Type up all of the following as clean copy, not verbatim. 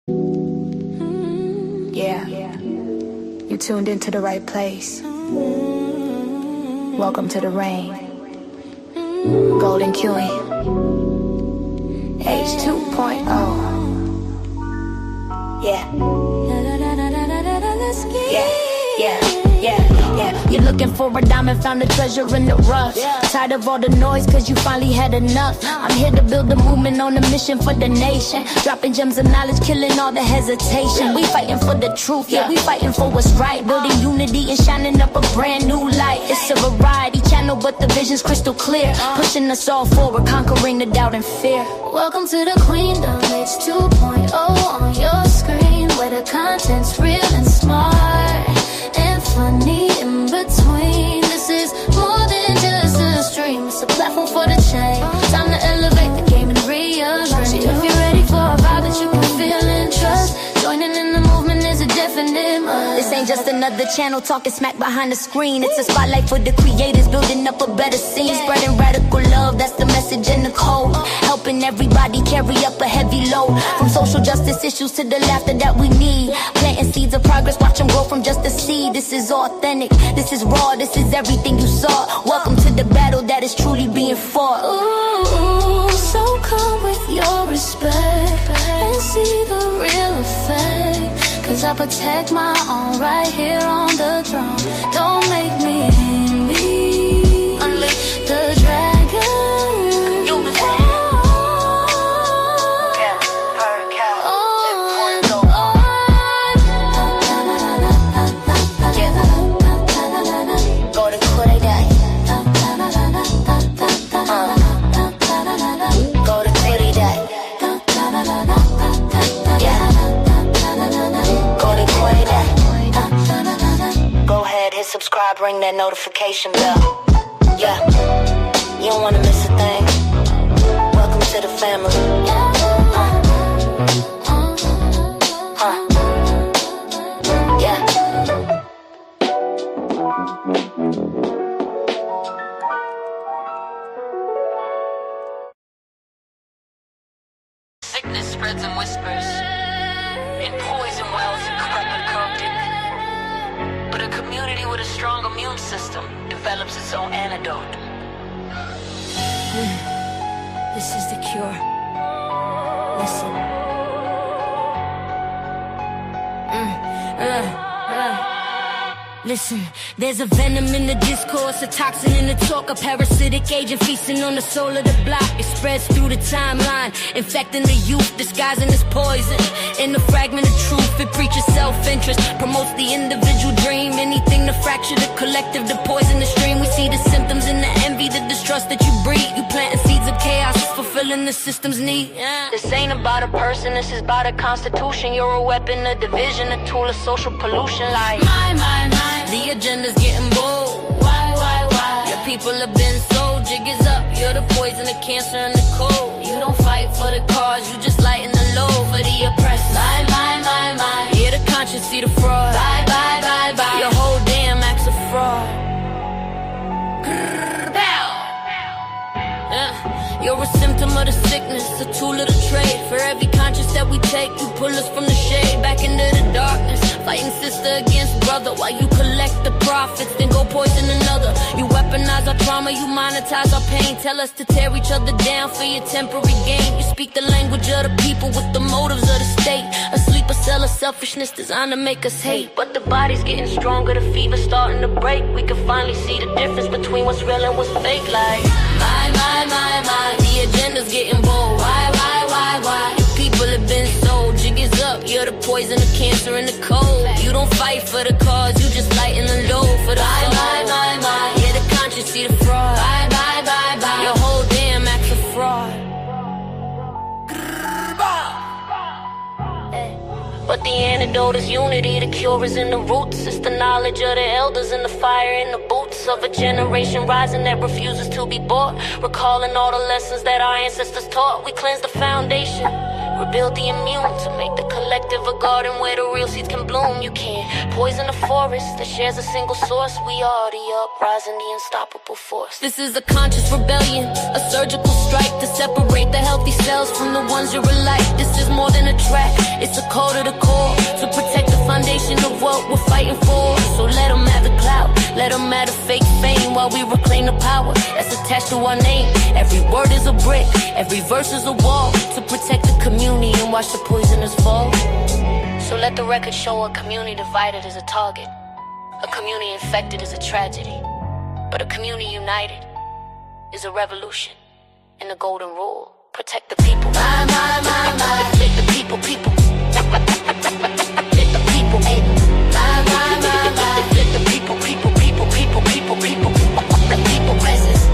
Yeah, you tuned into the right place. Welcome to the rain. Golden Queuing. H2.0. Yeah. You're looking for a diamond, found a treasure in the rough. Tired of all the noise, cause you finally had enough. I'm here to build a movement on a mission for the nation. Dropping gems of knowledge, killing all the hesitation. We fighting for the truth, yeah, we fighting for what's right. Building unity and shining up a brand new light. It's a variety channel, but the vision's crystal clear. Pushing us all forward, conquering the doubt and fear. Welcome to the Queendom, it's 2.0 on your screen, where the content's real and smart and funny in between. This is more than just a stream, it's a platform for the change. Time to elevate the game and rearrange. If you're ready for a vibe that you can feel and trust, joining in the movement is a definite must. This ain't just another channel talking smack behind the screen. It's a spotlight for the creators, building up a better scene. Spreading radical love, that's the message in the code. Helping everybody carry up a heavy load. From social justice issues to the laughter that we need. Planting seeds of progress, watch them grow from just a seed. This is authentic, this is raw, this is everything you saw. Welcome to the battle that is truly being fought. Ooh, so come with your respect and see the real effect. Cause I protect my own right here on the throne. Don't make me envy. Unleash the dragon. Subscribe, ring that notification bell. Yeah, you don't wanna miss a thing. Welcome to the family. Yeah. Sickness spreads in whispers, in poison wells and corrupted. But a community with a strong immune system develops its own antidote. This is the cure. Listen. Listen, there's a venom in the discourse, a toxin in the talk, a parasitic agent feasting on the soul of the block. It spreads through the timeline, infecting the youth, disguising its poison. In the fragment of truth, it preaches self-interest, promotes the individual dream. Anything to fracture the collective, to poison the stream. We see the symptoms in the envy, the distrust that you breed. You planting seeds of chaos, fulfilling the system's need. This ain't about a person, this is about a constitution. You're a weapon of division, a tool of social pollution. Like My. the agenda's getting bold. Why? Your people have been sold. Jig is up. You're the poison, the cancer, and the cold. You don't fight for the cause, you just lighten the load for the oppressed. My. Hear the conscience, see the fraud. Bye. Your whole damn act's a fraud. You're a symptom of the sickness, a tool of the trade. For every conscience that we take, you pull us from the shade back into the darkness. Fighting sister against brother while you collect the profits, then go poison another. You weaponize our trauma, you monetize our pain. Tell us to tear each other down for your temporary gain. You speak the language of the people with the motives of the state. Asleep, a cell of selfishness designed to make us hate. But the body's getting stronger, the fever's starting to break. We can finally see the difference between what's real and what's fake. Like My. the agenda's getting bold. Why? Your people have been sold. Jig is up. You're the poison, the cancer, and the cold. You don't fight for the cause, you just lighten the load for the soul. My. Hear the conscience, see the fraud. Bye. Your whole damn act's a fraud. But the antidote is unity, the cure is in the roots. It's the knowledge of the elders and the fire in the boots of a generation rising that refuses to be bought. Recalling all the lessons that our ancestors taught, we cleanse the foundation. Rebuild the immune to make the collective a garden where the real seeds can bloom. You can't poison a forest that shares a single source. We are the uprising, the unstoppable force. This is a conscious rebellion, a surgical strike to separate the healthy cells from the ones you're alike. This is more than a track, it's a call to the core, to protect the foundation of what we're fighting for. So let them have the clout, let them have the fake fame, while we reclaim the power that's attached to our name. Every word is a brick, every verse is a wall, to protect the community and watch the poisoners fall. So let the record show a community divided is a target, a community infected is a tragedy, but a community united is a revolution. And the golden rule: protect the people. Protect the people, people. Protect the people, hey. Protect the people, people, people, people, people, people. The people presence.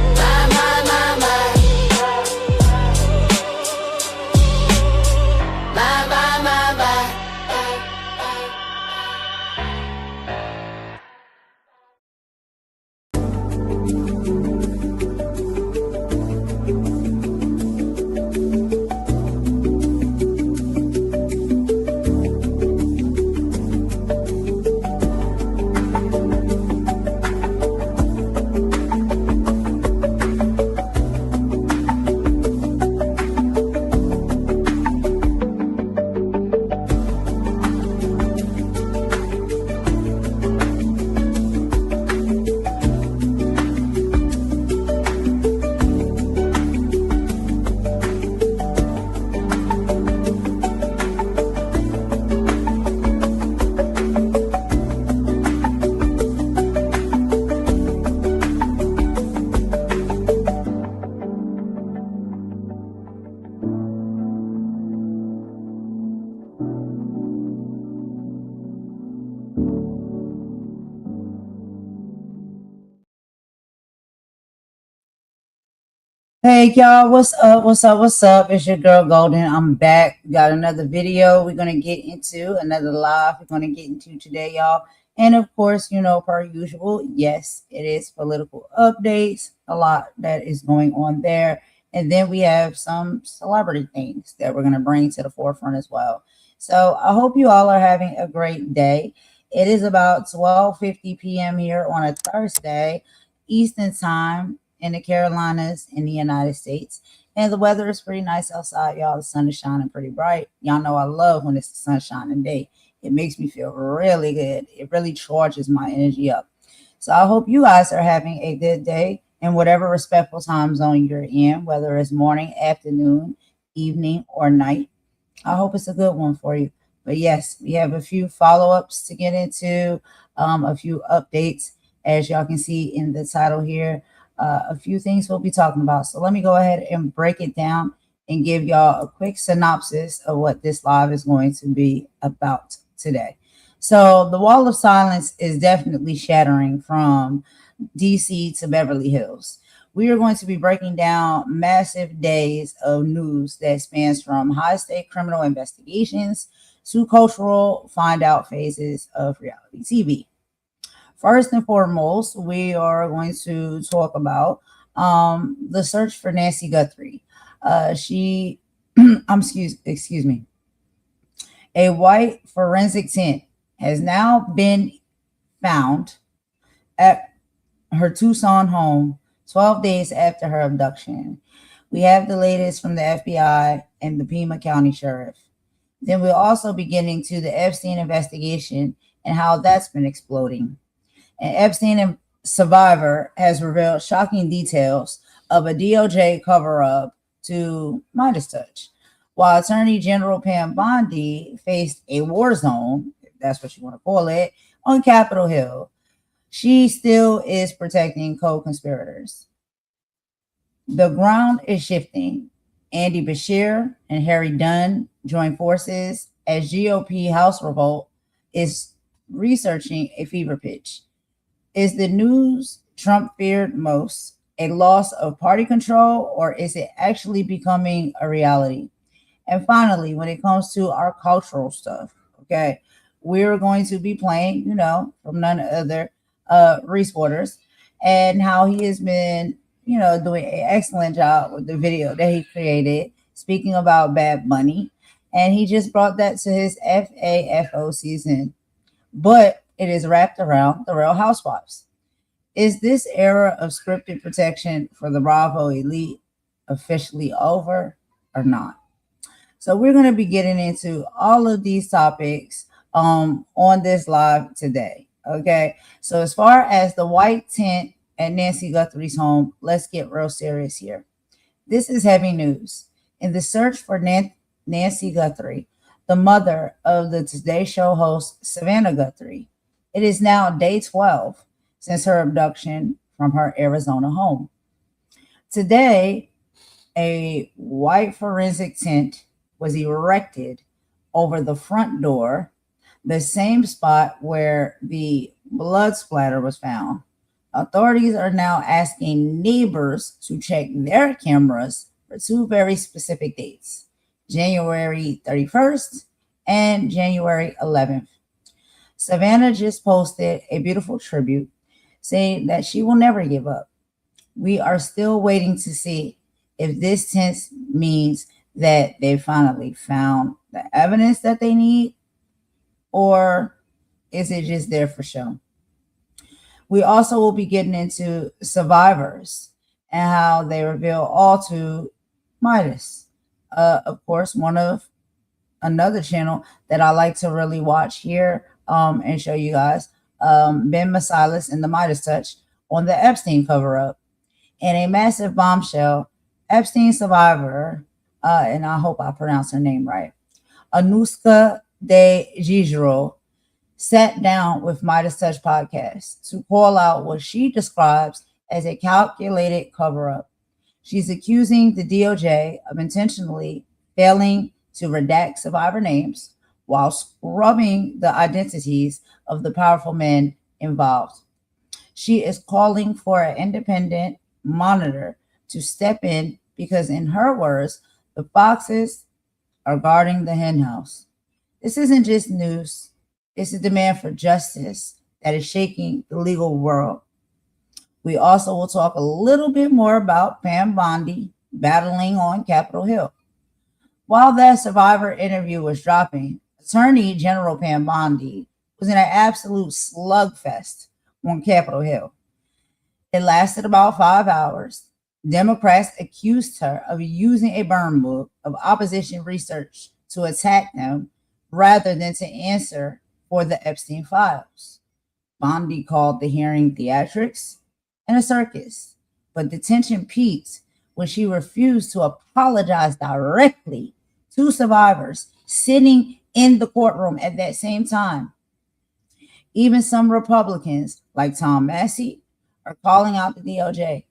Hey y'all, what's up? What's up? What's up? It's your girl Golden. I'm back. We got another video we're gonna get into, another live we're gonna get into today, y'all. And of course, per usual, yes, it is political updates, a lot that is going on there. And then we have some celebrity things that we're gonna bring to the forefront as well. So I hope you all are having a great day. It is about 12:50 p.m. here on a Thursday, Eastern time, in the Carolinas in the United States. And the weather is pretty nice outside, y'all. The sun is shining pretty bright. Y'all know I love when it's the sun shining day. It makes me feel really good. It really charges my energy up. So I hope you guys are having a good day in whatever respectful time zone you're in, whether it's morning, afternoon, evening, or night. I hope it's a good one for you. But yes, we have a few follow-ups to get into, a few updates, as y'all can see in the title here. A few things we'll be talking about. So let me go ahead and break it down and give y'all a quick synopsis of what this live is going to be about today. So the wall of silence is definitely shattering from DC to Beverly Hills. We are going to be breaking down massive days of news that spans from high-stake criminal investigations to cultural find-out phases of reality TV. First and foremost, we are going to talk about the search for Nancy Guthrie. She, excuse me, a white forensic tent has now been found at her Tucson home 12 days after her abduction. We have the latest from the FBI and the Pima County Sheriff. Then we'll also be getting to the Epstein investigation and how that's been exploding. An Epstein survivor has revealed shocking details of a DOJ cover-up to MeidasTouch, while Attorney General Pam Bondi faced a war zone, if that's what you want to call it, on Capitol Hill. She still is protecting co-conspirators. The ground is shifting. Andy Beshear and Harry Dunn join forces as GOP House revolt is researching a fever pitch. Is the news Trump feared most a loss of party control, or is it actually becoming a reality? And finally, when it comes to our cultural stuff, okay, we're going to be playing, from none other Reese Waters, and how he has been, doing an excellent job with the video that he created, speaking about Bad Bunny And he just brought that to his FAFO season. But it is wrapped around the Real Housewives. Is this era of scripted protection for the Bravo elite officially over or not? So we're going to be getting into all of these topics on this live today. Okay. So as far as the white tent at Nancy Guthrie's home, let's get real serious here. This is heavy news. In the search for Nancy Guthrie, the mother of the Today Show host Savannah Guthrie, it is now day 12 since her abduction from her Arizona home. Today, a white forensic tent was erected over the front door, the same spot where the blood splatter was found. Authorities are now asking neighbors to check their cameras for two very specific dates, January 31st and January 11th. Savannah just posted a beautiful tribute saying that she will never give up. We are still waiting to see if this tense means that they finally found the evidence that they need, or is it just there for show? We also will be getting into survivors and how they reveal all to Meidas. Of course, one of another channel that I like to really watch here and show you guys, Ben Masilis and the MeidasTouch on the Epstein cover-up. And a massive bombshell, Epstein survivor, and I hope I pronounce her name right, Anuska de Gigero, sat down with MeidasTouch podcast to call out what she describes as a calculated cover-up. She's accusing the DOJ of intentionally failing to redact survivor names while scrubbing the identities of the powerful men involved. She is calling for an independent monitor to step in because, in her words, the foxes are guarding the henhouse. This isn't just news. It's a demand for justice that is shaking the legal world. We also will talk a little bit more about Pam Bondi battling on Capitol Hill. While that survivor interview was dropping, Attorney General Pam Bondi was in an absolute slugfest on Capitol Hill. It lasted about 5 hours. Democrats accused her of using a burn book of opposition research to attack them rather than to answer for the Epstein files. Bondi called the hearing theatrics and a circus, but the tension peaked when she refused to apologize directly to survivors sitting in the courtroom at that same time. Even some Republicans, like Tom Massey, are calling out the DOJ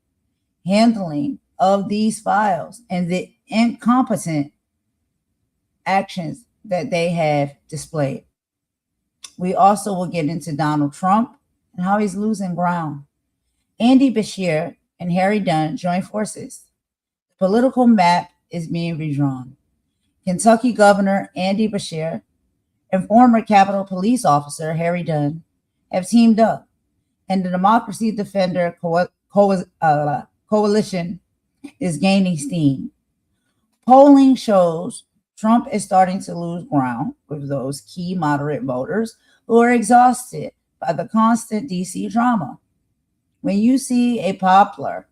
handling of these files and the incompetent actions that they have displayed. We also will get into Donald Trump and how he's losing ground. Andy Beshear and Harry Dunn join forces. The political map is being redrawn. Kentucky Governor Andy Beshear and former Capitol Police Officer Harry Dunn have teamed up, and the Democracy Defender Coalition is gaining steam. Polling shows Trump is starting to lose ground with those key moderate voters who are exhausted by the constant DC drama. When you see a popular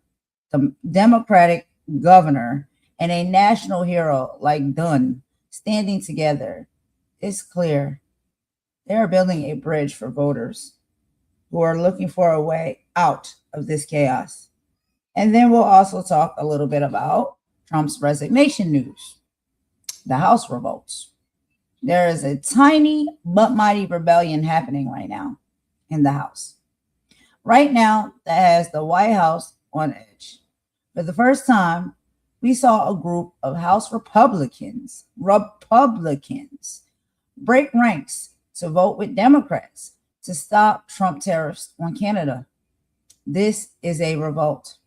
Democratic governor and a national hero like Dunn standing together, it's clear they are building a bridge for voters who are looking for a way out of this chaos. And then we'll also talk a little bit about Trump's resignation news, the House revolts. There is a tiny but mighty rebellion happening right now in the House. Right now, that has the White House on edge. For the first time, we saw a group of House Republicans break ranks to vote with Democrats to stop Trump tariffs on Canada. This is a revolt.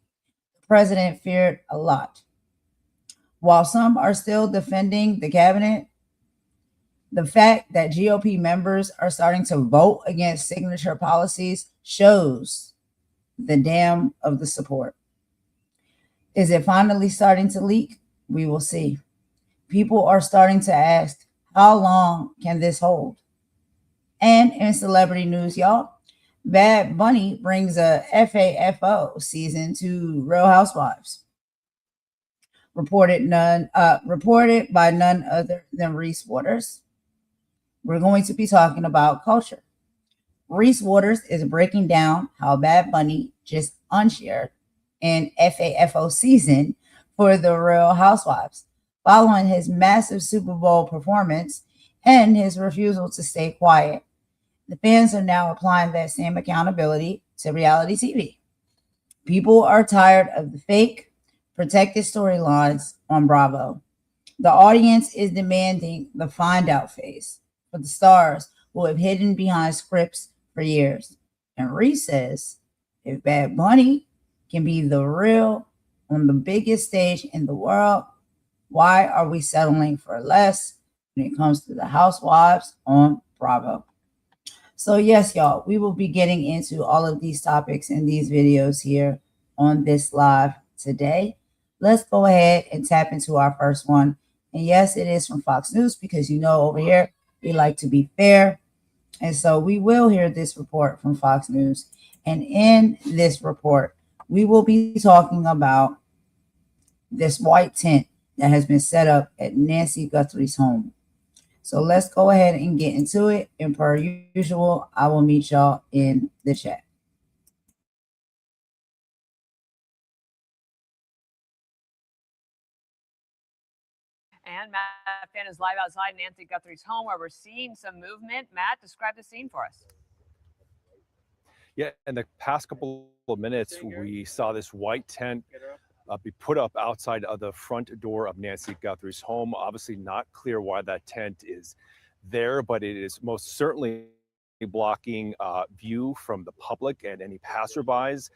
The president feared a lot. While some are still defending the cabinet, the fact that GOP members are starting to vote against signature policies shows the dam of the support. Is it finally starting to leak? We will see. People are starting to ask, how long can this hold? And in celebrity news, y'all, Bad Bunny brings a FAFO season to Real Housewives. Reported by none other than Reese Waters. We're going to be talking about culture. Reese Waters is breaking down how Bad Bunny just unshared an FAFO season for the Real Housewives, following his massive Super Bowl performance and his refusal to stay quiet. The fans are now applying that same accountability to reality TV. People are tired of the fake, protected storylines on Bravo. The audience is demanding the find out phase for the stars who have hidden behind scripts for years. And Reese says, if Bad Bunny can be the real on the biggest stage in the world, why are we settling for less when it comes to the Housewives on Bravo? So yes, y'all, we will be getting into all of these topics in these videos here on this live today. Let's go ahead and tap into our first one. And yes, it is from Fox News because you know over here we like to be fair. And so we will hear this report from Fox News. And in this report, we will be talking about this white tent that has been set up at Nancy Guthrie's home. So let's go ahead and get into it. And per usual, I will meet y'all in the chat. And Matt Fan is live outside Nancy Guthrie's home where we're seeing some movement. Matt, describe the scene for us. Yeah, in the past couple of minutes, we saw this white tent be put up outside of the front door of Nancy Guthrie's home. Obviously not clear why that tent is there, but it is most certainly blocking view from the public and any passerbys.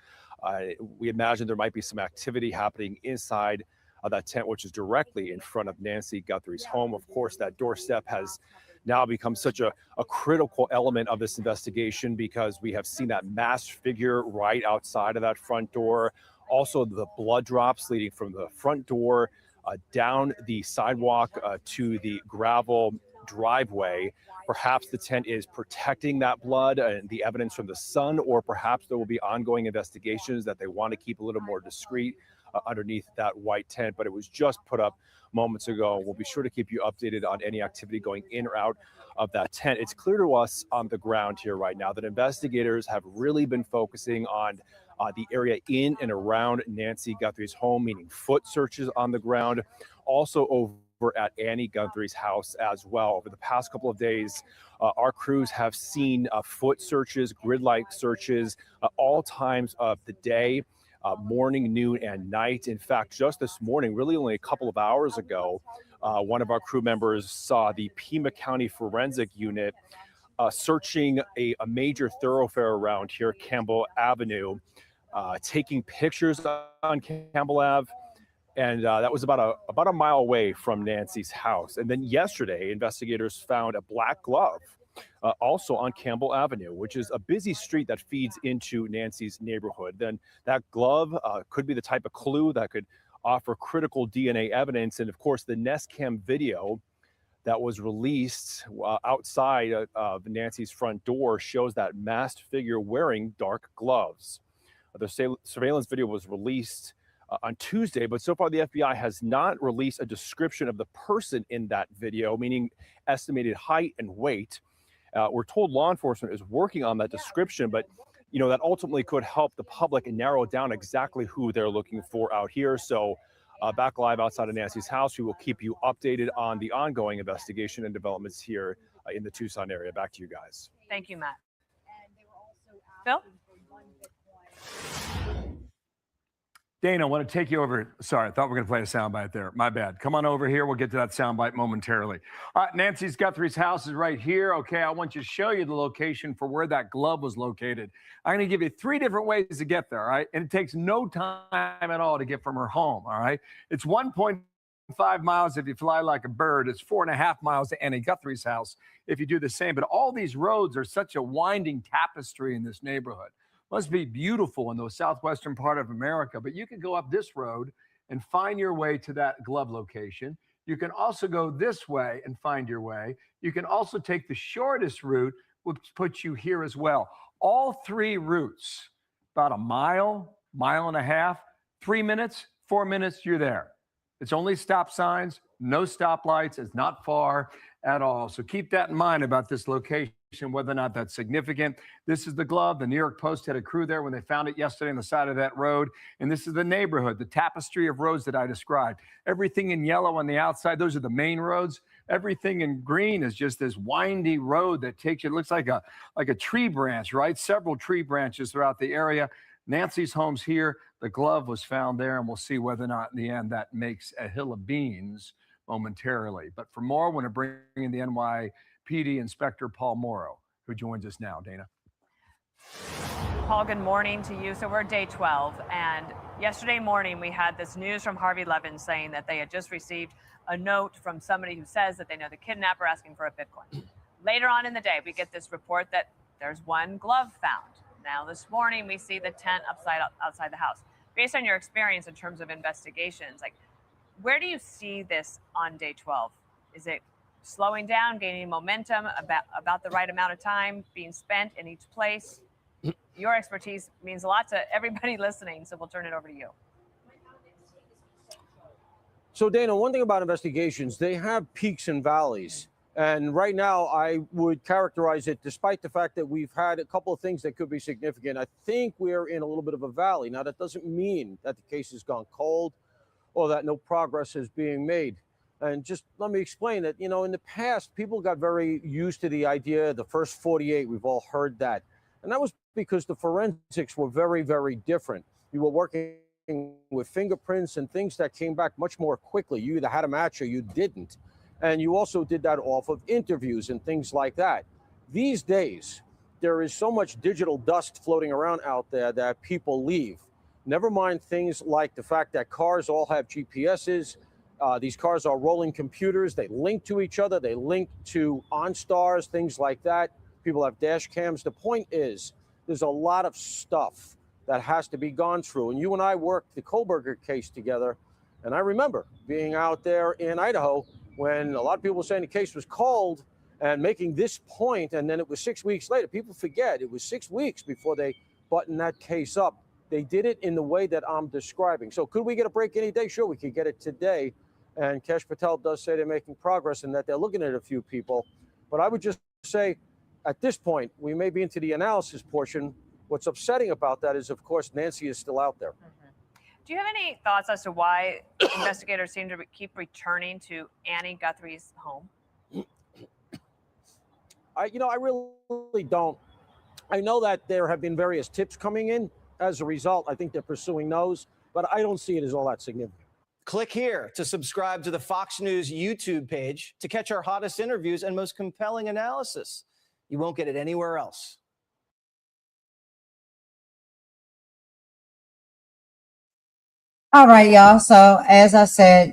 We imagine there might be some activity happening inside of that tent, which is directly in front of Nancy Guthrie's home. Of course, that doorstep has now become such a critical element of this investigation because we have seen that masked figure right outside of that front door. Also, the blood drops leading from the front door down the sidewalk to the gravel driveway. Perhaps the tent is protecting that blood and the evidence from the sun, or perhaps there will be ongoing investigations that they want to keep a little more discreet underneath that white tent, but it was just put up moments ago. We'll be sure to keep you updated on any activity going in or out of that tent. It's clear to us on the ground here right now that investigators have really been focusing on the area in and around Nancy Guthrie's home, meaning foot searches on the ground, also over at Annie Guthrie's house as well. Over the past couple of days, our crews have seen foot searches, grid-like searches, all times of the day. Morning, noon, and night. In fact, just this morning, really only a couple of hours ago, one of our crew members saw the Pima County Forensic Unit searching a major thoroughfare around here, Campbell Avenue, taking pictures on Campbell Ave. And that was about a mile away from Nancy's house. And then yesterday, investigators found a black glove also on Campbell Avenue, which is a busy street that feeds into Nancy's neighborhood. Then that glove could be the type of clue that could offer critical DNA evidence. And of course, the Nest Cam video that was released outside of Nancy's front door shows that masked figure wearing dark gloves. The surveillance video was released on Tuesday, but so far the FBI has not released a description of the person in that video, meaning estimated height and weight. We're told law enforcement is working on that description, but that ultimately could help the public narrow down exactly who they're looking for out here. So back live outside of Nancy's house, we will keep you updated on the ongoing investigation and developments here in the Tucson area. Back to you guys. Thank you, Matt. Phil? Dana, I want to take you over. Sorry, I thought we were going to play a soundbite there. My bad. Come on over here. We'll get to that soundbite momentarily. All right, Nancy Guthrie's house is right here. Okay, I want you to show you the location for where that glove was located. I'm going to give you 3 different ways to get there, all right? And it takes no time at all to get from her home, all right? It's 1.5 miles if you fly like a bird. It's 4.5 miles to Annie Guthrie's house if you do the same. But all these roads are such a winding tapestry in this neighborhood. Must be beautiful in the southwestern part of America, but you can go up this road and find your way to that glove location. You can also go this way and find your way. You can also take the shortest route, which puts you here as well. All three routes, about a mile, mile and a half, 3 minutes, 4 minutes, you're there. It's only stop signs, no stoplights. It's not far at all. So keep that in mind about this location, whether or not that's significant. This is the glove. The New York Post had a crew there when they found it yesterday on the side of that road. And this is the neighborhood, the tapestry of roads that I described. Everything in yellow on the outside, those are the main roads. Everything in green is just this windy road that takes you, it looks like a tree branch, right? Several tree branches throughout the area. Nancy's home's here. The glove was found there, and we'll see whether or not in the end that makes a hill of beans momentarily. But for more, I want to bring in the NYPD Inspector Paul Morrow, who joins us now. Dana. Paul, good morning to you. So we're day 12, and yesterday morning we had this news from Harvey Levin saying that they had just received a note from somebody who says that they know the kidnapper asking for a Bitcoin. Later on in the day, we get this report that there's one glove found. Now, this morning, we see the tent outside the house. Based on your experience in terms of investigations, like, where do you see this on day 12? Is it slowing down, gaining momentum, about the right amount of time being spent in each place? Your expertise means a lot to everybody listening, so we'll turn it over to you. So, Dana, one thing about investigations, they have peaks and valleys. And right now, I would characterize it, despite the fact that we've had a couple of things that could be significant, I think we're in a little bit of a valley. Now, that doesn't mean that the case has gone cold or that no progress is being made. And just let me explain that, you know, in the past, people got very used to the idea, the first 48, we've all heard that. And that was because the forensics were very, very different. You were working with fingerprints and things that came back much more quickly. You either had a match or you didn't. And you also did that off of interviews and things like that. These days, there is so much digital dust floating around out there that people leave. Never mind things like the fact that cars all have GPSs. These cars are rolling computers. They link to each other. They link to OnStars, things like that. People have dash cams. The point is, there's a lot of stuff that has to be gone through. And you and I worked the Kohlberger case together. And I remember being out there in Idaho when a lot of people were saying the case was cold and making this point, and then it was 6 weeks later. People forget it was 6 weeks before they buttoned that case up. They did it in the way that I'm describing. So could we get a break any day? Sure, we could get it today. And Kesh Patel does say they're making progress and that they're looking at a few people. But I would just say at this point, we may be into the analysis portion. What's upsetting about that is, of course, Nancy is still out there. Do you have any thoughts as to why investigators seem to keep returning to Annie Guthrie's home? I really don't. I know that there have been various tips coming in. As a result, I think they're pursuing those, but I don't see it as all that significant. Click here to subscribe to the Fox News YouTube page to catch our hottest interviews and most compelling analysis. You won't get it anywhere else. All right, y'all. So as I said,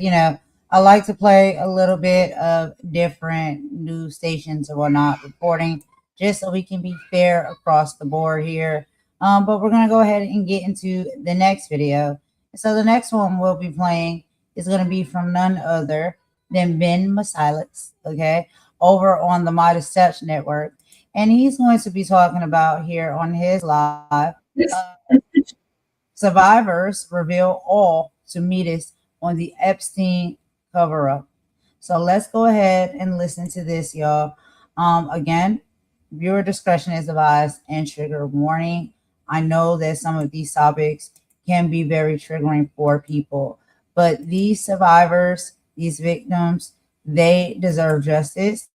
I like to play a little bit of different news stations or whatnot reporting, just so we can be fair across the board here. But we're going to go ahead and get into the next video. So the next one we'll be playing is going to be from none other than Ben Masilex, okay, over on the MeidasTouch network. And he's going to be talking about here on his live, survivors reveal all to Meidas on the Epstein cover-up. So let's go ahead and listen to this, y'all. Again, viewer discretion is advised and trigger warning. I know that some of these topics can be very triggering for people, but these survivors, these victims, they deserve justice.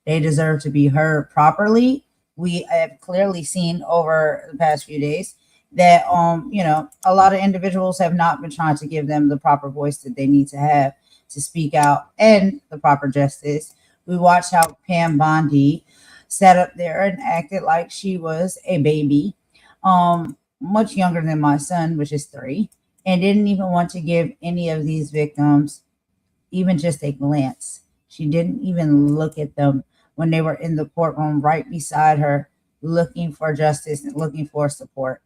They deserve to be heard properly. We have clearly seen over the past few days that, a lot of individuals have not been trying to give them the proper voice that they need to have to speak out and the proper justice. We watched how Pam Bondi sat up there and acted like she was a baby, much younger than my son, which is 3, and didn't even want to give any of these victims even just a glance. She didn't even look at them when they were in the courtroom right beside her, looking for justice and looking for support.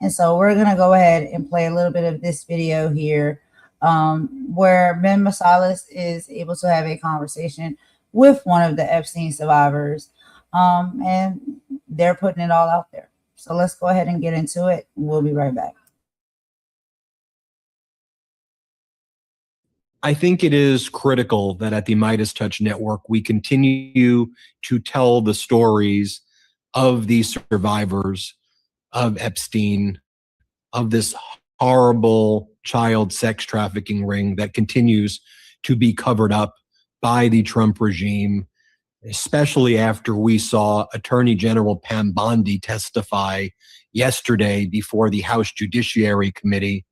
And so we're going to go ahead and play a little bit of this video here where Ben Masalis is able to have a conversation with one of the Epstein survivors, and they're putting it all out there. So let's go ahead and get into it. We'll be right back. I think it is critical that at the MeidasTouch Network, we continue to tell the stories of these survivors of Epstein, of this horrible child sex trafficking ring that continues to be covered up by the Trump regime, especially after we saw Attorney General Pam Bondi testify yesterday before the House Judiciary Committee.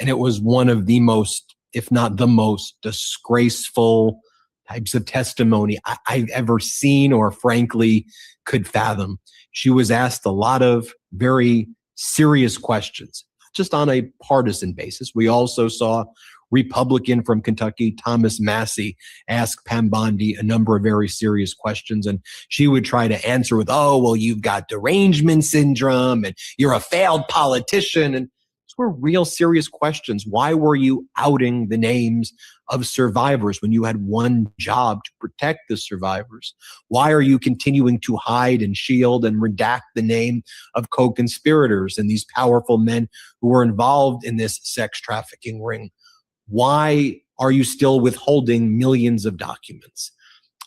And it was one of the most, if not the most, disgraceful types of testimony I've ever seen or frankly could fathom. She was asked a lot of very serious questions, just on a partisan basis. We also saw Republican from Kentucky, Thomas Massey, ask Pam Bondi a number of very serious questions, and she would try to answer with, oh, well, you've got derangement syndrome and you're a failed politician. And these were real serious questions. Why were you outing the names of survivors when you had one job to protect the survivors? Why are you continuing to hide and shield and redact the name of co-conspirators and these powerful men who were involved in this sex trafficking ring? Why are you still withholding millions of documents?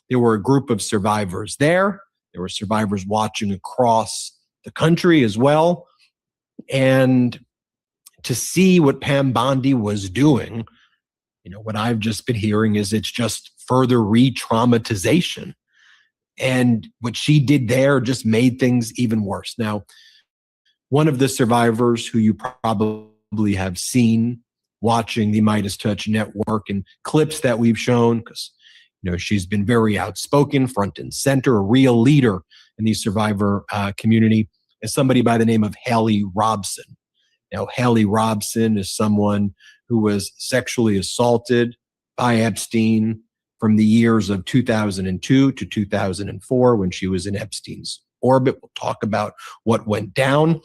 There were a group of survivors there. There were survivors watching across the country as well. And to see what Pam Bondi was doing, what I've just been hearing is it's just further re-traumatization. And what she did there just made things even worse. Now, one of the survivors who you probably have seen watching the MeidasTouch Network and clips that we've shown, because she's been very outspoken, front and center, a real leader in the survivor community, is somebody by the name of Haley Robson. Now, Haley Robson is someone who was sexually assaulted by Epstein from the years of 2002 to 2004 when she was in Epstein's orbit. We'll talk about what went down.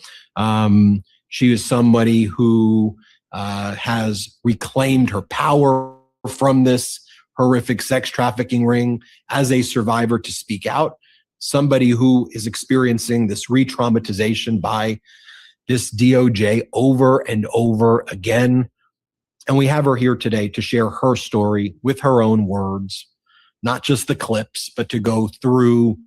She is somebody who has reclaimed her power from this horrific sex trafficking ring as a survivor to speak out. Somebody who is experiencing this re-traumatization by this DOJ over and over again. And we have her here today to share her story with her own words, not just the clips, but to go through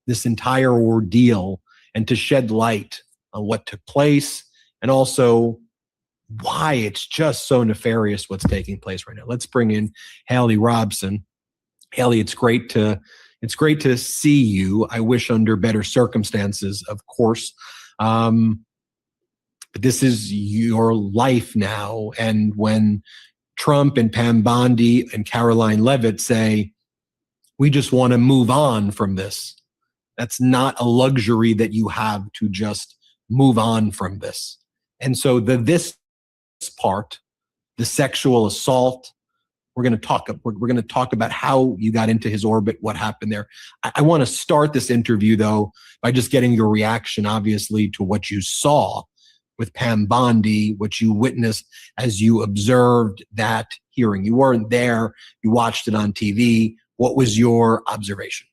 this entire ordeal and to shed light on what took place and also why it's just so nefarious what's taking place right now. Let's bring in Haley Robson. Haley, it's great to see you. I wish under better circumstances, of course. But this is your life now. And when Trump and Pam Bondi and Caroline Leavitt say, we just want to move on from this, that's not a luxury that you have to just move on from this. And so this part, the sexual assault, we're going to talk about how you got into his orbit, what happened there. I want to start this interview though by just getting your reaction, obviously, to what you saw with Pam Bondi, what you witnessed as you observed that hearing. You weren't there, you watched it on TV. What was your observation?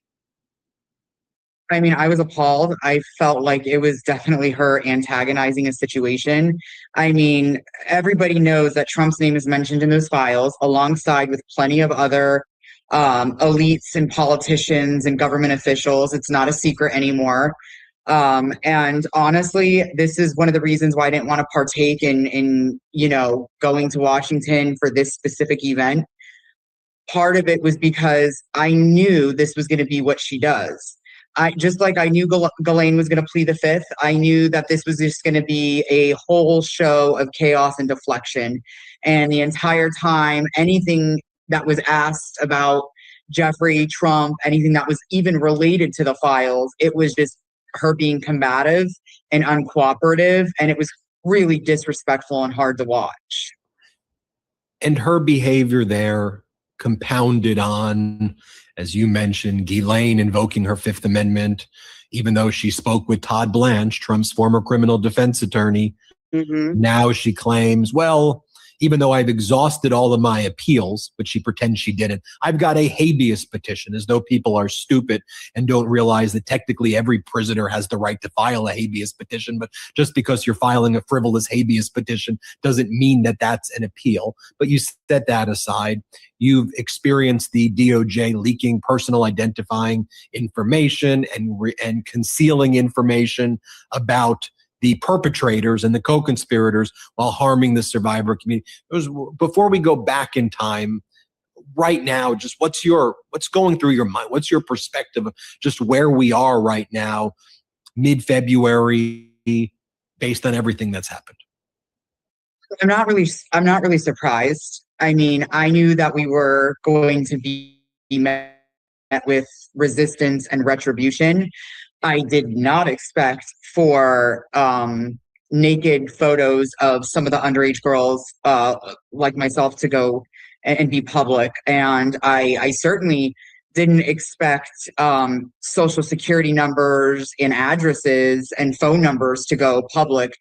I mean, I was appalled. I felt like it was definitely her antagonizing a situation. I mean, everybody knows that Trump's name is mentioned in those files alongside with plenty of other elites and politicians and government officials. It's not a secret anymore. And honestly, this is one of the reasons why I didn't want to partake in going to Washington for this specific event. Part of it was because I knew this was going to be what she does. I knew Ghislaine was going to plead the fifth. I knew that this was just going to be a whole show of chaos and deflection. And the entire time, anything that was asked about Jeffrey, Trump, anything that was even related to the files, it was just her being combative and uncooperative. And it was really disrespectful and hard to watch. And her behavior there compounded on, as you mentioned, Ghislaine invoking her Fifth Amendment, even though she spoke with Todd Blanche, Trump's former criminal defense attorney. Mm-hmm. Now she claims, well, even though I've exhausted all of my appeals, but she pretends she didn't. I've got a habeas petition, as though people are stupid and don't realize that technically every prisoner has the right to file a habeas petition. But just because you're filing a frivolous habeas petition doesn't mean that that's an appeal. But you set that aside. You've experienced the DOJ leaking personal identifying information and concealing information about the perpetrators and the co-conspirators while harming the survivor community. Before we go back in time, right now, just what's going through your mind? What's your perspective of just where we are right now, mid-February, based on everything that's happened? I'm not really surprised. I mean, I knew that we were going to be met with resistance and retribution. I did not expect for naked photos of some of the underage girls like myself to go and be public. And I certainly didn't expect social security numbers and addresses and phone numbers to go public.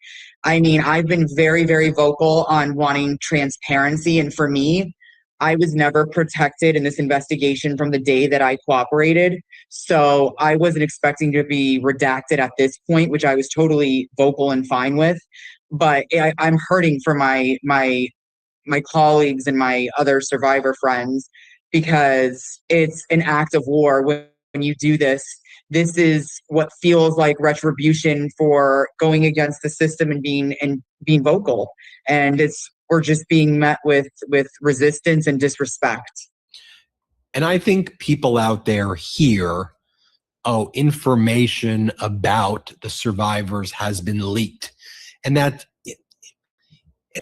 I mean, I've been very, very vocal on wanting transparency. And for me, I was never protected in this investigation from the day that I cooperated. So I wasn't expecting to be redacted at this point, which I was totally vocal and fine with. But I'm hurting for my colleagues and my other survivor friends, because it's an act of war when you do this. This is what feels like retribution for going against the system and being vocal. And we're just being met with resistance and disrespect. And I think people out there hear, oh, information about the survivors has been leaked. And that,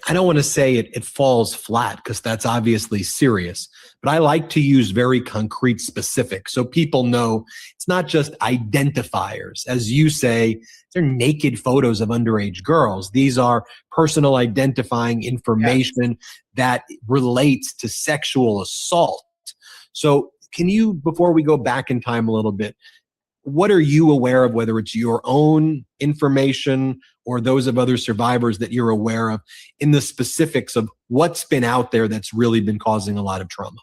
I don't want to say it falls flat, because that's obviously serious, but I like to use very concrete specifics so people know it's not just identifiers. As you say, they're naked photos of underage girls. These are personal identifying information that relates to sexual assault. So can you, before we go back in time a little bit, what are you aware of, whether it's your own information or those of other survivors that you're aware of, in the specifics of what's been out there that's really been causing a lot of trauma?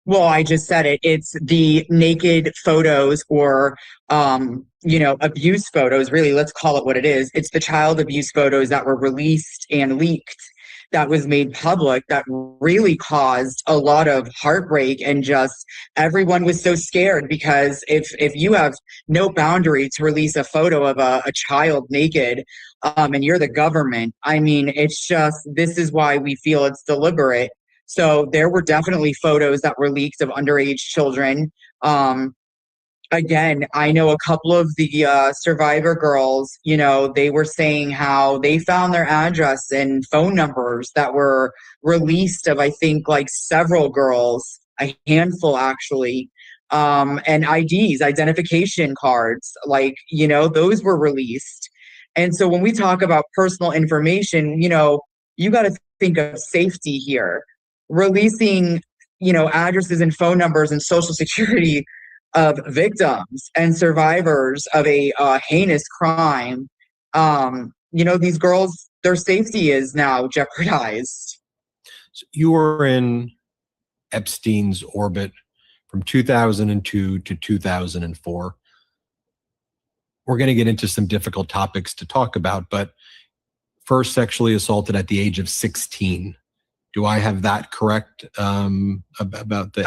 Well, I just said it. It's the naked photos or, abuse photos. Really, let's call it what it is. It's the child abuse photos that were released and leaked, that was made public, that really caused a lot of heartbreak. And just everyone was so scared, because if you have no boundary to release a photo of a child naked, and you're the government, I mean, it's just, this is why we feel it's deliberate. So there were definitely photos that were leaked of underage children. Again, I know a couple of the survivor girls, they were saying how they found their address and phone numbers that were released of, I think, like several girls, a handful actually, and IDs, identification cards, like, those were released. And so when we talk about personal information, you got to think of safety here. Releasing, addresses and phone numbers and social security of victims and survivors of a heinous crime, these girls, their safety is now jeopardized. So you were in Epstein's orbit from 2002 to 2004. We're going to get into some difficult topics to talk about, but first sexually assaulted at the age of 16. Do I have that correct? About the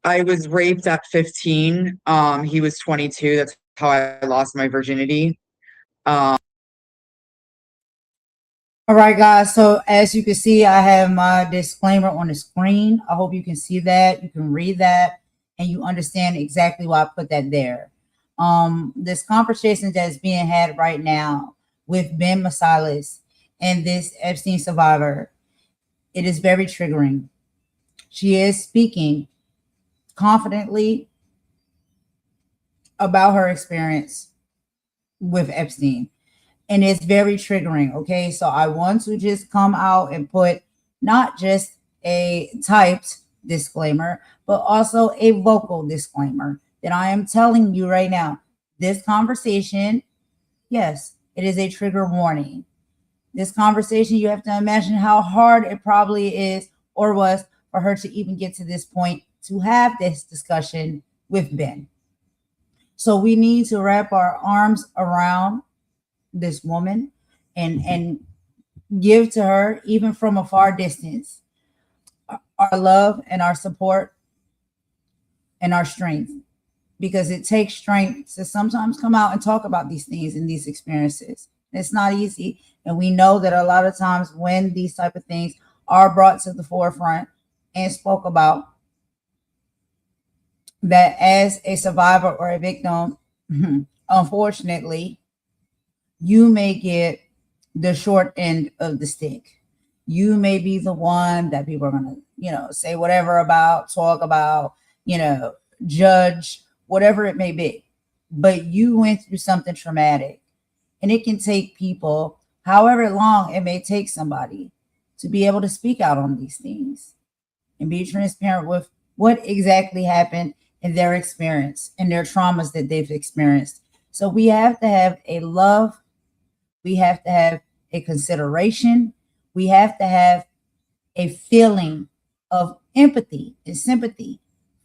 I was raped at 15. He was 22. That's how I lost my virginity. All right, guys. So as you can see, I have my disclaimer on the screen. I hope you can see that. You can read that, and you understand exactly why I put that there. This conversation that is being had right now with Ben Masiles and this Epstein survivor, it is very triggering. She is speaking confidently about her experience with Epstein, and it's very triggering. Okay, so I want to just come out and put not just a typed disclaimer, but also a vocal disclaimer that I am telling you right now. This conversation, yes, it is a trigger warning. This conversation, you have to imagine how hard it probably is or was for her to even get to this point to have this discussion with Ben. So we need to wrap our arms around this woman and give to her, even from a far distance, our love and our support and our strength, because it takes strength to sometimes come out and talk about these things and these experiences. It's not easy, and we know that a lot of times when these type of things are brought to the forefront and spoke about, that as a survivor or a victim, unfortunately, you may get the short end of the stick. You may be the one that people are going to, say whatever about, talk about, judge, whatever it may be. But you went through something traumatic, and it can take people, however long it may take somebody, to be able to speak out on these things and be transparent with what exactly happened in their experience and their traumas that they've experienced. So we have to have a love. We have to have a consideration. We have to have a feeling of empathy and sympathy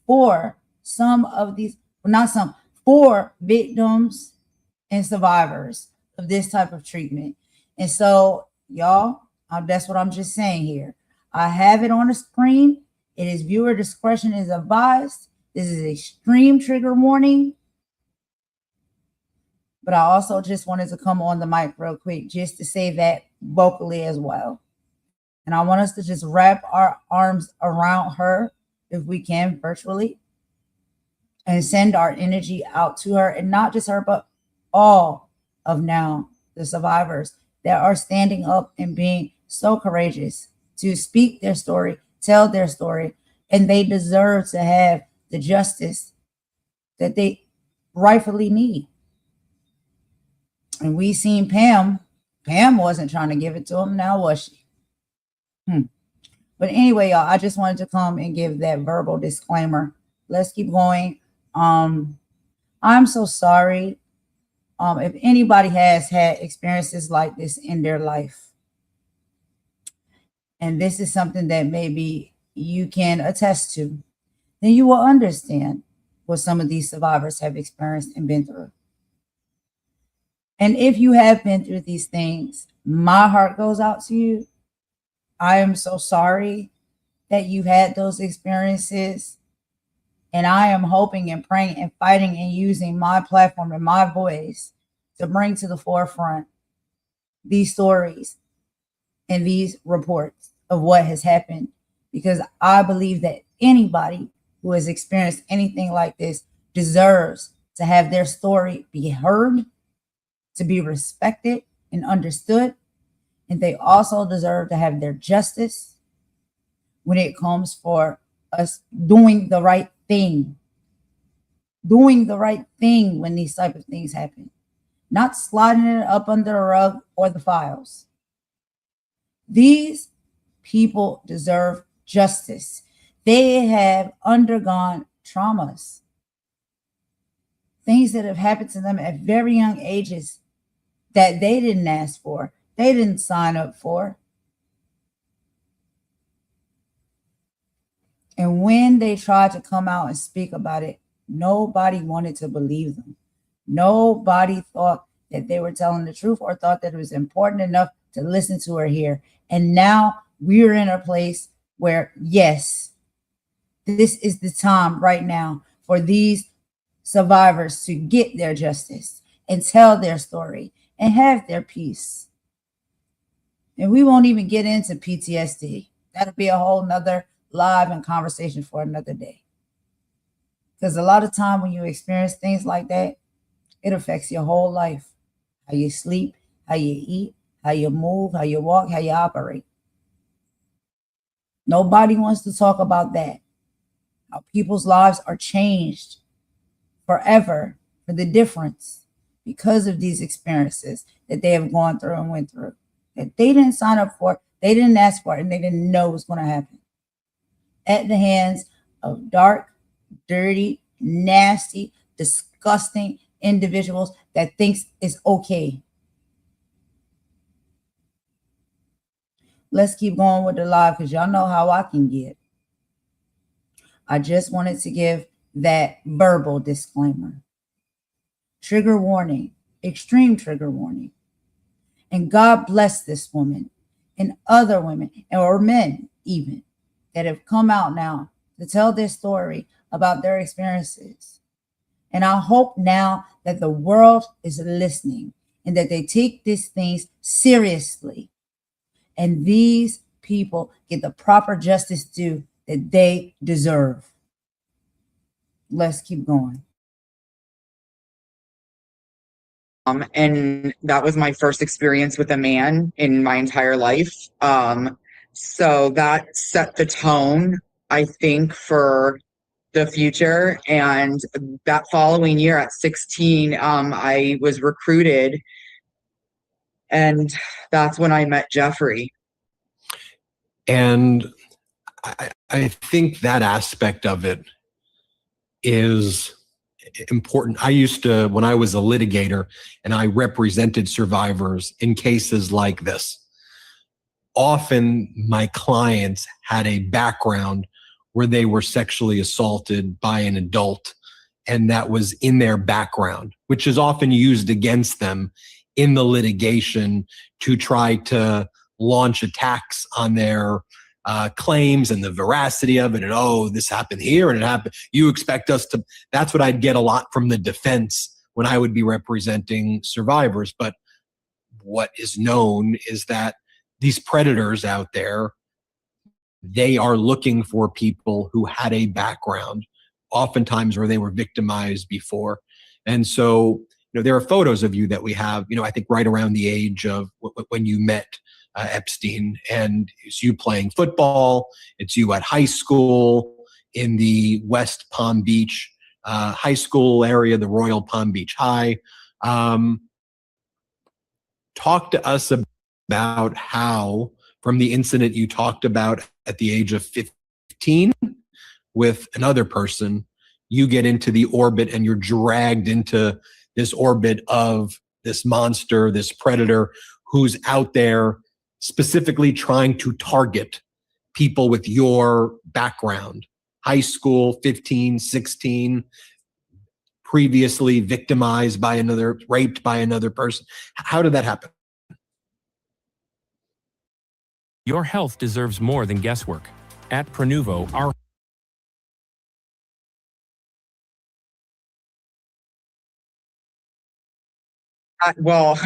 for some of these, for victims and survivors of this type of treatment. And so, y'all, that's what I'm just saying here. I have it on the screen. It is viewer discretion is advised. This is extreme trigger warning. But I also just wanted to come on the mic real quick just to say that vocally as well. And I want us to just wrap our arms around her, if we can, virtually, and send our energy out to her, and not just her, but all of now the survivors that are standing up and being so courageous to speak their story, tell their story, and they deserve to have the justice that they rightfully need. And we seen Pam wasn't trying to give it to him, now was she? But anyway, y'all, I just wanted to come and give that verbal disclaimer. Let's keep going. I'm so sorry if anybody has had experiences like this in their life, and this is something that maybe you can attest to, then you will understand what some of these survivors have experienced and been through. And if you have been through these things, my heart goes out to you. I am so sorry that you had those experiences. And I am hoping and praying and fighting and using my platform and my voice to bring to the forefront these stories and these reports of what has happened. Because I believe that anybody who has experienced anything like this deserves to have their story be heard, to be respected and understood. And they also deserve to have their justice when it comes for us doing the right thing. Doing the right thing when these type of things happen. Not sliding it up under the rug or the files. These people deserve justice. They have undergone traumas. Things that have happened to them at very young ages that they didn't ask for. They didn't sign up for. And when they tried to come out and speak about it, nobody wanted to believe them. Nobody thought that they were telling the truth or thought that it was important enough to listen to or hear. And now we're in a place where, yes, this is the time right now for these survivors to get their justice and tell their story and have their peace. And we won't even get into PTSD. That'll be a whole nother live and conversation for another day. Because a lot of time when you experience things like that, it affects your whole life. How you sleep, how you eat, how you move, how you walk, how you operate. Nobody wants to talk about that. How people's lives are changed forever for the difference because of these experiences that they have gone through and went through. That they didn't sign up for, they didn't ask for it, and they didn't know it was going to happen. At the hands of dark, dirty, nasty, disgusting individuals that thinks it's okay. Let's keep going with the live because y'all know how I can get. I just wanted to give that verbal disclaimer. Trigger warning, extreme trigger warning. And God bless this woman and other women or men even that have come out now to tell their story about their experiences. And I hope now that the world is listening and that they take these things seriously. And these people get the proper justice due that they deserve. Let's keep going. And that was my first experience with a man in my entire life. So that set the tone, I think, for the future. And that following year at 16, I was recruited. And that's when I met Jeffrey. And I think that aspect of it is important. I used to, when I was a litigator and I represented survivors in cases like this, often my clients had a background where they were sexually assaulted by an adult, and that was in their background, which is often used against them in the litigation to try to launch attacks on their claims and the veracity of it. And, oh, this happened here and it happened. You expect us to, that's what I'd get a lot from the defense when I would be representing survivors. But what is known is that these predators out there, they are looking for people who had a background, oftentimes where they were victimized before. And so, there are photos of you that we have, I think right around the age of when you met Epstein, and it's you playing football. It's you at high school in the West Palm Beach high school area, the Royal Palm Beach High. Talk to us about how, from the incident you talked about at the age of 15 with another person, you get into the orbit and you're dragged into this orbit of this monster, this predator who's out there specifically trying to target people with your background, high school, 15, 16, previously victimized by another, raped by another person. How did that happen? Your health deserves more than guesswork. At Prenuvo, our Well,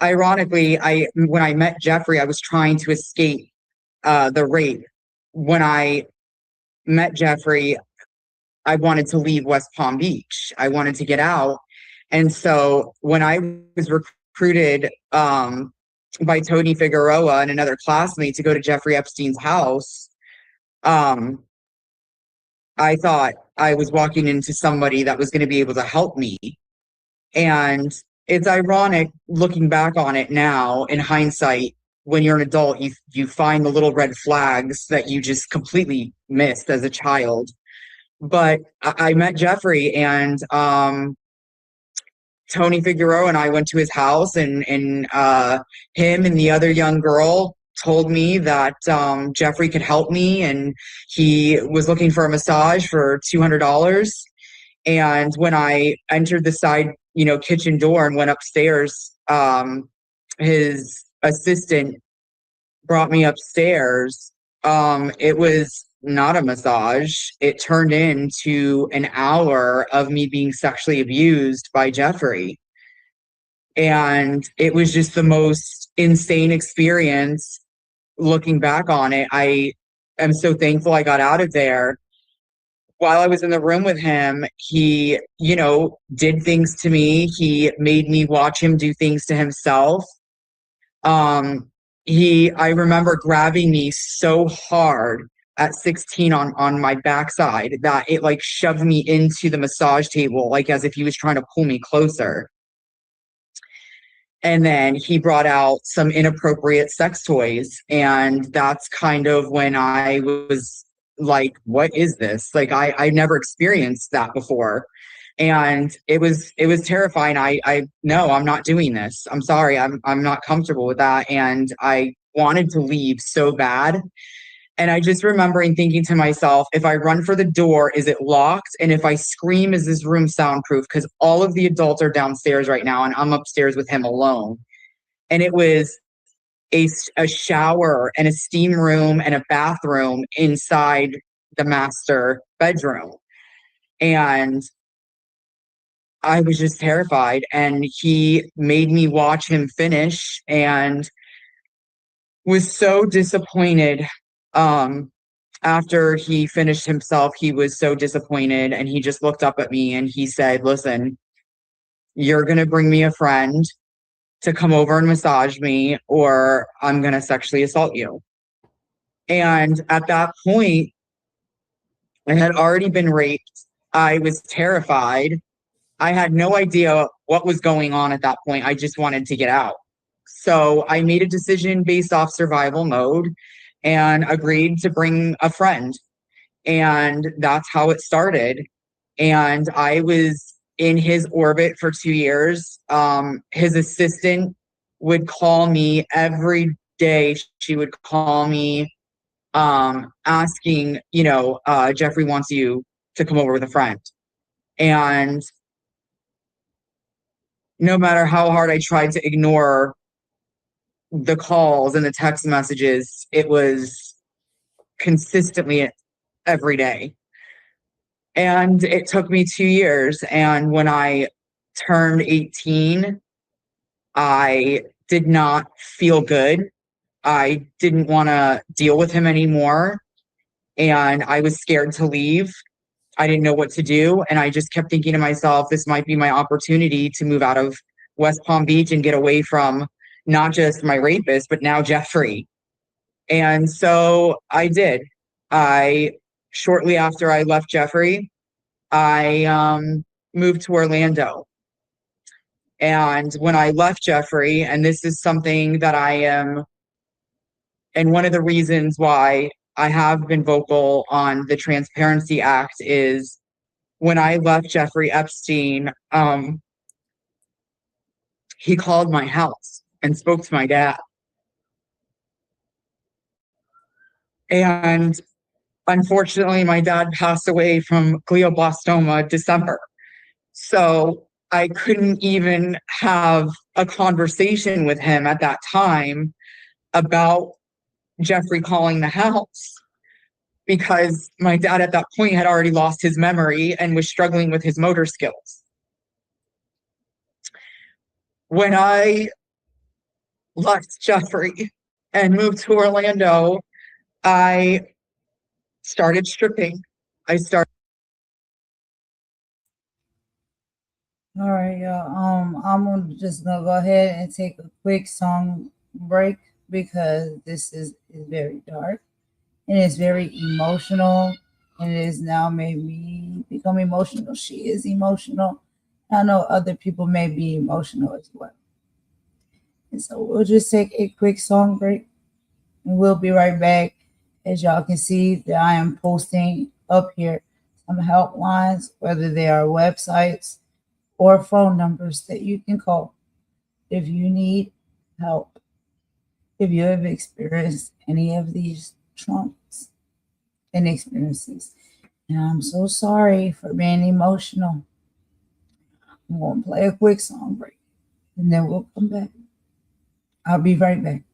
ironically, when I met Jeffrey, I was trying to escape the rape. When I met Jeffrey, I wanted to leave West Palm Beach. I wanted to get out. And so when I was recruited by Tony Figueroa and another classmate to go to Jeffrey Epstein's house, I thought I was walking into somebody that was going to be able to help me. And it's ironic looking back on it now in hindsight. When you're an adult, you find the little red flags that you just completely missed as a child. But I met Jeffrey, and Tony Figueroa and I went to his house, and him and the other young girl told me that Jeffrey could help me, and he was looking for a massage for $200. And when I entered the side, kitchen door and went upstairs, his assistant brought me upstairs. It was not a massage. It turned into an hour of me being sexually abused by Jeffrey. And it was just the most insane experience. Looking back on it, I am so thankful I got out of there. While I was in the room with him, he, did things to me. He made me watch him do things to himself. I remember grabbing me so hard at 16 on my backside that it shoved me into the massage table, as if he was trying to pull me closer. And then he brought out some inappropriate sex toys. And that's kind of when I was like, what is this? Like, I never experienced that before. And it was terrifying. No, I'm not doing this. I'm sorry. I'm not comfortable with that. And I wanted to leave so bad. And I just remembering thinking to myself, if I run for the door, is it locked? And if I scream, is this room soundproof? Because all of the adults are downstairs right now and I'm upstairs with him alone. And it was a shower and a steam room and a bathroom inside the master bedroom. And I was just terrified. And he made me watch him finish and was so disappointed. After he finished himself, he was so disappointed and he just looked up at me and he said, listen, you're going to bring me a friend to come over and massage me or I'm going to sexually assault you. And at that point, I had already been raped. I was terrified. I had no idea what was going on at that point. I just wanted to get out. So I made a decision based off survival mode and agreed to bring a friend. And that's how it started. And I was in his orbit for 2 years. His assistant would call me every day. She would call me asking, Jeffrey wants you to come over with a friend. And no matter how hard I tried to ignore the calls and the text messages, it was consistently every day. And it took me 2 years. And when I turned 18, I did not feel good. I didn't want to deal with him anymore. And I was scared to leave. I didn't know what to do. And I just kept thinking to myself, this might be my opportunity to move out of West Palm Beach and get away from not just my rapist, but now Jeffrey. And so I did. Shortly after I left Jeffrey, I moved to Orlando. And when I left Jeffrey, and this is something that I am, and one of the reasons why I have been vocal on the Transparency Act is when I left Jeffrey Epstein, he called my house and spoke to my dad. And unfortunately, my dad passed away from glioblastoma December. So I couldn't even have a conversation with him at that time about Jeffrey calling the house because my dad at that point had already lost his memory and was struggling with his motor skills. When I left Jeffrey and moved to Orlando, I started stripping. All right, y'all. I'm just gonna go ahead and take a quick song break because this is very dark and it's very emotional, and it has now made me become emotional. She is emotional. I know other people may be emotional as well. And so we'll just take a quick song break and we'll be right back. As y'all can see that I am posting up here some helplines, whether they are websites or phone numbers that you can call if you need help, if you have experienced any of these traumas and experiences. And I'm so sorry for being emotional. I'm going to play a quick song break and then we'll come back. I'll be right back.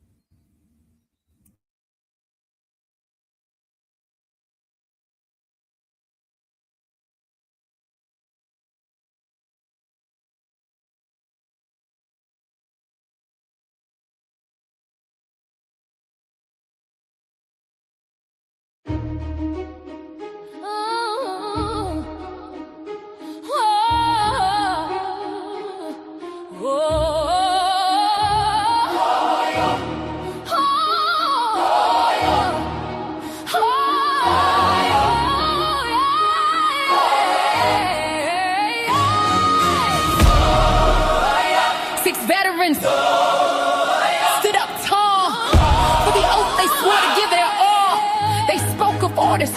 orders,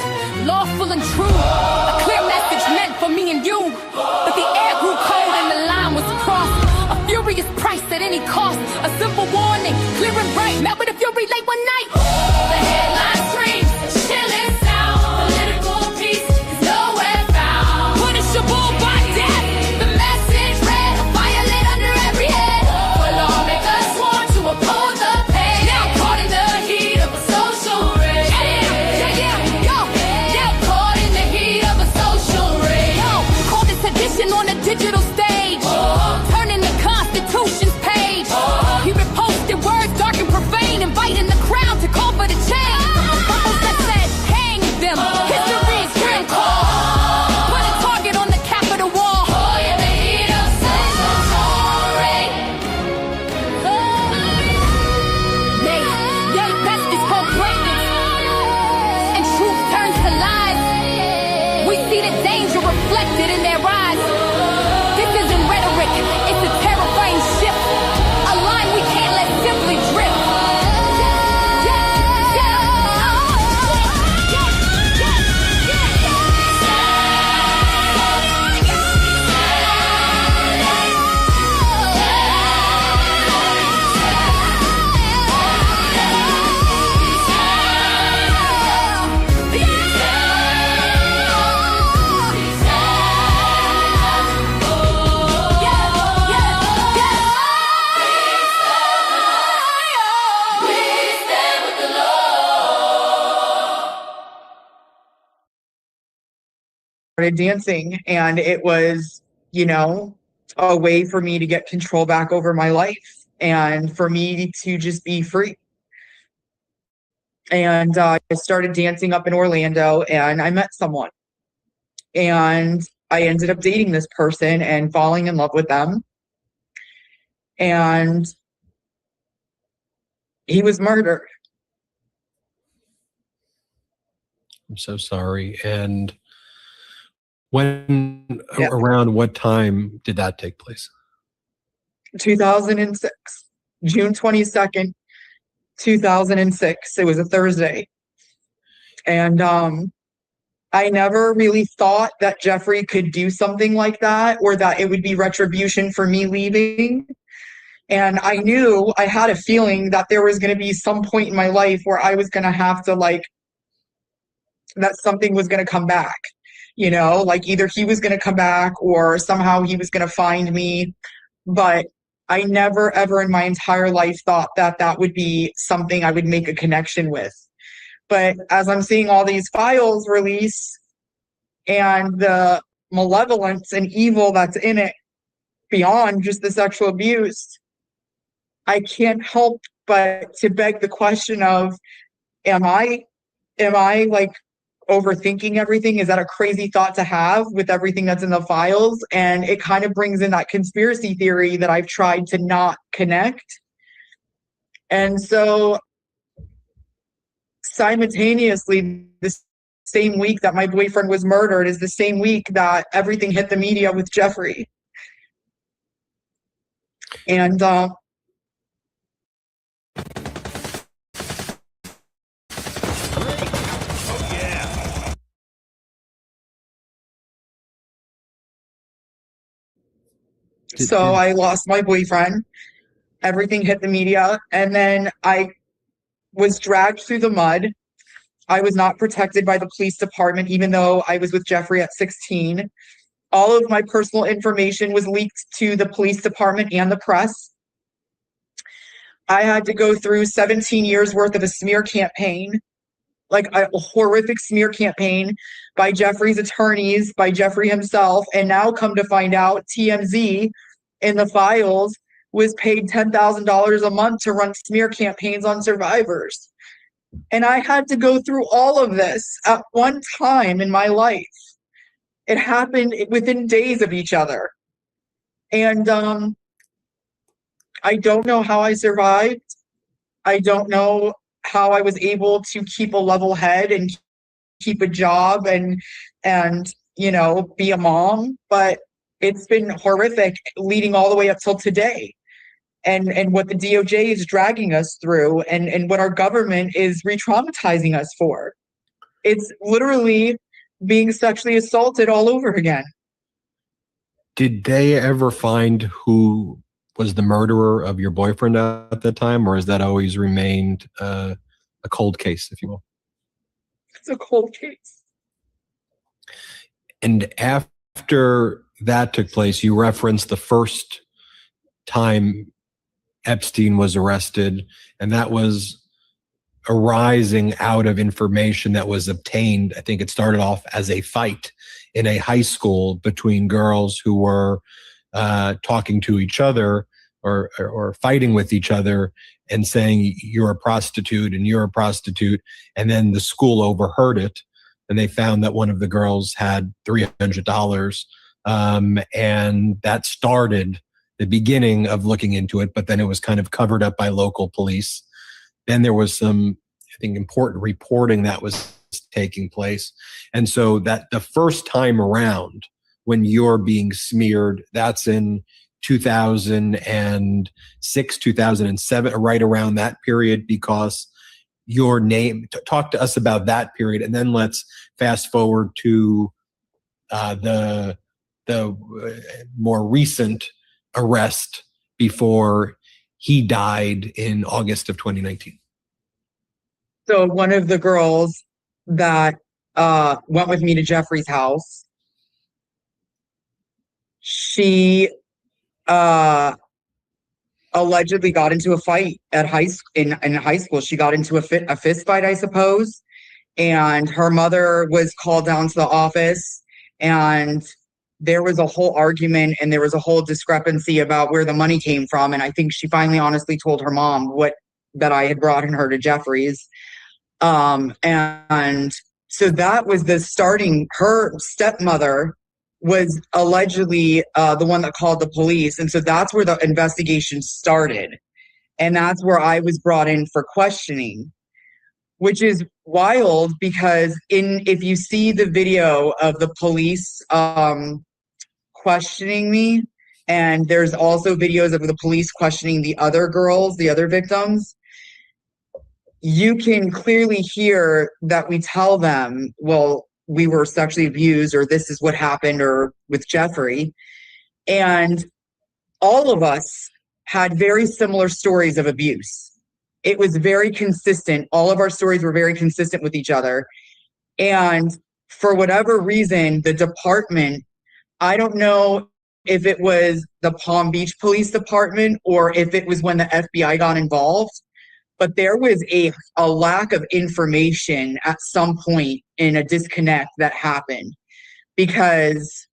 lawful and true. A clear message meant for me and you. But the air grew cold and the line was crossed. A furious price at any cost. A simple warning, clear and bright. Met with a fury late one night. The headline screams, chilling sound. Political peace is nowhere found. Punishable by death. The message read, a fire lit under every head. For lawmakers sworn to oppose the pay. Now caught in the heat of a social rage. Now caught in the heat of a social rage. Call this edition on a digital stage. Turning the Constitution's page. He reposted words dark and profane, inviting the crowd to call for the change. Bubbles that said, hang them. History's grim call. Put a target on the Capitol wall. In the heat of social rage. They bestest for greatness. And truth turns to lies. We see the danger reflected in their eyes. This isn't rhetoric, it's a terrifying shift. A line we can't let simply drift. Started dancing, and it was, you know, a way for me to get control back over my life and for me to just be free. And I started dancing up in Orlando, and I met someone, and I ended up dating this person and falling in love with them. And he was murdered. I'm so sorry. And around what time did that take place? 2006, June 22nd, 2006. It was a Thursday. And I never really thought that Jeffrey could do something like that, or that it would be retribution for me leaving. And I knew, I had a feeling that there was going to be some point in my life where I was going to have to, like, that something was going to come back. You know, like either he was going to come back or somehow he was going to find me. But I never, ever in my entire life thought that that would be something I would make a connection with. But as I'm seeing all these files release and the malevolence and evil that's in it beyond just the sexual abuse, I can't help but to beg the question of, am I like overthinking everything? Is that a crazy thought to have with everything that's in the files? And it kind of brings in that conspiracy theory that I've tried to not connect. And so simultaneously, the same week that my boyfriend was murdered is the same week that everything hit the media with Jeffrey. And so I lost my boyfriend. Everything hit the media. And then I was dragged through the mud. I was not protected by the police department, even though I was with Jeffrey at 16. All of my personal information was leaked to the police department and the press. I had to go through 17 years worth of a smear campaign, like a horrific smear campaign by Jeffrey's attorneys, by Jeffrey himself. And now come to find out, TMZ in the files was paid $10,000 a month to run smear campaigns on survivors. And I had to go through all of this at one time in my life. It happened within days of each other. And I don't know how I survived. I don't know how I was able to keep a level head and keep a job and you know, be a mom, but it's been horrific leading all the way up till today. And what the DOJ is dragging us through and what our government is re-traumatizing us for. It's literally being sexually assaulted all over again. Did they ever find who was the murderer of your boyfriend at the time, or has that always remained a cold case, if you will? It's a cold case. And after that took place, you referenced the first time Epstein was arrested, and that was arising out of information that was obtained. I think it started off as a fight in a high school between girls who were talking to each other or fighting with each other and saying, you're a prostitute and you're a prostitute. And then the school overheard it, and they found that one of the girls had $300. And that started the beginning of looking into it, but then it was kind of covered up by local police. Then there was some, I think, important reporting that was taking place. And so that the first time around when you're being smeared, that's in 2006, 2007, right around that period, because your name, talk to us about that period. And then let's fast forward to the more recent arrest before he died in August of 2019. So one of the girls that went with me to Jeffrey's house, she allegedly got into a fight at in high school. She got into a fist fight, I suppose, and her mother was called down to the office, and there was a whole argument and there was a whole discrepancy about where the money came from. And I think she finally honestly told her mom that I had brought her to Jeffrey's. And so that was the starting. Her stepmother was allegedly the one that called the police. And so that's where the investigation started. And that's where I was brought in for questioning, which is wild because if you see the video of the police questioning me, and there's also videos of the police questioning the other girls, the other victims, you can clearly hear that we tell them, well, we were sexually abused, or this is what happened, or with Jeffrey. And all of us had very similar stories of abuse. It was very consistent. All of our stories were very consistent with each other. And for whatever reason, the department, I don't know if it was the Palm Beach Police Department or if it was when the FBI got involved, but there was a lack of information at some point in a disconnect that happened, because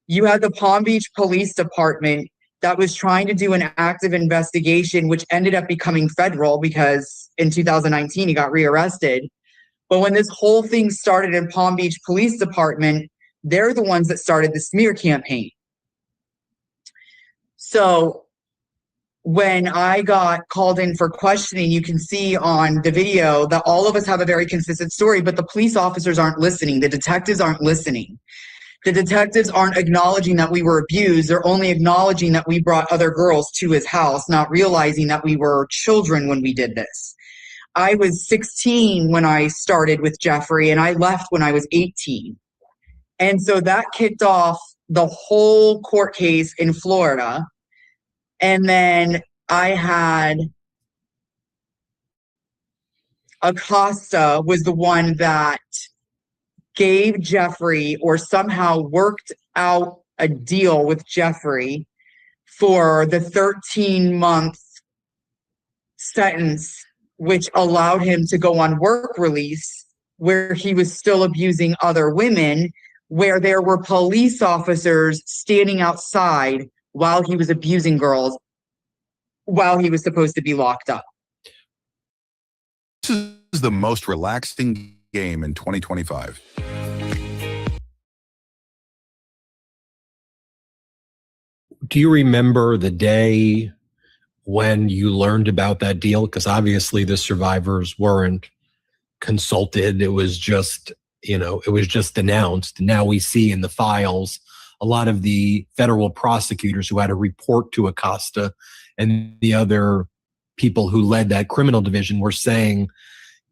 you had the Palm Beach Police Department that was trying to do an active investigation, which ended up becoming federal because in 2019 he got rearrested. But when this whole thing started in Palm Beach Police Department, they're the ones that started the smear campaign. So when I got called in for questioning, you can see on the video that all of us have a very consistent story, but the police officers aren't listening. The detectives aren't listening. The detectives aren't acknowledging that we were abused. They're only acknowledging that we brought other girls to his house, not realizing that we were children when we did this. I was 16 when I started with Jeffrey, and I left when I was 18. And so that kicked off the whole court case in Florida. And then I had Acosta was the one that gave Jeffrey, or somehow worked out a deal with Jeffrey for the 13-month sentence, which allowed him to go on work release, where he was still abusing other women, where there were police officers standing outside while he was abusing girls, while he was supposed to be locked up. This is the most relaxing game in 2025. Do you remember the day when you learned about that deal? Because obviously the survivors weren't consulted. It was just, it was just announced. Now we see in the files a lot of the federal prosecutors who had to report to Acosta and the other people who led that criminal division were saying,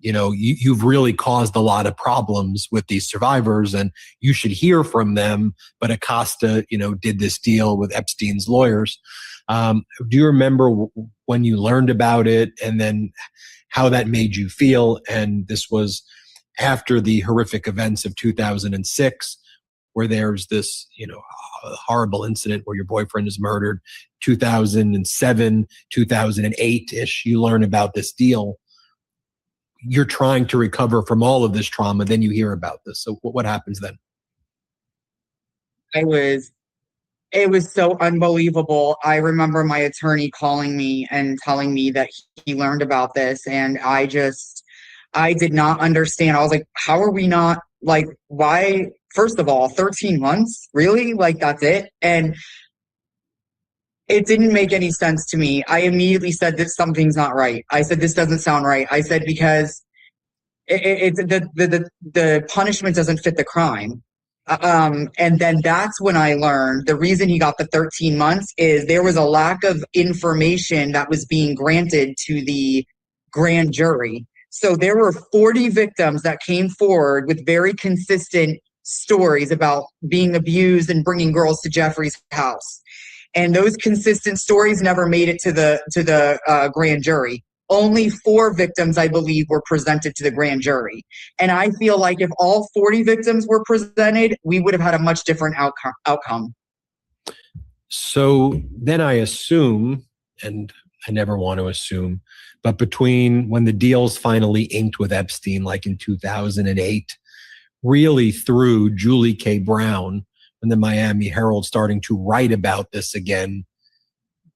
you've really caused a lot of problems with these survivors and you should hear from them. But Acosta, did this deal with Epstein's lawyers. Do you remember when you learned about it and then how that made you feel? And this was after the horrific events of 2006, where there's this, horrible incident where your boyfriend is murdered. 2007, 2008-ish, you learn about this deal. You're trying to recover from all of this trauma. Then you hear about this. So what happens then? It was so unbelievable. I remember my attorney calling me and telling me that he learned about this. And I did not understand. I was like, how are we not, like, why? First of all, 13 months? Really? Like, that's it? And it didn't make any sense to me. I immediately said that something's not right. I said, this doesn't sound right. I said, because the punishment doesn't fit the crime. And then that's when I learned the reason he got the 13 months is there was a lack of information that was being granted to the grand jury. So there were 40 victims that came forward with very consistent stories about being abused and bringing girls to Jeffrey's house. And those consistent stories never made it to the grand jury. Only 4 victims, I believe, were presented to the grand jury. And I feel like if all 40 victims were presented, we would have had a much different outcome. So then I assume, and I never want to assume, but between when the deals finally inked with Epstein, like in 2008, really through Julie K. Brown and the Miami Herald starting to write about this again,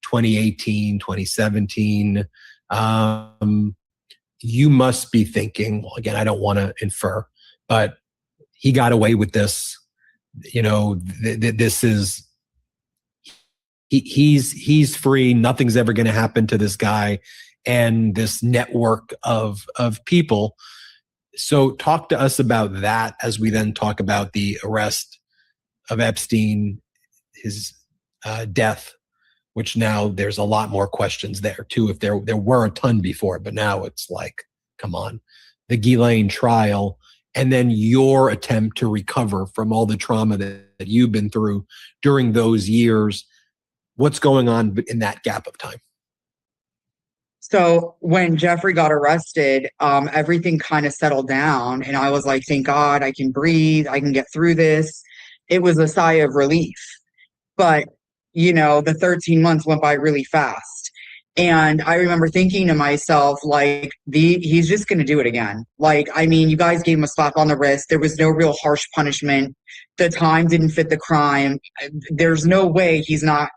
2018, 2017, you must be thinking, well, again, I don't want to infer, but he got away with this. This is, he's free. Nothing's ever going to happen to this guy and this network of people. So talk to us about that as we then talk about the arrest of Epstein, his death, which now there's a lot more questions there too. If there were a ton before, but now it's like, come on, the Ghislaine trial, and then your attempt to recover from all the trauma that you've been through during those years. What's going on in that gap of time? So when Jeffrey got arrested, everything kind of settled down. And I was like, thank God, I can breathe. I can get through this. It was a sigh of relief. But, the 13 months went by really fast. And I remember thinking to myself, like, he's just going to do it again. Like, I mean, you guys gave him a slap on the wrist. There was no real harsh punishment. The time didn't fit the crime. There's no way he's not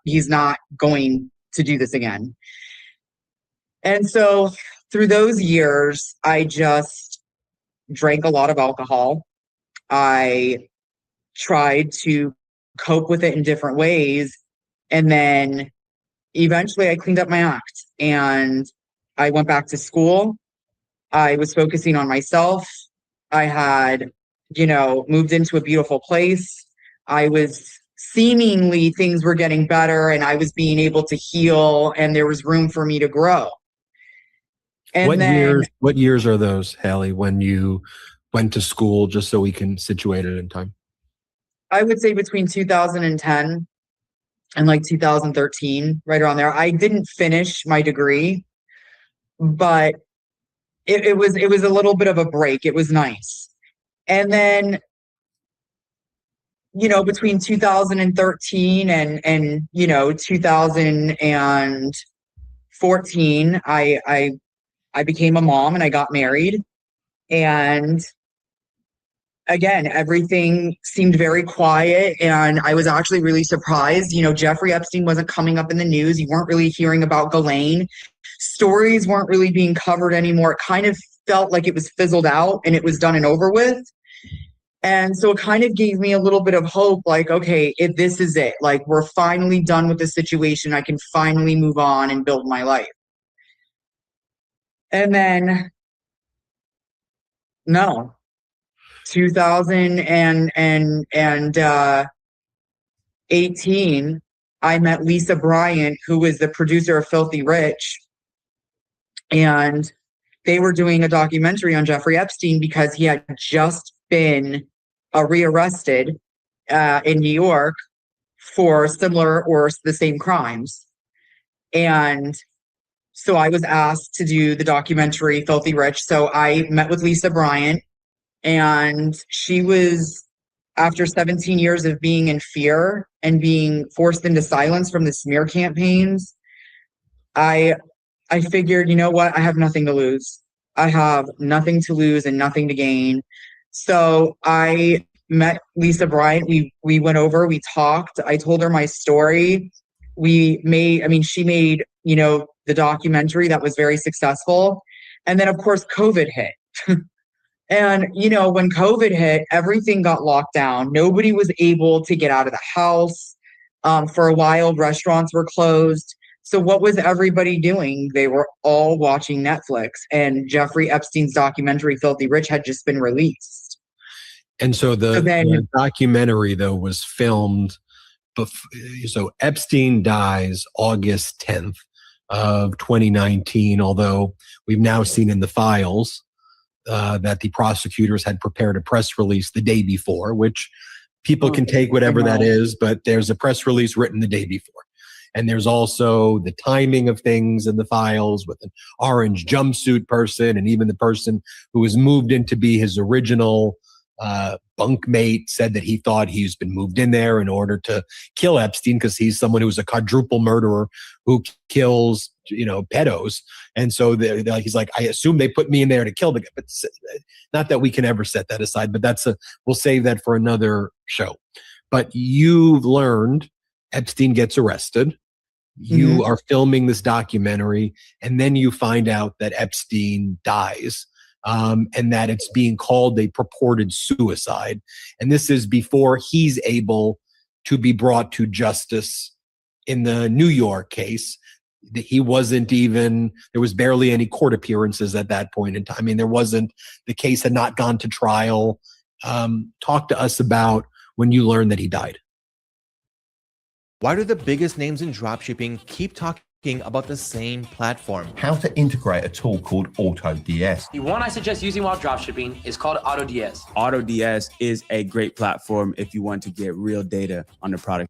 going to do this again. And so through those years, I just drank a lot of alcohol. I tried to cope with it in different ways. And then eventually I cleaned up my act and I went back to school. I was focusing on myself. I had, moved into a beautiful place. I was seemingly things were getting better and I was being able to heal and there was room for me to grow. And what years are those, Hallie, when you went to school, just so we can situate it in time? I would say between 2010 and like 2013, right around there. I didn't finish my degree, but it was a little bit of a break. It was nice. And then, between 2013 and 2014, I became a mom and I got married. And again, everything seemed very quiet. And I was actually really surprised. Jeffrey Epstein wasn't coming up in the news. You weren't really hearing about Ghislaine. Stories weren't really being covered anymore. It kind of felt like it was fizzled out and it was done and over with. And so it kind of gave me a little bit of hope, like, okay, if this is it, like we're finally done with the situation. I can finally move on and build my life. And then, no, 2018, I met Lisa Bryant, who was the producer of Filthy Rich. And they were doing a documentary on Jeffrey Epstein because he had just been rearrested in New York for similar or the same crimes. And so I was asked to do the documentary Filthy Rich. So I met with Lisa Bryant, and she was, after 17 years of being in fear and being forced into silence from the smear campaigns, I figured, you know what? I have nothing to lose. I have nothing to lose and nothing to gain. So I met Lisa Bryant. We went over, we talked. I told her my story. She made, the documentary that was very successful. And then, of course, COVID hit. And, when COVID hit, everything got locked down. Nobody was able to get out of the house. For a while, restaurants were closed. So what was everybody doing? They were all watching Netflix, and Jeffrey Epstein's documentary, Filthy Rich, had just been released. And so the documentary, though, was filmed. So Epstein dies August 10th of 2019, although we've now seen in the files that the prosecutors had prepared a press release the day before, which people can take whatever that is, but there's a press release written the day before. And there's also the timing of things in the files with an orange jumpsuit person, and even the person who was moved in to be his original bunkmate said that he thought he's been moved in there in order to kill Epstein because he's someone who's a quadruple murderer who kills, pedos. And so he's like, I assume they put me in there to kill the guy. But not that we can ever set that aside, but we'll save that for another show. But you've learned Epstein gets arrested. You are filming this documentary, and then you find out that Epstein dies. And that it's being called a purported suicide. And this is before he's able to be brought to justice in the New York case. He wasn't even, there was barely any court appearances at that point in time. I mean, the case had not gone to trial. Talk to us about when you learned that he died. Why do the biggest names in dropshipping keep talking about the same platform? How to integrate a tool called AutoDS. The one I suggest using while dropshipping is called AutoDS. AutoDS is a great platform if you want to get real data on the product.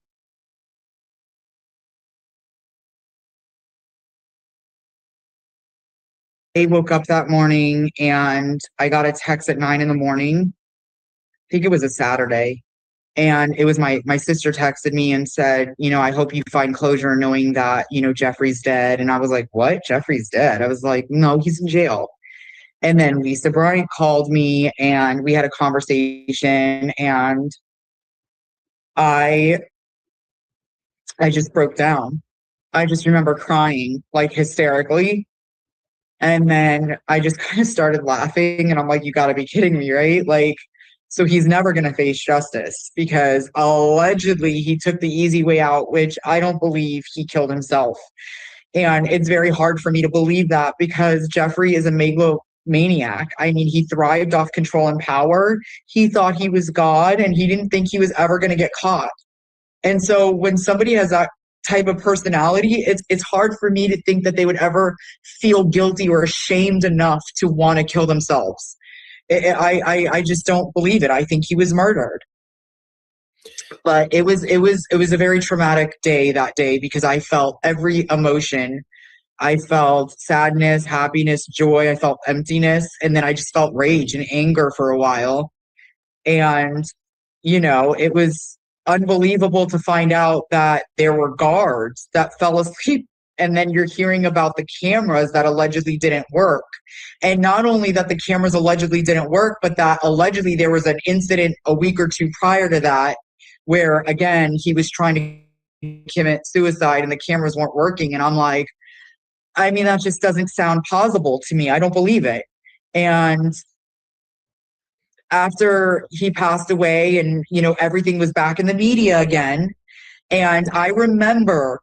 I woke up that morning and I got a text at 9 a.m. I think it was a Saturday. And it was my sister texted me and said, I hope you find closure knowing that, Jeffrey's dead. And I was like, what? Jeffrey's dead? I was like, no, he's in jail. And then Lisa Bryant called me and we had a conversation, and I just broke down. I just remember crying like hysterically. And then I just kind of started laughing, and I'm like, you gotta be kidding me, right? Like, so he's never going to face justice because allegedly he took the easy way out, which I don't believe he killed himself. And it's very hard for me to believe that because Jeffrey is a megalomaniac. I mean, he thrived off control and power. He thought he was God, and he didn't think he was ever going to get caught. And so when somebody has that type of personality, it's hard for me to think that they would ever feel guilty or ashamed enough to want to kill themselves. I just don't believe it. I think he was murdered. But it was a very traumatic day that day because I felt every emotion. I felt sadness, happiness, joy. I felt emptiness. And then I just felt rage and anger for a while. And, it was unbelievable to find out that there were guards that fell asleep. And then you're hearing about the cameras that allegedly didn't work. And not only that the cameras allegedly didn't work, but that allegedly there was an incident a week or two prior to that where, again, he was trying to commit suicide and the cameras weren't working. And I'm like, I mean, that just doesn't sound plausible to me. I don't believe it. And after he passed away and, everything was back in the media again. And I remember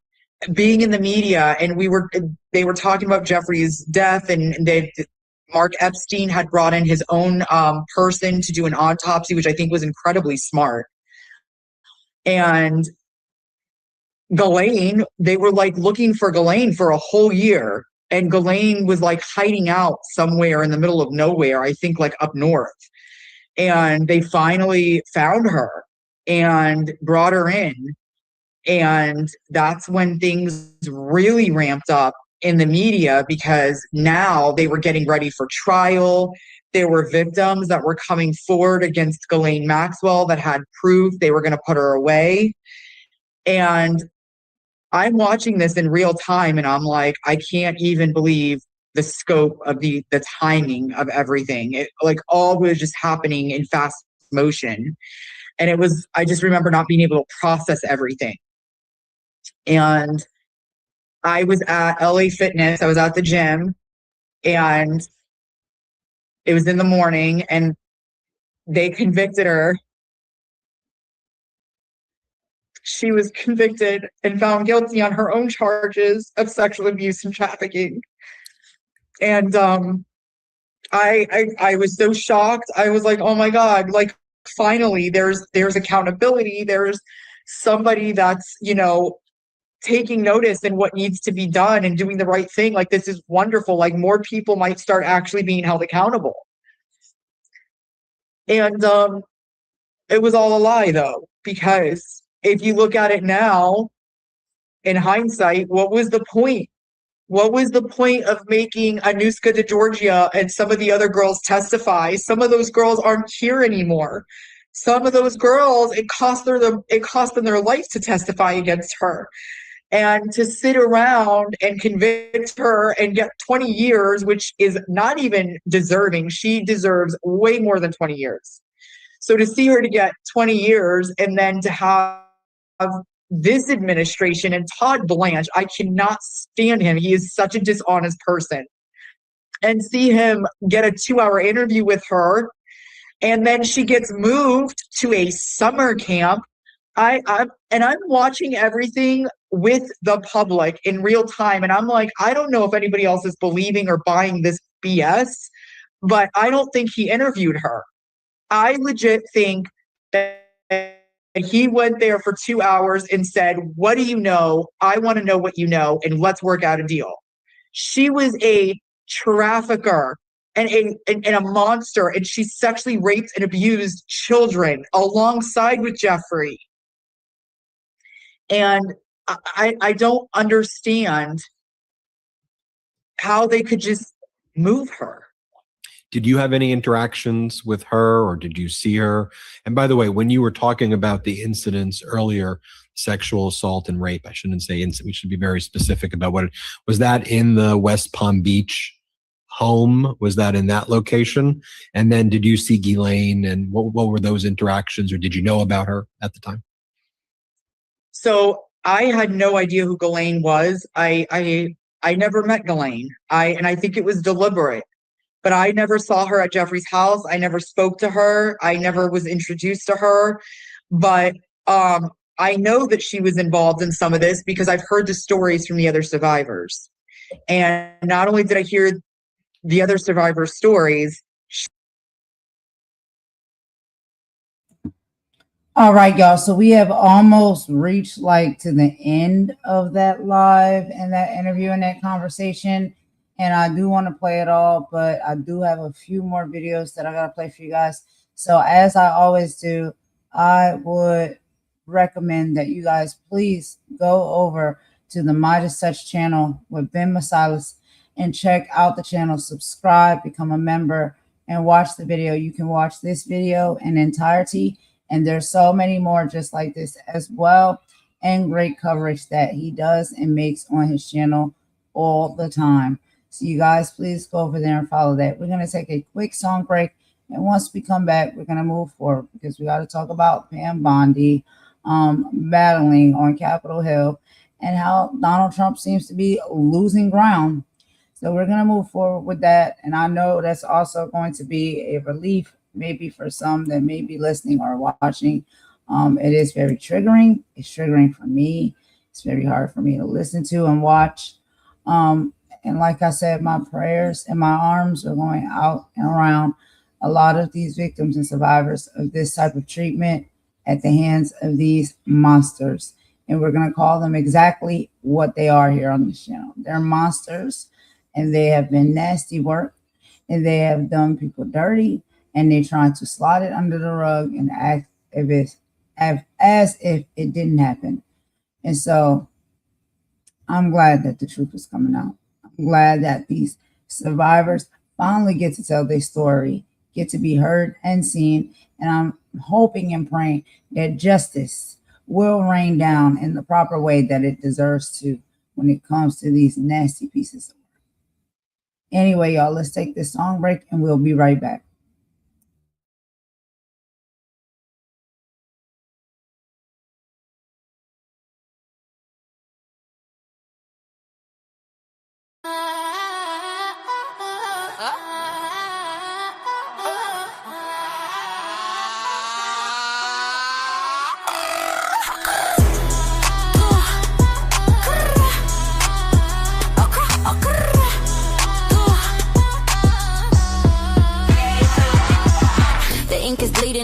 being in the media, and they were talking about Jeffrey's death, and Mark Epstein had brought in his own person to do an autopsy, which I think was incredibly smart. And Ghislaine, they were like looking for Ghislaine for a whole year. and Ghislaine was like hiding out somewhere in the middle of nowhere, I think like up north. And they finally found her and brought her in. And that's when things really ramped up in the media, because now they were getting ready for trial. There were victims that were coming forward against Ghislaine Maxwell that had proof they were going to put her away. And I'm watching this in real time and I'm like, I can't even believe the scope of the timing of everything. It like all was just happening in fast motion. And it was, I just remember not being able to process everything. And I was at LA Fitness, I was at the gym, and it was in the morning, and they convicted her. She was convicted and found guilty on her own charges of sexual abuse and trafficking. And I was so shocked. I was like, oh my God, like finally there's accountability. There's somebody that's, you know, taking notice and what needs to be done and doing the right thing. Like, this is wonderful. Like, more people might start actually being held accountable. And it was all a lie though, because if you look at it now, in hindsight, what was the point? What was the point of making Anuska DeGeorgia and some of the other girls testify? Some of those girls aren't here anymore. Some of those girls, it cost them their life to testify against her. And to sit around and convict her and get 20 years, which is not even deserving. She deserves way more than 20 years. So to see her to get 20 years and then to have this administration and Todd Blanche, I cannot stand him. He is such a dishonest person. And see him get a 2-hour interview with her, and then she gets moved to a summer camp. I'm watching everything with the public in real time, and I'm like, I don't know if anybody else is believing or buying this BS, but I don't think he interviewed her. I legit think that he went there for 2 hours and said, what do you know? I want to know what you know, and let's work out a deal. She was a trafficker and a monster, and she sexually raped and abused children alongside with Jeffrey. And I don't understand how they could just move her. Did you have any interactions with her, or did you see her? And by the way, when you were talking about the incidents earlier, sexual assault and rape, I shouldn't say incident. We should be very specific about what it was. That in the West Palm Beach home? Was that in that location? And then did you see Ghislaine, and what were those interactions, or did you know about her at the time? So I had no idea who Ghislaine was. I never met Ghislaine. I think it was deliberate. But I never saw her at Jeffrey's house. I never spoke to her. I never was introduced to her. But I know that she was involved in some of this because I've heard the stories from the other survivors. And not only did I hear the other survivors' stories. All right, y'all. So we have almost reached like to the end of that live and that interview and that conversation. And I do want to play it all, but I do have a few more videos that I got to play for you guys. So as I always do, I would recommend that you guys please go over to the MeidasTouch channel with Ben Masilas and check out the channel, subscribe, become a member, and watch the video. You can watch this video in entirety, and there's so many more just like this as well, and great coverage that he does and makes on his channel all the time. So you guys, please go over there and follow that. We're going to take a quick song break. And once we come back, we're going to move forward because we got to talk about Pam Bondi battling on Capitol Hill and how Donald Trump seems to be losing ground. So we're going to move forward with that. And I know that's also going to be a relief maybe for some that may be listening or watching. It is very triggering. It's triggering for me. It's very hard for me to listen to and watch. And like I said, my prayers and my arms are going out and around a lot of these victims and survivors of this type of treatment at the hands of these monsters. And we're going to call them exactly what they are here on this channel. They're monsters. and they have been nasty work, and they have done people dirty, and they're trying to slide it under the rug and act as if it didn't happen. And so I'm glad that the truth is coming out. I'm glad that these survivors finally get to tell their story, get to be heard and seen. And I'm hoping and praying that justice will rain down in the proper way that it deserves to when it comes to these nasty pieces of work. Anyway, y'all, let's take this song break and we'll be right back.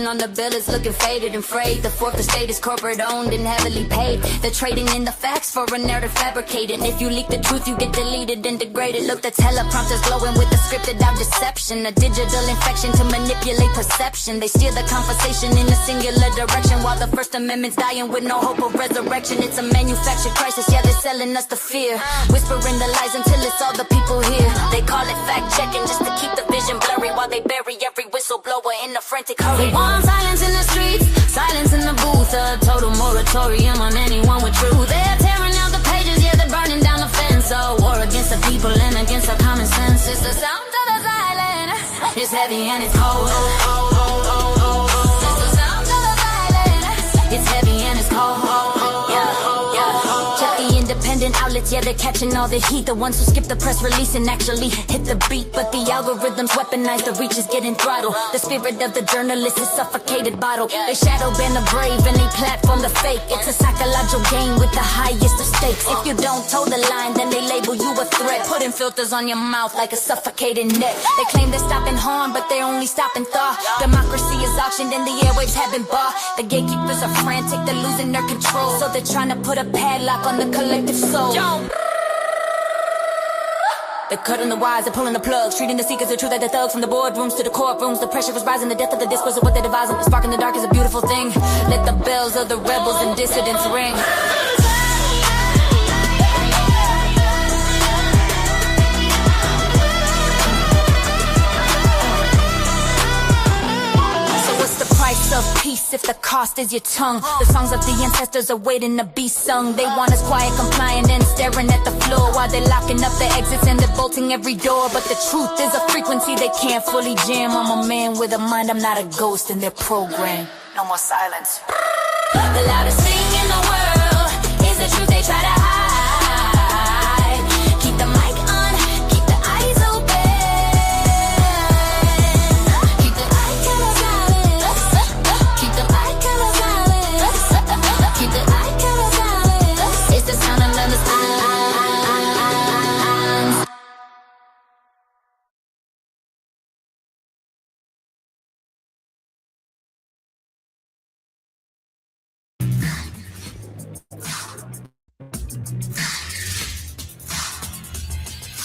On the bill is looking faded and frayed. The fourth estate is corporate owned and heavily paid. They're trading in the facts for a narrative fabricated. If you leak the truth, you get deleted and degraded. Look, the teleprompter's glowing with the scripted out deception. A digital infection to manipulate perception. They steer the conversation in a singular direction while the First Amendment's dying with no hope of resurrection. It's a manufactured crisis, yeah, they're selling us the fear. Whispering the lies until it's all the people here. They call it fact-checking just to keep the vision blurry while they bury every whistleblower in a frantic hurry. Silence in the streets, silence in the booth. A total moratorium on anyone with truth. They're tearing out the pages, yeah, they're burning down the fence. A war against the people and against our common sense. It's the sound of the silence. It's heavy and it's cold. It's the sound of the silence. It's heavy and it's cold. Check the independent outlets, yeah, they're catching all the heat. The ones who skip the press release and actually hit the beat. But the algorithms weaponize, the reach is getting throttled. The spirit of the journalist is suffocated bottle. They shadow ban the brave and they platform the fake. It's a psychological game with the highest of stakes. If you don't toe the line, then they label you a threat. Putting filters on your mouth like a suffocating net. They claim they're stopping harm, but they're only stopping thought. Democracy is auctioned and the airwaves have been bought. The gatekeepers are frantic, they're losing their control. So they're trying to put a padlock on the collective soul. They're cutting the wires, they're pulling the plugs, treating the seekers of truth like the thugs. From the boardrooms to the courtrooms, the pressure is rising. The depth of the discourse of what they're devising. The spark in the dark is a beautiful thing. Let the bells of the rebels and dissidents ring. Price of peace if the cost is your tongue. The songs of the ancestors are waiting to be sung. They want us quiet, compliant, and staring at the floor while they're locking up the exits and they're bolting every door. But the truth is a frequency they can't fully jam. I'm a man with a mind, I'm not a ghost in their program. No more silence. The loudest thing in the world is the truth they try to hide. Keep the mic on, keep the eyes open. Keep the eye color silent. Keep the eye color silent. Keep the eye color silent. It's the sound of love.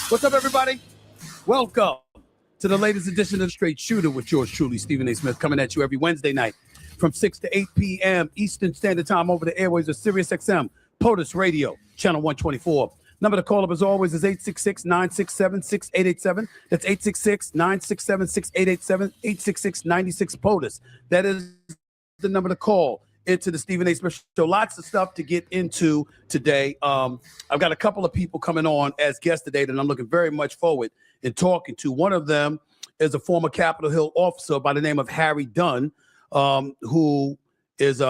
What's up, everybody? Welcome to the latest edition of The Straight Shooter with yours truly, Stephen A. Smith, coming at you every Wednesday night from 6 to 8 p.m. Eastern Standard Time over the airwaves of Sirius XM, POTUS Radio, channel 124. Number to call up, as always, is 866-967-6887. That's 866-967-6887, 866-96-POTUS. That is the number to call into the Stephen A. Smith Show. Lots of stuff to get into today. I've got a couple of people coming on as guests today that I'm looking very much forward in talking to. One of them is a former Capitol Hill officer by the name of Harry Dunn, who is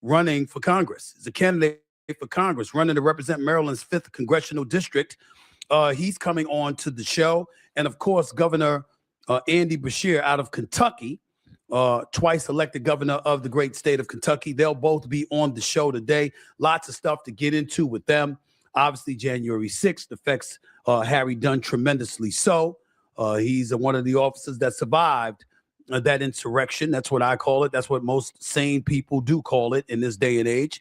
running for Congress. He's a candidate for Congress, running to represent Maryland's 5th congressional district. He's coming on to the show. And of course, Governor Andy Beshear out of Kentucky, twice elected governor of the great state of Kentucky. They'll both be on the show today. Lots of stuff to get into with them. Obviously, January 6th affects Harry Dunn tremendously. So he's one of the officers that survived that insurrection. That's what I call it. That's what most sane people do call it in this day and age,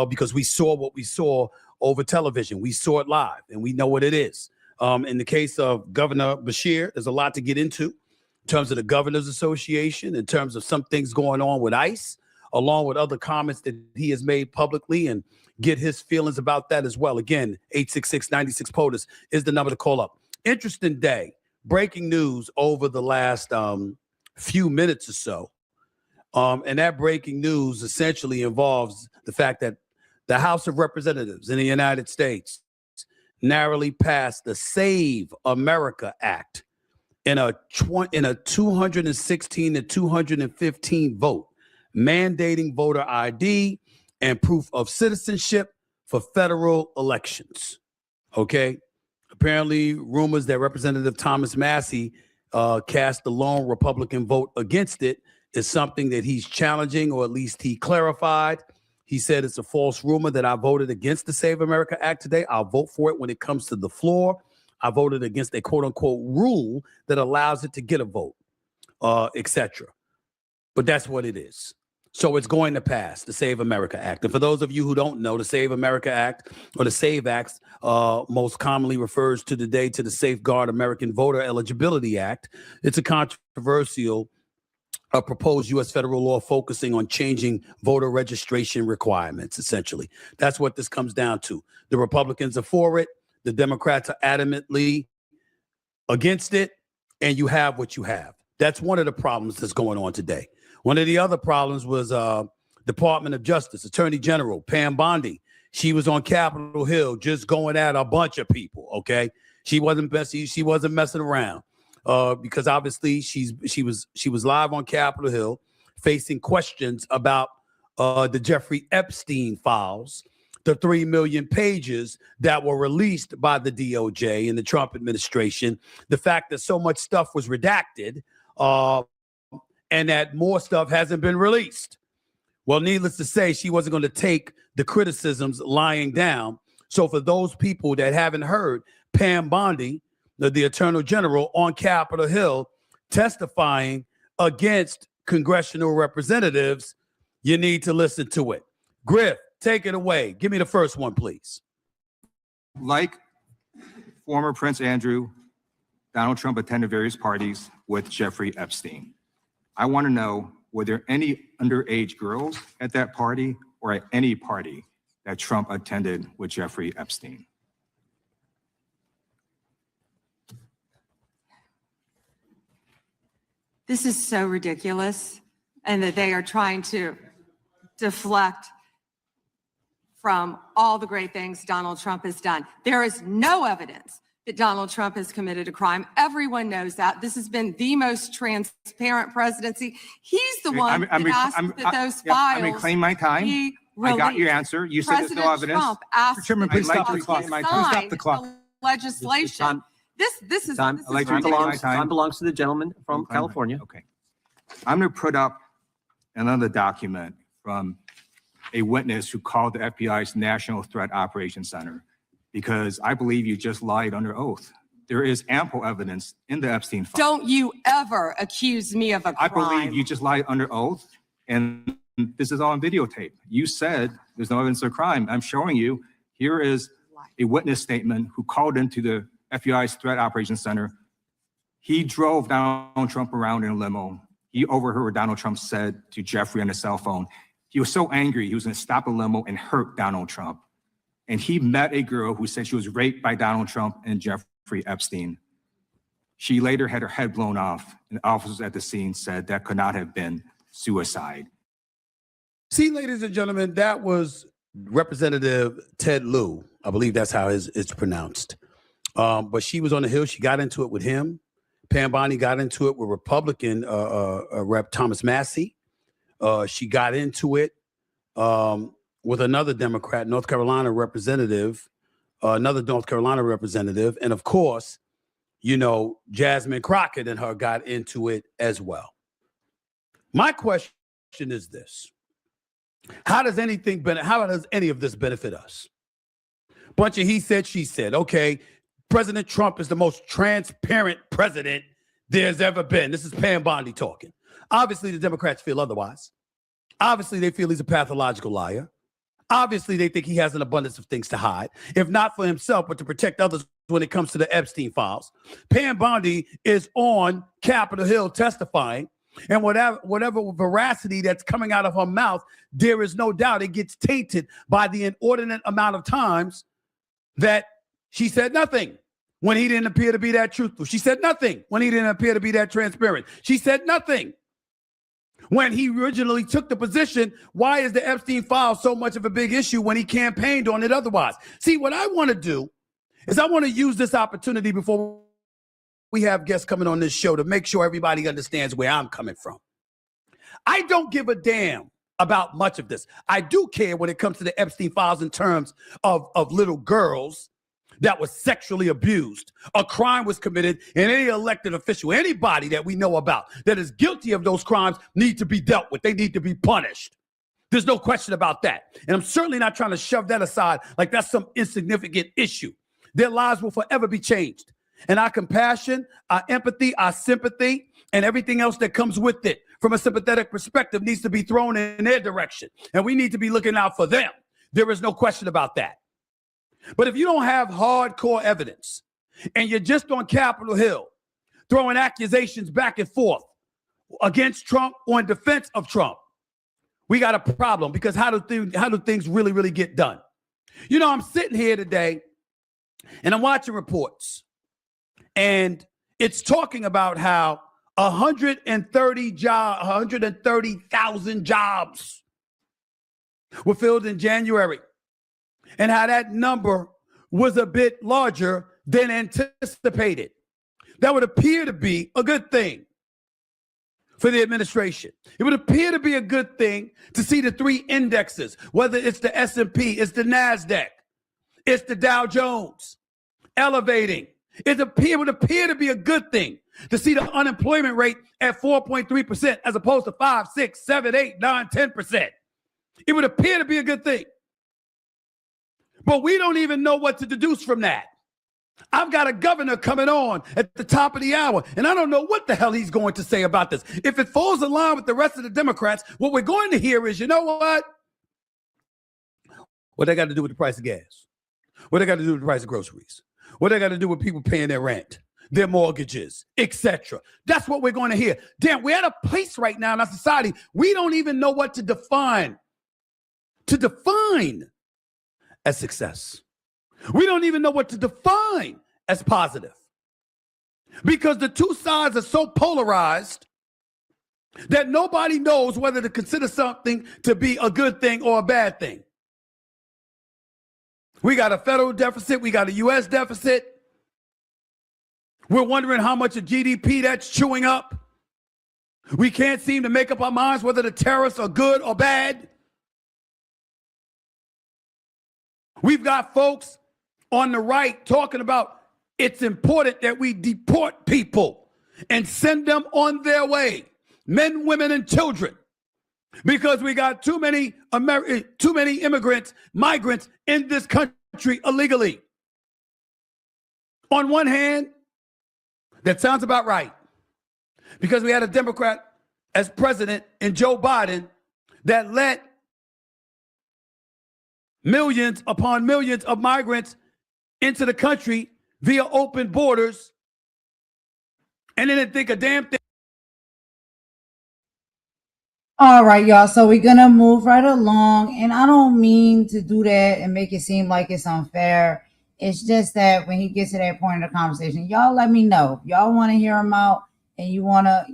because we saw what we saw over television. We saw it live, and we know what it is. In the case of Governor Beshear, there's a lot to get into in terms of the Governors Association, in terms of some things going on with ICE, along with other comments that he has made publicly, and get his feelings about that as well. Again, 866-96-POTUS is the number to call up. Interesting day. Breaking news over the last few minutes or so. And that breaking news essentially involves the fact that the House of Representatives in the United States narrowly passed the Save America Act in a 216 to 215 vote, mandating voter ID and proof of citizenship for federal elections. Okay. Apparently, rumors that Representative Thomas Massie cast the lone Republican vote against it is something that he's challenging, or at least he clarified. He said it's a false rumor that I voted against the Save America Act today. I'll vote for it when it comes to the floor. I voted against a quote unquote rule that allows it to get a vote, etc. But that's what it is. So it's going to pass, the Save America Act. And for those of you who don't know, the Save America Act, or the SAVE Act, most commonly refers to today to the Safeguard American Voter Eligibility Act. It's a controversial proposed U.S. federal law focusing on changing voter registration requirements, essentially. That's what this comes down to. The Republicans are for it. The Democrats are adamantly against it. And you have what you have. That's one of the problems that's going on today. One of the other problems was Department of Justice, Attorney General Pam Bondi. She was on Capitol Hill just going at a bunch of people, okay? She wasn't messing around because obviously she was live on Capitol Hill facing questions about the Jeffrey Epstein files, the 3 million pages that were released by the DOJ and the Trump administration, the fact that so much stuff was redacted, and that more stuff hasn't been released. Well, needless to say, she wasn't going to take the criticisms lying down. So for those people that haven't heard, Pam Bondi, the Attorney General on Capitol Hill, testifying against congressional representatives, you need to listen to it. Griff, take it away. Give me the first one, please. Like former Prince Andrew, Donald Trump attended various parties with Jeffrey Epstein. I want to know, were there any underage girls at that party or at any party that Trump attended with Jeffrey Epstein? This is so ridiculous, and that they are trying to deflect from all the great things Donald Trump has done. There is no evidence that Donald Trump has committed a crime. Everyone knows that. This has been the most transparent presidency. He's the one that asked that those files. I'm reclaiming my time. I got your answer. You said there's no evidence. Trump asked Chairman, please stop the clock. Stop the clock. Legislation. This is Time belongs to the gentleman from California. Okay. I'm going to put up another document from a witness who called the FBI's National Threat Operations Center, because I believe you just lied under oath. There is ample evidence in the Epstein file. Don't you ever accuse me of a crime. I believe you just lied under oath, and this is all on videotape. You said there's no evidence of crime. I'm showing you. Here is a witness statement who called into the FBI's Threat Operations Center. He drove Donald Trump around in a limo. He overheard what Donald Trump said to Jeffrey on his cell phone. He was so angry, he was going to stop a limo and hurt Donald Trump. And he met a girl who said she was raped by Donald Trump and Jeffrey Epstein. She later had her head blown off, and officers at the scene said that could not have been suicide. See, ladies and gentlemen, that was Representative Ted Lieu. I believe that's how it's pronounced. But she was on the Hill. She got into it with him. Pam Bondi got into it with Republican Rep. Thomas Massie. She got into it with another Democrat, North Carolina representative, and of course, you know, Jasmine Crockett and her got into it as well. My question is this: how does any of this benefit us? Bunch of he said, she said. Okay, President Trump is the most transparent president there's ever been. This is Pam Bondi talking. Obviously, the Democrats feel otherwise. Obviously, they feel he's a pathological liar. Obviously, they think he has an abundance of things to hide, if not for himself, but to protect others when it comes to the Epstein files. Pam Bondi is on Capitol Hill testifying, and whatever veracity that's coming out of her mouth, there is no doubt it gets tainted by the inordinate amount of times that she said nothing when he didn't appear to be that truthful. She said nothing when he didn't appear to be that transparent. She said nothing when he originally took the position. Why is the Epstein file so much of a big issue when he campaigned on it otherwise? See, what I want to do is I want to use this opportunity before we have guests coming on this show to make sure everybody understands where I'm coming from. I don't give a damn about much of this. I do care when it comes to the Epstein files in terms of little girls that was sexually abused. A crime was committed, and any elected official, anybody that we know about that is guilty of those crimes need to be dealt with. They need to be punished. There's no question about that. And I'm certainly not trying to shove that aside like that's some insignificant issue. Their lives will forever be changed. And our compassion, our empathy, our sympathy, and everything else that comes with it from a sympathetic perspective needs to be thrown in their direction. And we need to be looking out for them. There is no question about that. But if you don't have hardcore evidence and you're just on Capitol Hill throwing accusations back and forth against Trump or in defense of Trump, we got a problem, because how do things really, really get done? You know, I'm sitting here today and I'm watching reports, and it's talking about how 130,000 jobs were filled in January, and how that number was a bit larger than anticipated. That would appear to be a good thing for the administration. It would appear to be a good thing to see the three indexes, whether it's the S&P, it's the NASDAQ, it's the Dow Jones, elevating. It would appear to be a good thing to see the unemployment rate at 4.3% as opposed to 5, 6, 7, 8, 9, 10%. It would appear to be a good thing. But we don't even know what to deduce from that. I've got a governor coming on at the top of the hour, and I don't know what the hell he's going to say about this. If it falls in line with the rest of the Democrats, what we're going to hear is, you know what? What they got to do with the price of gas? What they got to do with the price of groceries? What they got to do with people paying their rent, their mortgages, etc. That's what we're going to hear. Damn, we're at a place right now in our society, we don't even know what to define as success. We don't even know what to define as positive, because the two sides are so polarized that nobody knows whether to consider something to be a good thing or a bad thing. We got a federal deficit. We got a U.S. deficit. We're wondering how much of GDP that's chewing up. We can't seem to make up our minds whether the tariffs are good or bad. We've got folks on the right talking about it's important that we deport people and send them on their way, men, women, and children, because we got too many immigrants, migrants in this country illegally. On one hand, that sounds about right, because we had a Democrat as president in Joe Biden that let millions upon millions of migrants into the country via open borders, and didn't think a damn thing. All right, y'all. So we're going to move right along. And I don't mean to do that and make it seem like it's unfair. It's just that when he gets to that point in the conversation, y'all let me know. If y'all want to hear him out and you want to,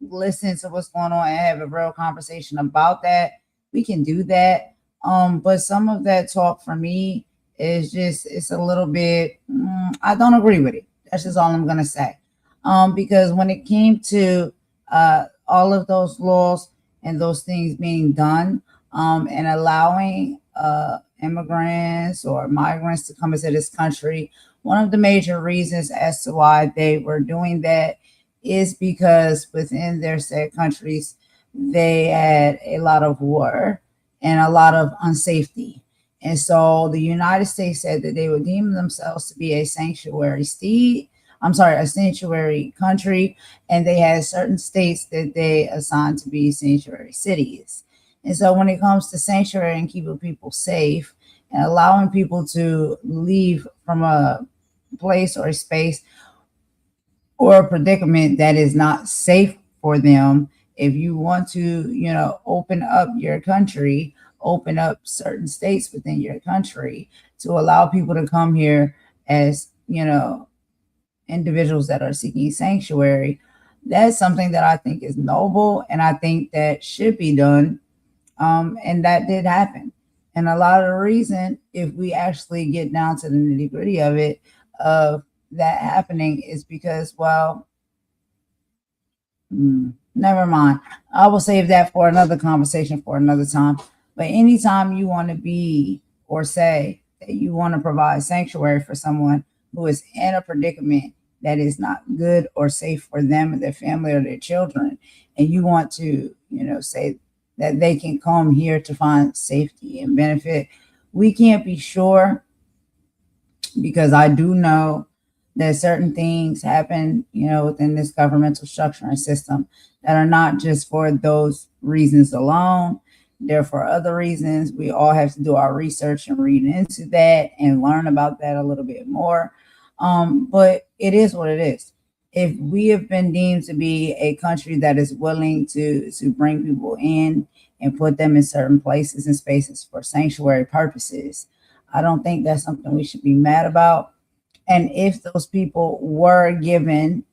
listen to what's going on and have a real conversation about that, we can do that. But some of that talk for me is just, it's a little bit, I don't agree with it. That's just all I'm going to say. Because when it came to all of those laws and those things being done and allowing immigrants or migrants to come into this country, one of the major reasons as to why they were doing that is because within their said countries, they had a lot of war and a lot of unsafety. And so the United States said that they would deem themselves to be a sanctuary country, and they had certain states that they assigned to be sanctuary cities. And so when it comes to sanctuary and keeping people safe and allowing people to leave from a place or a space or a predicament that is not safe for them, if you want to, open up your country, open up certain states within your country to allow people to come here as, individuals that are seeking sanctuary, that's something that I think is noble and I think that should be done. And that did happen. And a lot of the reason, if we actually get down to the nitty gritty of it, of that happening is because, well, never mind. I will save that for another conversation for another time. But anytime you want to be or say that you want to provide sanctuary for someone who is in a predicament that is not good or safe for them and their family or their children, and you want to, say that they can come here to find safety and benefit, we can't be sure, because I do know that certain things happen, within this governmental structure and system that are not just for those reasons alone. They're for other reasons. We all have to do our research and read into that and learn about that a little bit more. But it is what it is. If we have been deemed to be a country that is willing to bring people in and put them in certain places and spaces for sanctuary purposes, I don't think that's something we should be mad about. And if those people were given,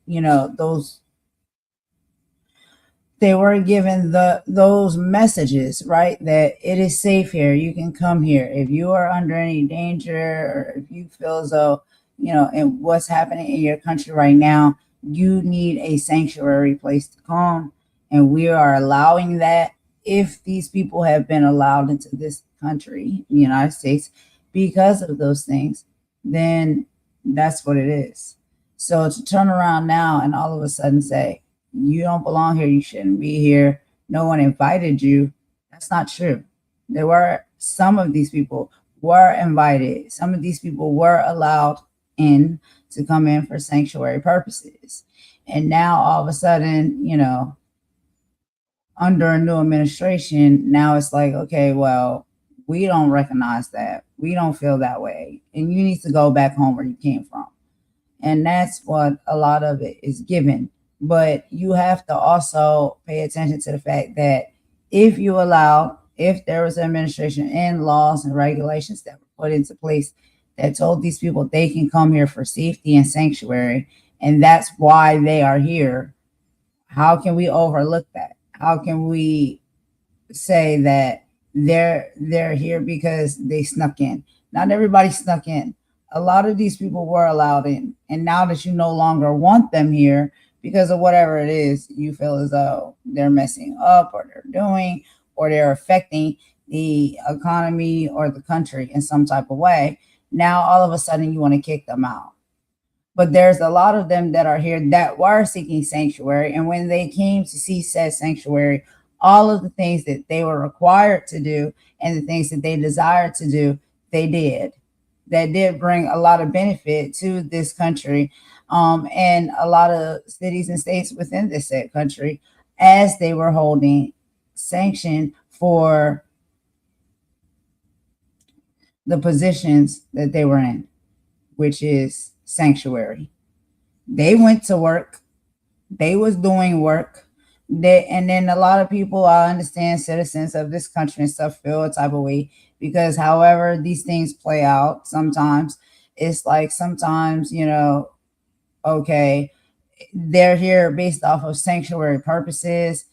they were given those messages, right, that it is safe here, you can come here. If you are under any danger, or if you feel as though, and what's happening in your country right now, you need a sanctuary place to come, and we are allowing that. If these people have been allowed into this country, the United States, because of those things, then that's what it is. So to turn around now and all of a sudden say, you don't belong here, you shouldn't be here, no one invited you, that's not true. There were some of these people were invited. Some of these people were allowed in to come in for sanctuary purposes. And now all of a sudden, under a new administration, now it's like, okay, well, we don't recognize that. We don't feel that way. And you need to go back home where you came from. And that's what a lot of it is given. But you have to also pay attention to the fact that if there was an administration and laws and regulations that were put into place that told these people they can come here for safety and sanctuary, and that's why they are here, how can we overlook that? How can we say that they're here because they snuck in? Not everybody snuck in. A lot of these people were allowed in. And now that you no longer want them here because of whatever it is, you feel as though they're messing up or they're doing, or they're affecting the economy or the country in some type of way. Now, all of a sudden, you want to kick them out. But there's a lot of them that are here that were seeking sanctuary. And when they came to see said sanctuary, all of the things that they were required to do and the things that they desired to do, they did. That did bring a lot of benefit to this country, and a lot of cities and states within this said country, as they were holding sanction for the positions that they were in, which is sanctuary. They went to work. They was doing work. And then a lot of people, I understand, citizens of this country and stuff, feel a type of way because however these things play out, sometimes it's like sometimes, okay, they're here based off of sanctuary purposes.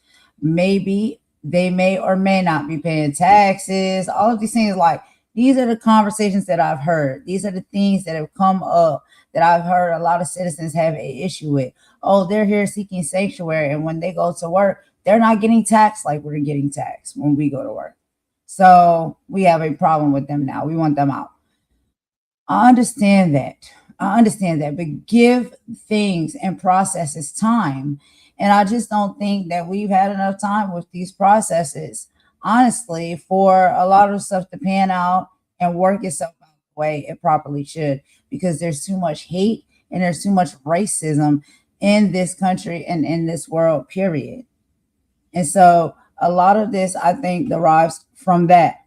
Maybe they may or may not be paying taxes. All of these things, like, these are the conversations that I've heard. These are the things that have come up that I've heard a lot of citizens have an issue with. Oh, they're here seeking sanctuary, and when they go to work, they're not getting taxed like we're getting taxed when we go to work. So we have a problem with them now. We want them out. I understand that, but give things and processes time. And I just don't think that we've had enough time with these processes, honestly, for a lot of stuff to pan out and work itself out the way it properly should, because there's too much hate and there's too much racism in this country and in this world, period. And so a lot of this, I think, derives from that.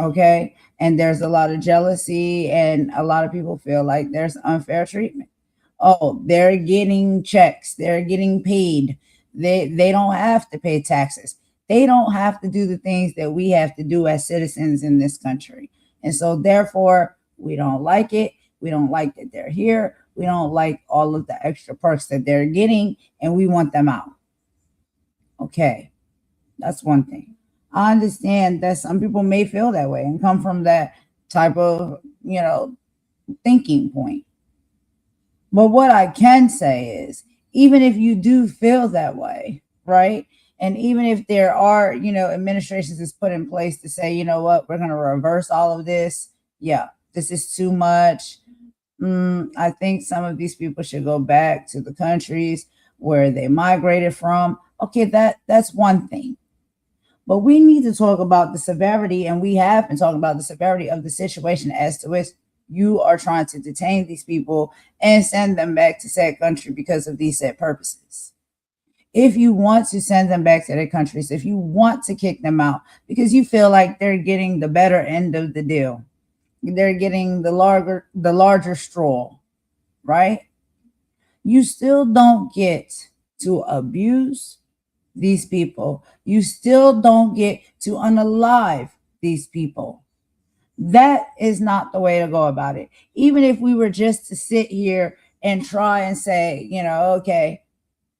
Okay. And there's a lot of jealousy, and a lot of people feel like there's unfair treatment. Oh, they're getting checks, they're getting paid. They don't have to pay taxes. They don't have to do the things that we have to do as citizens in this country. And so therefore, we don't like it. We don't like that they're here. We don't like all of the extra perks that they're getting, and we want them out. Okay. That's one thing. I understand that some people may feel that way and come from that type of, thinking point. But what I can say is, even if you do feel that way, right? And even if there are, administrations that's put in place to say, you know what, we're going to reverse all of this. Yeah, this is too much. I think some of these people should go back to the countries where they migrated from. Okay, that's one thing. But we need to talk about the severity, and we have been talking about the severity of the situation as to which you are trying to detain these people and send them back to said country because of these said purposes. If you want to send them back to their countries, if you want to kick them out because you feel like they're getting the better end of the deal, they're getting the larger straw, right? You still don't get to abuse these people. You still don't get to unalive these people. That is not the way to go about it. Even if we were just to sit here and try and say, okay,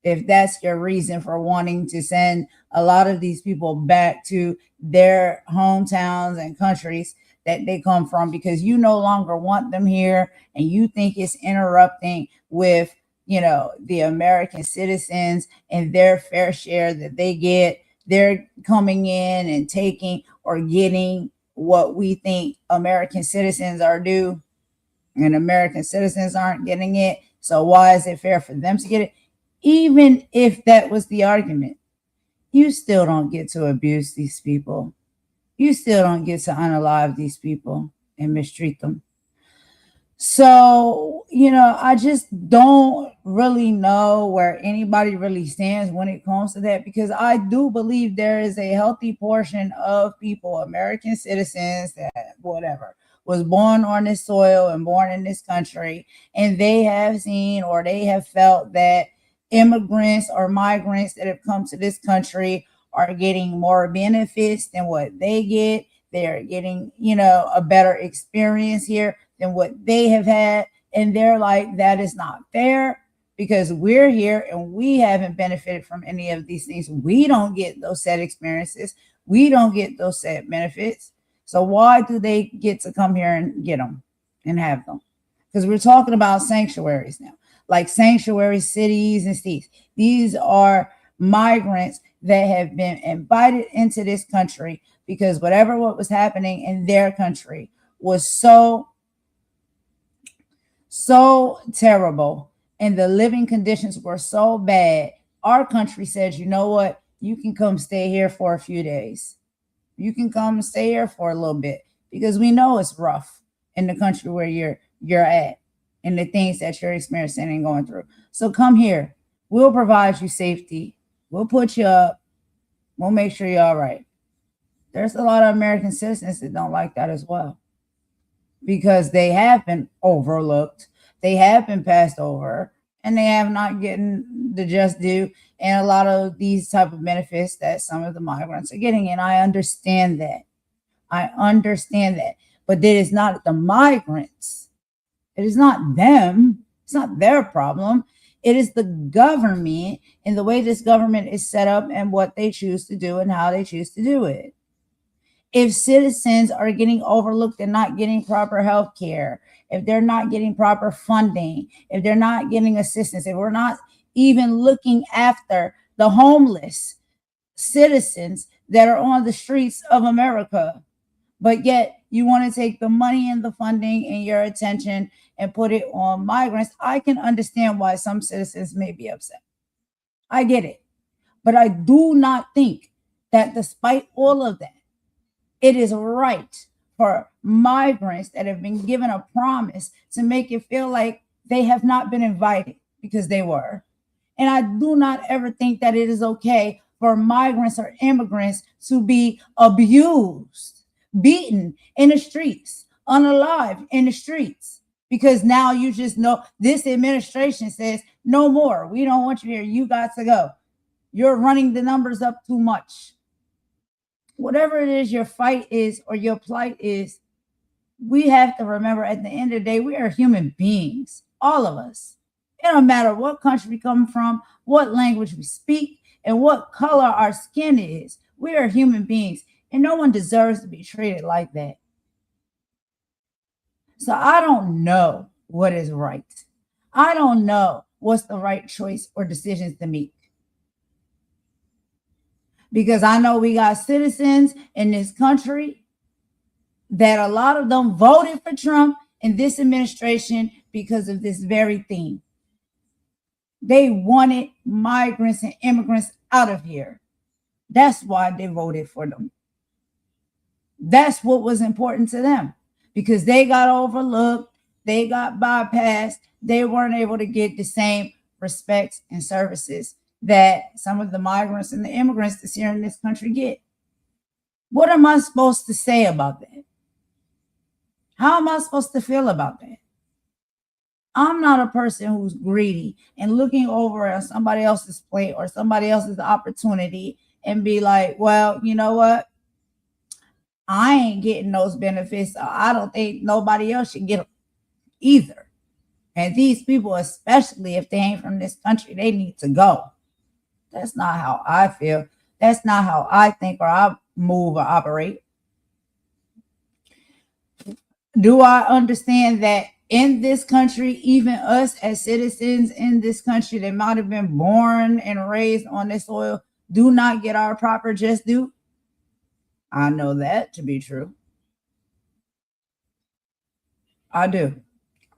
if that's your reason for wanting to send a lot of these people back to their hometowns and countries that they come from because you no longer want them here and you think it's interrupting with the American citizens and their fair share that they get. They're coming in and taking or getting what we think American citizens are due, and American citizens aren't getting it. So why is it fair for them to get it? Even if that was the argument, you still don't get to abuse these people. You still don't get to unalive these people and mistreat them. So, I just don't really know where anybody really stands when it comes to that, because I do believe there is a healthy portion of people, American citizens, that whatever, was born on this soil and born in this country, and they have seen or they have felt that immigrants or migrants that have come to this country are getting more benefits than what they get. They're getting, a better experience here than what they have had. And they're like, that is not fair because we're here and we haven't benefited from any of these things. We don't get those set experiences. We don't get those set benefits. So why do they get to come here and get them and have them? Because we're talking about sanctuaries now, like sanctuary cities and states. These are migrants that have been invited into this country because what was happening in their country was so terrible and the living conditions were so bad. Our country says, you know what? You can come stay here for a few days. You can come stay here for a little bit because we know it's rough in the country where you're at and the things that you're experiencing and going through. So come here. We'll provide you safety. We'll put you up. We'll make sure you're all right. There's a lot of American citizens that don't like that as well because they have been overlooked. They have been passed over and they have not gotten the just due and a lot of these type of benefits that some of the migrants are getting. And I understand that. But it is not the migrants. It is not them. It's not their problem. It is the government and the way this government is set up and what they choose to do and how they choose to do it. If citizens are getting overlooked and not getting proper health care, if they're not getting proper funding, if they're not getting assistance, if we're not even looking after the homeless citizens that are on the streets of America, but yet you want to take the money and the funding and your attention and put it on migrants, I can understand why some citizens may be upset. I get it. But I do not think that despite all of that, it is right for migrants that have been given a promise to make it feel like they have not been invited because they were. And I do not ever think that it is okay for migrants or immigrants to be abused, beaten in the streets, unalive in the streets. Because now you just know this administration says, no more. We don't want you here. You got to go. You're running the numbers up too much. Whatever it is your fight is or your plight is, we have to remember at the end of the day, we are human beings, all of us. It don't matter what country we come from, what language we speak, and what color our skin is. We are human beings, and no one deserves to be treated like that. So I don't know what is right. I don't know what's the right choice or decisions to make. Because I know we got citizens in this country that a lot of them voted for Trump and this administration because of this very thing. They wanted migrants and immigrants out of here. That's why they voted for them. That's what was important to them, because they got overlooked, they got bypassed, they weren't able to get the same respect and services that some of the migrants and the immigrants that's here in this country get. What am I supposed to say about that? How am I supposed to feel about that? I'm not a person who's greedy and looking over at somebody else's plate or somebody else's opportunity and be like, well, you know what? I ain't getting those benefits. So I don't think nobody else should get them either. And these people, especially if they ain't from this country, they need to go. That's not how I feel. That's not how I think or I move or operate. Do I understand that in this country, even us as citizens in this country that might have been born and raised on this soil do not get our proper just due? I know that to be true. I do.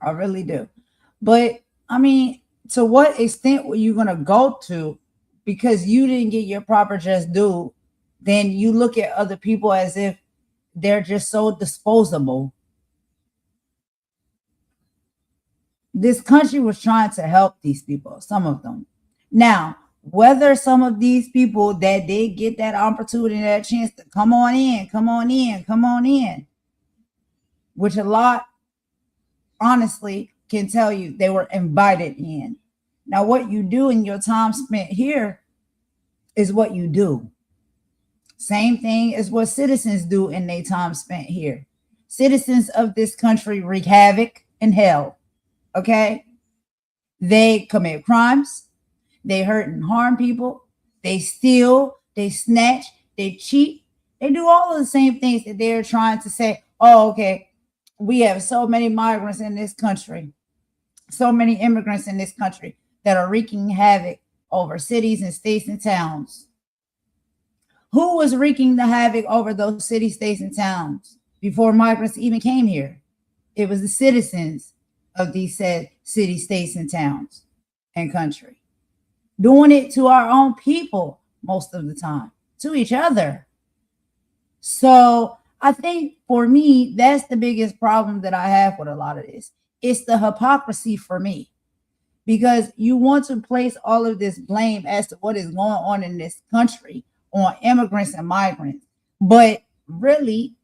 I really do. But I mean, to what extent were you going to go to because you didn't get your proper just due? Then you look at other people as if they're just so disposable. This country was trying to help these people, some of them. Now, whether some of these people that did get that opportunity, that chance to come on in, which a lot, honestly, can tell you they were invited in. Now, what you do in your time spent here is what you do. Same thing as what citizens do in their time spent here. Citizens of this country wreak havoc and hell, okay? They commit crimes. They hurt and harm people. They steal. They snatch. They cheat. They do all of the same things that they're trying to say, oh, okay, we have so many migrants in this country, so many immigrants in this country that are wreaking havoc over cities and states and towns. Who was wreaking the havoc over those cities, states, and towns before migrants even came here? It was the citizens of these said cities, states, and towns and country. Doing it to our own people most of the time, to each other. So I think for me, that's the biggest problem that I have with a lot of this. It's the hypocrisy for me, because you want to place all of this blame as to what is going on in this country on immigrants and migrants. But really,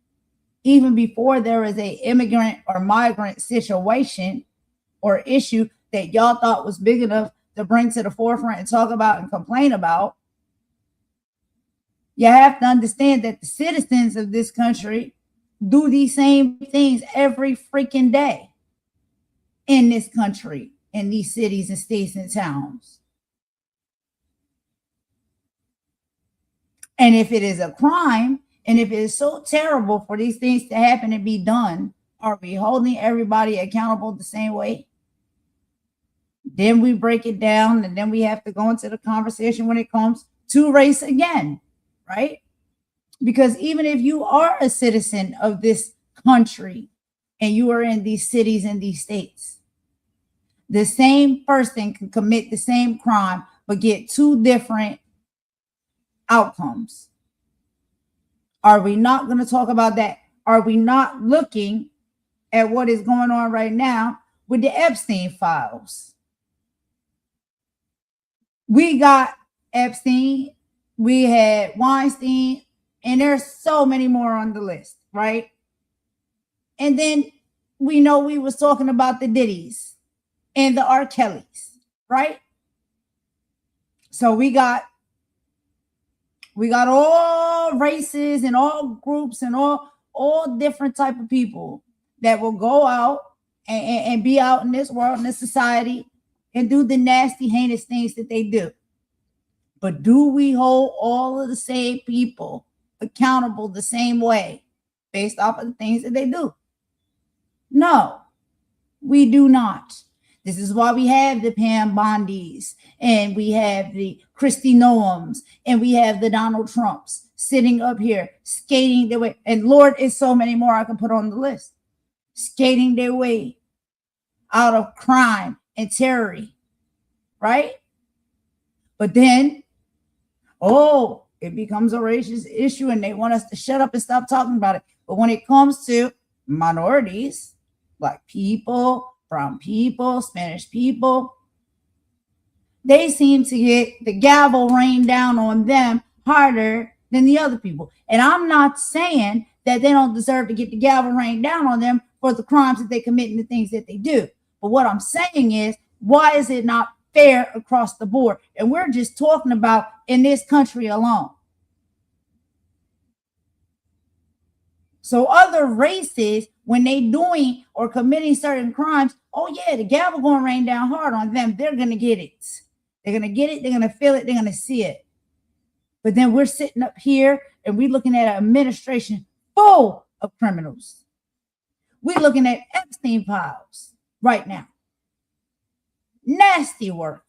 even before there is an immigrant or migrant situation or issue that y'all thought was big enough to bring to the forefront and talk about and complain about, you have to understand that the citizens of this country do these same things every freaking day in this country, in these cities and states and towns. And if it is a crime, and if it is so terrible for these things to happen and be done, are we holding everybody accountable the same way? Then we break it down, and then we have to go into the conversation when it comes to race again, right? Because even if you are a citizen of this country and you are in these cities and these states, the same person can commit the same crime but get two different outcomes. Are we not going to talk about that? Are we not looking at what is going on right now with the Epstein files? We got Epstein we had Weinstein, and there's so many more on the list, right? And then we know we was talking about the Diddy's and the R. Kellys, right? So we got all races and all groups and all different type of people that will go out and be out in this world, in this society, and do the nasty, heinous things that they do. But do we hold all of the same people accountable the same way based off of the things that they do? No, we do not. This is why we have the Pam Bondis, and we have the Kristi Noems, and we have the Donald Trumps sitting up here skating their way. And Lord, it's so many more I can put on the list. Skating their way out of crime and terror, right? But then, it becomes a racist issue and they want us to shut up and stop talking about it. But when it comes to minorities, Black people, brown people, Spanish people, they seem to get the gavel rained down on them harder than the other people. And I'm not saying that they don't deserve to get the gavel rained down on them for the crimes that they commit and the things that they do. But what I'm saying is, why is it not fair across the board? And we're just talking about in this country alone. So other races, when they doing or committing certain crimes, the gavel going to rain down hard on them. They're going to get it. They're going to get it. They're going to feel it. They're going to see it. But then we're sitting up here and we're looking at an administration full of criminals. We're looking at Epstein files right now. Nasty work.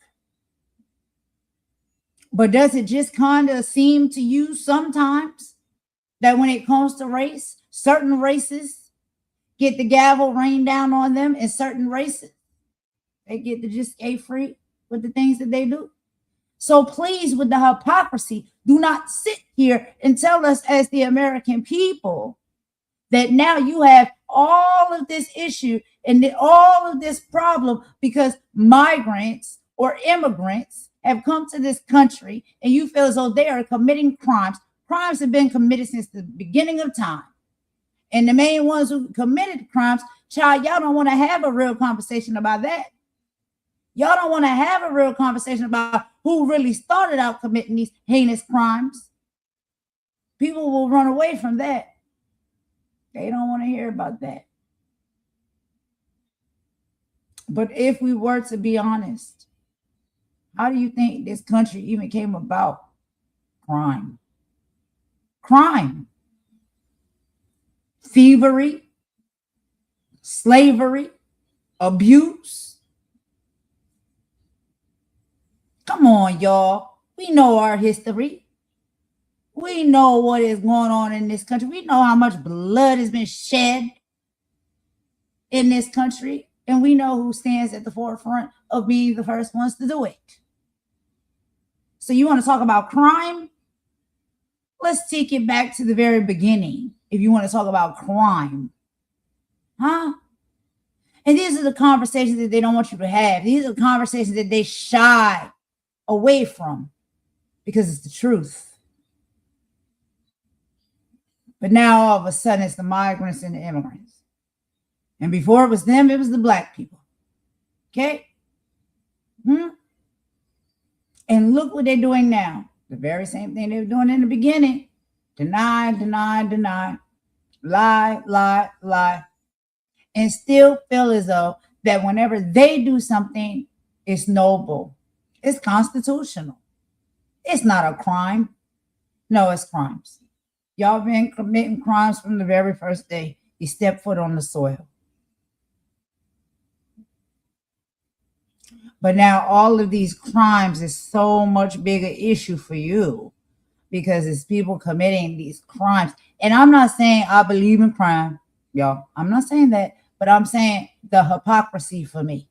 But does it just kind of seem to you sometimes that when it comes to race, certain races get the gavel rained down on them, and certain races, they get to just skate free with the things that they do? So please, with the hypocrisy, do not sit here and tell us as the American people that now you have all of this issue and all of this problem because migrants or immigrants have come to this country and you feel as though they are committing crimes. Crimes have been committed since the beginning of time. And the main ones who committed crimes, child, y'all don't want to have a real conversation about that. Y'all don't want to have a real conversation about who really started out committing these heinous crimes. People will run away from that. They don't want to hear about that. But if we were to be honest, how do you think this country even came about? Crime. Crime. Thievery. Slavery. Abuse. Come on, y'all. We know our history. We know what is going on in this country. We know how much blood has been shed in this country. And we know who stands at the forefront of being the first ones to do it. So you want to talk about crime? Let's take it back to the very beginning if you want to talk about crime. Huh? And these are the conversations that they don't want you to have. These are the conversations that they shy away from because it's the truth. But now all of a sudden it's the migrants and the immigrants. And before it was them, it was the Black people. Okay? And look what they're doing now. The very same thing they were doing in the beginning. Deny, deny, deny. Lie, lie, lie. And still feel as though that whenever they do something, it's noble. It's constitutional. It's not a crime. No, it's crimes. Y'all been committing crimes from the very first day you step foot on the soil. But now all of these crimes is so much bigger issue for you because it's people committing these crimes. And I'm not saying I believe in crime, y'all. I'm not saying that, but I'm saying the hypocrisy for me.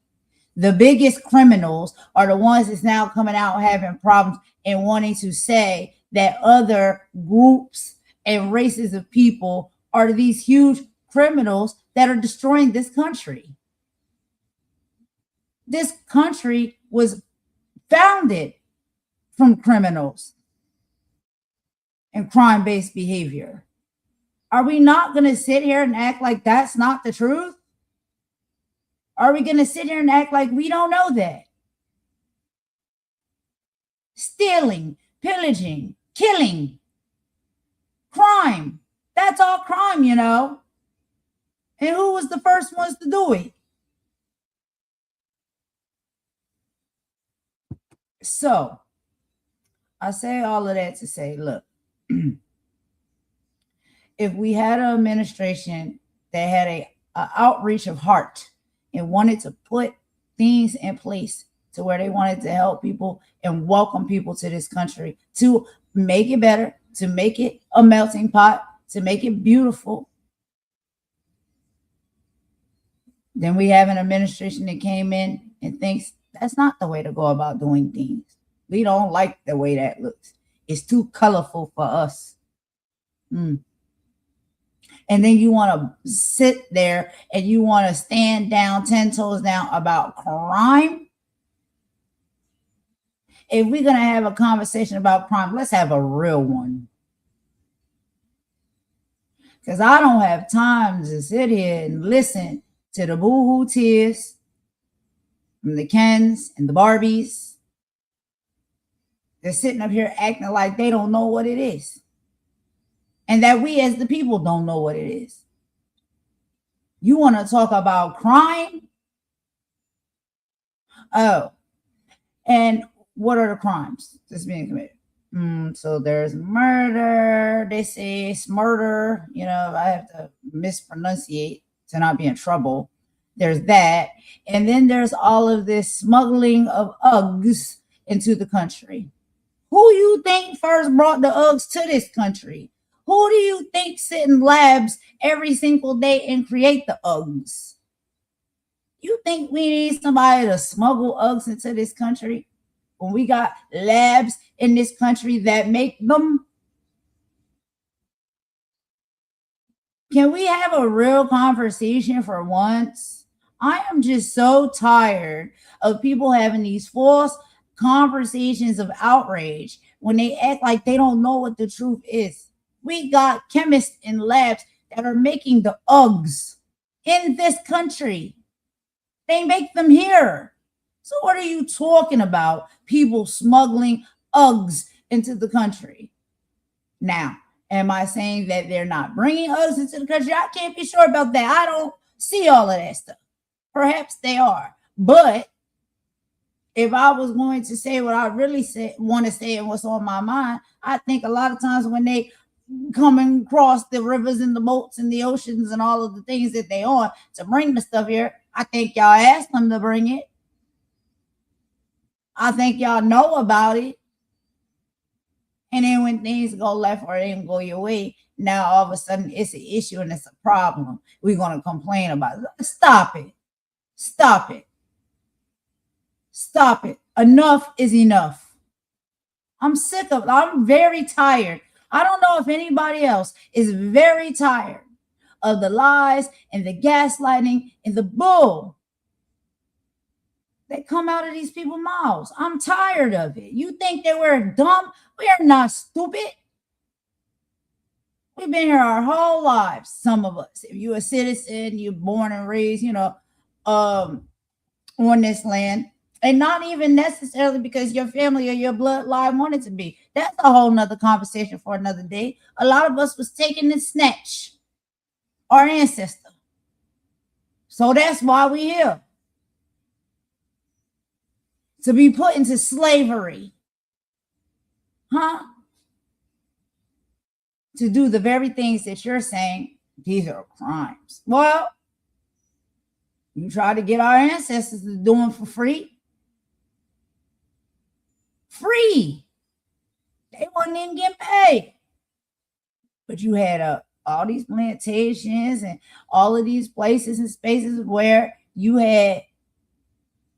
The biggest criminals are the ones that's now coming out having problems and wanting to say that other groups and races of people are these huge criminals that are destroying this country. This country was founded from criminals. and crime-based behavior. Are we not going to sit here and act like that's not the truth? Are we going to sit here and act like we don't know that? Stealing, pillaging, killing, crime. That's all crime, you know. And who was the first ones to do it? So, I say all of that to say, look, if we had an administration that had a outreach of heart and wanted to put things in place to where they wanted to help people and welcome people to this country, to make it better, to make it a melting pot, to make it beautiful, then we have an administration that came in and thinks that's not the way to go about doing things. We don't like the way that looks. It's too colorful for us. And then you want to sit there and you want to stand down 10 toes down about crime. If we're going to have a conversation about crime, let's have a real one. Because I don't have time to sit here and listen to the boo-hoo tears from the Kens and the Barbies. They're sitting up here acting like they don't know what it is. And that we as the people don't know what it is. You want to talk about crime? Oh, and what are the crimes that's being committed? So there's murder. They say it's murder. You know, I have to mispronunciate to not be in trouble. There's that. And then there's all of this smuggling of Uggs into the country. Who do you think first brought the Uggs to this country? Who do you think sit in labs every single day and create the Uggs? You think we need somebody to smuggle Uggs into this country when we got labs in this country that make them? Can we have a real conversation for once? I am just so tired of people having these false conversations of outrage when they act like they don't know what the truth is. We got chemists in labs that are making the Uggs in this country. They make them here. So what are you talking about? People smuggling Uggs into the country. Now, am I saying that they're not bringing Uggs into the country? I can't be sure about that. I don't see all of that stuff. Perhaps they are. But if I was going to say what I really want to say and what's on my mind, I think a lot of times when they coming across the rivers and the boats and the oceans and all of the things that they on to bring the stuff here, I think y'all asked them to bring it. I think y'all know about it. And then when things go left or they didn't go your way, now all of a sudden it's an issue and it's a problem. We're going to complain about it. Stop it. Stop it. Stop it. Enough is enough. I'm sick of it. I'm very tired. I don't know if anybody else is very tired of the lies and the gaslighting and the bull that come out of these people's mouths. I'm tired of it. You think that we're dumb? We are not stupid. We've been here our whole lives, some of us. If you're a citizen, you're born and raised, on this land. And not even necessarily because your family or your bloodline wanted to be. That's a whole nother conversation for another day. A lot of us was taken and snatched our ancestor. So that's why we're here. To be put into slavery. To do the very things that you're saying, these are crimes. Well, you try to get our ancestors to do them for free. Free. They wasn't even getting paid. But you had all these plantations and all of these places and spaces where you had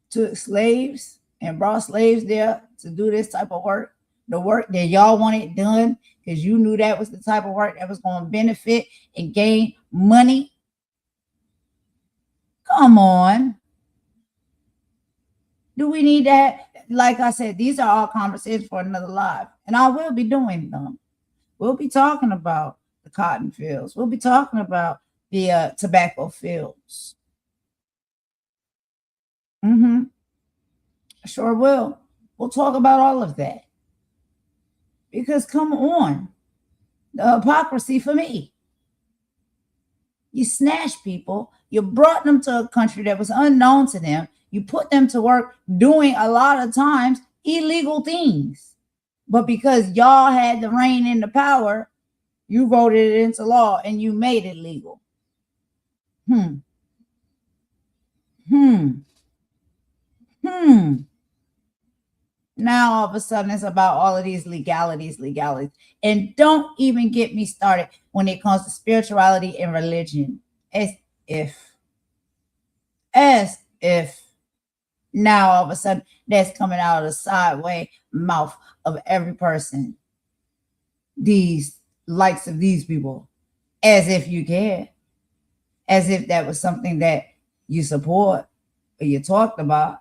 took slaves and brought slaves there to do this type of work. The work that y'all wanted done because you knew that was the type of work that was going to benefit and gain money. Come on. Do we need that? Like I said, these are all conversations for another live. And I will be doing them. We'll be talking about the cotton fields. We'll be talking about the tobacco fields. Sure will. We'll talk about all of that. Because come on, the hypocrisy for me. You snatched people, you brought them to a country that was unknown to them, you put them to work doing a lot of times illegal things. But because y'all had the reign and the power, you voted it into law and you made it legal. Now all of a sudden it's about all of these legalities. And don't even get me started when it comes to spirituality and religion. As if now all of a sudden that's coming out of the sideway mouth of every person. These likes of these people. As if you care. As if that was something that you support or you talked about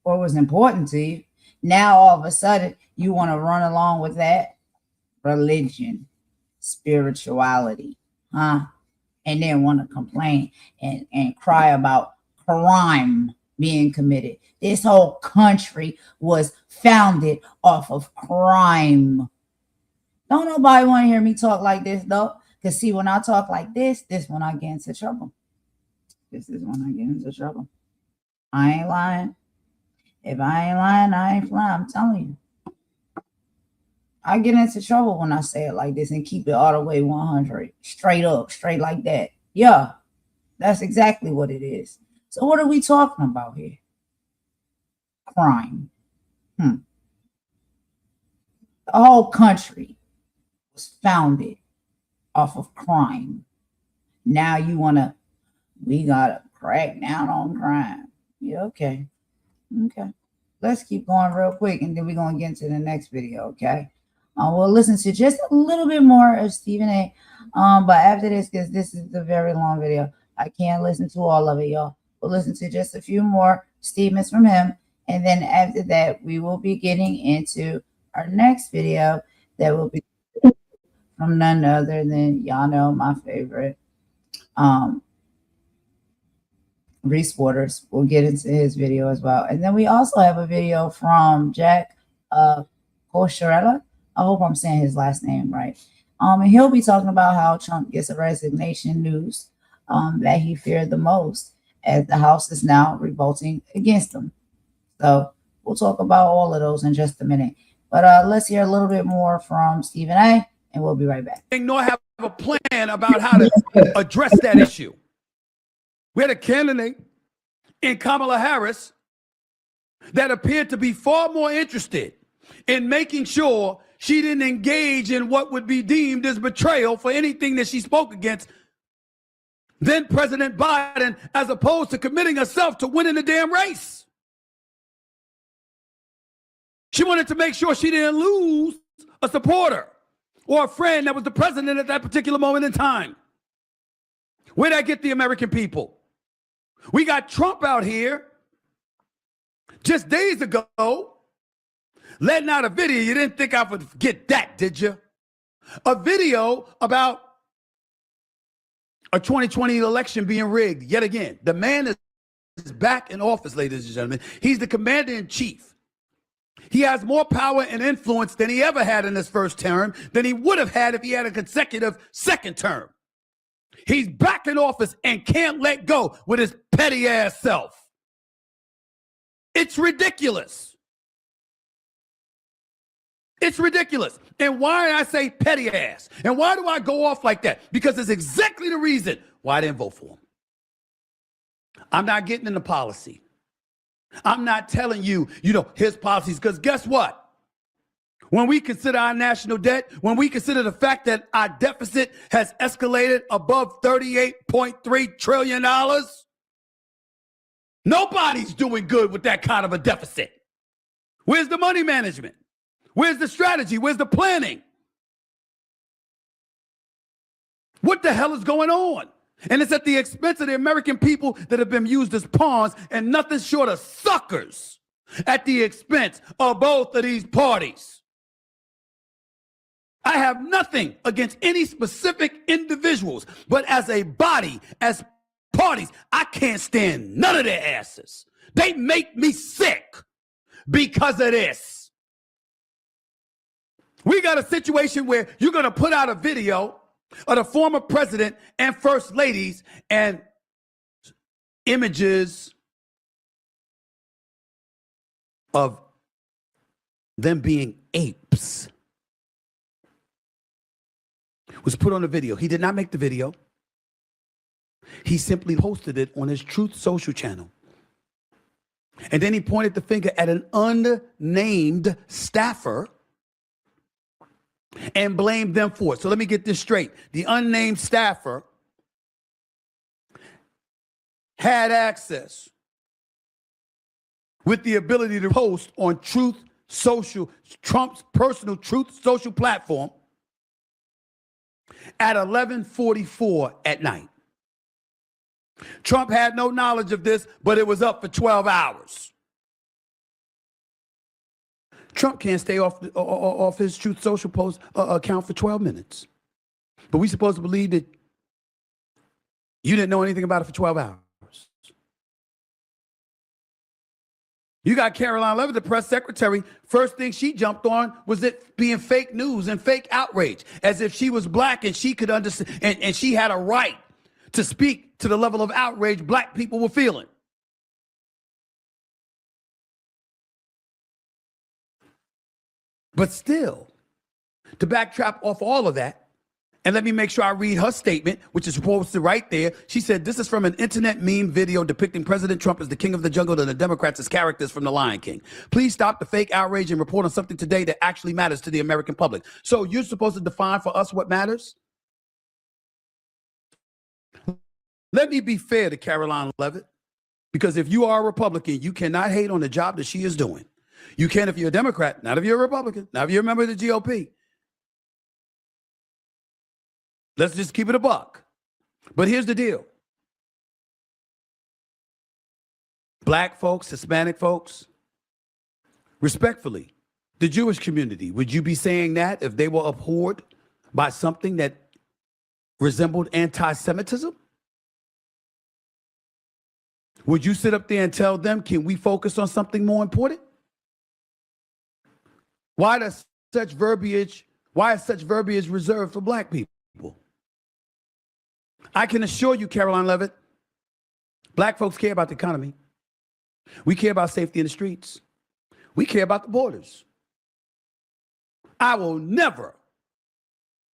or was important to you. Now all of a sudden you want to run along with that religion, spirituality, and then want to complain and cry about crime being committed. This whole country was founded off of crime. Don't nobody want to hear me talk like this though. Because see, when I talk like this when I get into trouble. This is when I get into trouble. I ain't lying. If I ain't lying, I ain't flying. I'm telling you. I get into trouble when I say it like this and keep it all the way 100. Straight up, straight like that. Yeah, that's exactly what it is. So what are we talking about here? Crime. The whole country was founded off of crime. Now we gotta crack down on crime. Yeah, okay. Let's keep going real quick and then we're going to get into the next video, okay? We'll listen to just a little bit more of Stephen A. But after this, because this is a very long video, I can't listen to all of it, y'all. We'll listen to just a few more statements from him. And then after that, we will be getting into our next video that will be from none other than, y'all know, my favorite, Reese Waters. We'll get into his video as well. And then we also have a video from Jack Kosherella. I hope I'm saying his last name right. And he'll be talking about how Trump gets a resignation news that he feared the most as the House is now revolting against him. So we'll talk about all of those in just a minute. But let's hear a little bit more from Stephen A. and we'll be right back. Nor have a plan about how to address that issue. We had a candidate in Kamala Harris that appeared to be far more interested in making sure she didn't engage in what would be deemed as betrayal for anything that she spoke against than President Biden, as opposed to committing herself to winning the damn race. She wanted to make sure she didn't lose a supporter or a friend that was the president at that particular moment in time. Where'd I get the American people? We got Trump out here just days ago letting out a video. You didn't think I would forget that, did you? A video about a 2020 election being rigged yet again. The man is back in office, ladies and gentlemen. He's the commander-in-chief. He has more power and influence than he ever had in his first term, than he would have had if he had a consecutive second term. He's back in office and can't let go with his petty ass self. It's ridiculous. It's ridiculous. And why I say petty ass? And why do I go off like that? Because it's exactly the reason why I didn't vote for him. I'm not getting into policy. I'm not telling you, his policies, because guess what? When we consider our national debt, when we consider the fact that our deficit has escalated above $38.3 trillion, nobody's doing good with that kind of a deficit. Where's the money management? Where's the strategy? Where's the planning? What the hell is going on? And it's at the expense of the American people that have been used as pawns and nothing short of suckers at the expense of both of these parties. I have nothing against any specific individuals, but as a body, as parties, I can't stand none of their asses. They make me sick because of this. We got a situation where you're going to put out a video of the former president and first ladies and images of them being apes. Was put on the video. He did not make the video. He simply posted it on his Truth Social channel. And then he pointed the finger at an unnamed staffer and blamed them for it. So let me get this straight. The unnamed staffer had access with the ability to post on Truth Social, Trump's personal Truth Social platform, at 11:44 at night. Trump had no knowledge of this, but it was up for 12 hours. Trump can't stay off his Truth Social post account for 12 minutes. But we supposed to believe that you didn't know anything about it for 12 hours. You got Caroline Levitt, the press secretary. First thing she jumped on was it being fake news and fake outrage, as if she was black and she could understand, and she had a right to speak to the level of outrage black people were feeling. But still, to backtrack off all of that, and let me make sure I read her statement, which is posted right there. She said, this is from an internet meme video depicting President Trump as the king of the jungle and the Democrats as characters from The Lion King. Please stop the fake outrage and report on something today that actually matters to the American public. So you're supposed to define for us what matters? Let me be fair to Caroline Levitt, because if you are a Republican, you cannot hate on the job that she is doing. You can if you're a Democrat, not if you're a Republican, not if you're a member of the GOP. Let's just keep it a buck. But here's the deal. Black folks, Hispanic folks, respectfully, the Jewish community, would you be saying that if they were abhorred by something that resembled anti-Semitism? Would you sit up there and tell them, can we focus on something more important? Why is such verbiage reserved for black people? I can assure you, Caroline Levitt, black folks care about the economy. We care about safety in the streets. We care about the borders. I will never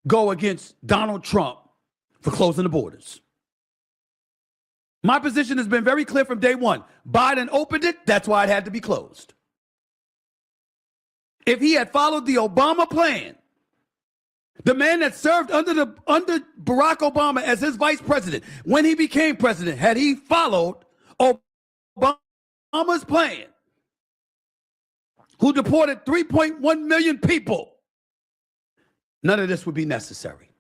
go against Donald Trump for closing the borders. My position has been very clear from day one. Biden opened it, that's why it had to be closed. If he had followed the Obama plan, the man that served under Barack Obama as his vice president, when he became president, had he followed Obama's plan, who deported 3.1 million people, none of this would be necessary.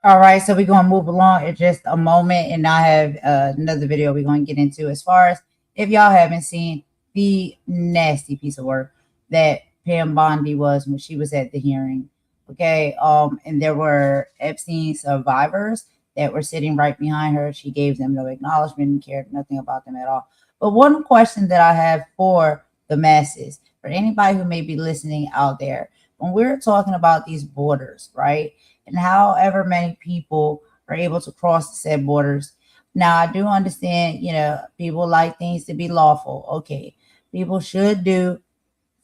All right, so we're going to move along in just a moment, and I have another video we're going to get into as far as if y'all haven't seen the nasty piece of work that Pam Bondi was when she was at the hearing. Okay, and there were Epstein survivors that were sitting right behind her. She gave them no acknowledgement and cared nothing about them at all. But one question that I have for the masses, for anybody who may be listening out there, when we're talking about these borders, right, and however many people are able to cross said borders. Now, I do understand, people like things to be lawful. Okay, people should do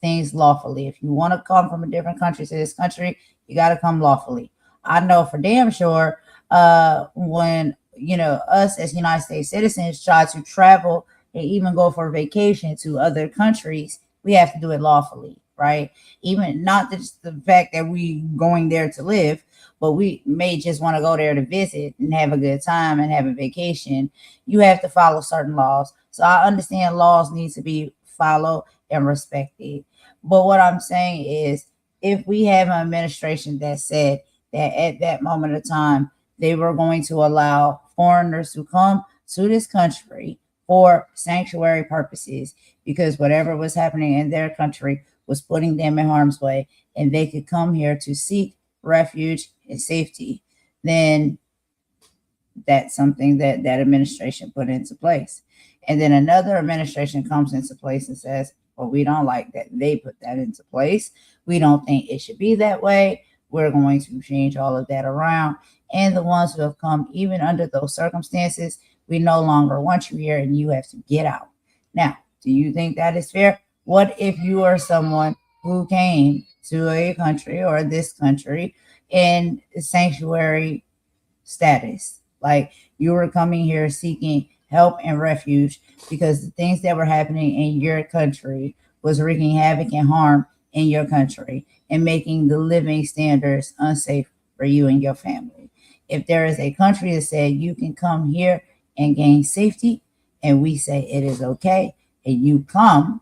things lawfully. If you want to come from a different country to this country, you got to come lawfully. I know for damn sure when, us as United States citizens try to travel and even go for a vacation to other countries, we have to do it lawfully, right? Even not just the fact that we going there to live, but we may just want to go there to visit and have a good time and have a vacation. You have to follow certain laws. So I understand laws need to be followed and respected. But what I'm saying is, if we have an administration that said that at that moment of time, they were going to allow foreigners to come to this country for sanctuary purposes, because whatever was happening in their country was putting them in harm's way, and they could come here to seek refuge and safety, then that's something that that administration put into place. And then another administration comes into place and says, well, we don't like that they put that into place. We don't think it should be that way. We're going to change all of that around. And the ones who have come, even under those circumstances, we no longer want you here and you have to get out. Now, do you think that is fair? What if you are someone who came to a country or this country in sanctuary status? Like you were coming here seeking help and refuge because the things that were happening in your country was wreaking havoc and harm in your country and making the living standards unsafe for you and your family. If there is a country that said you can come here and gain safety, and we say it is okay, and you come,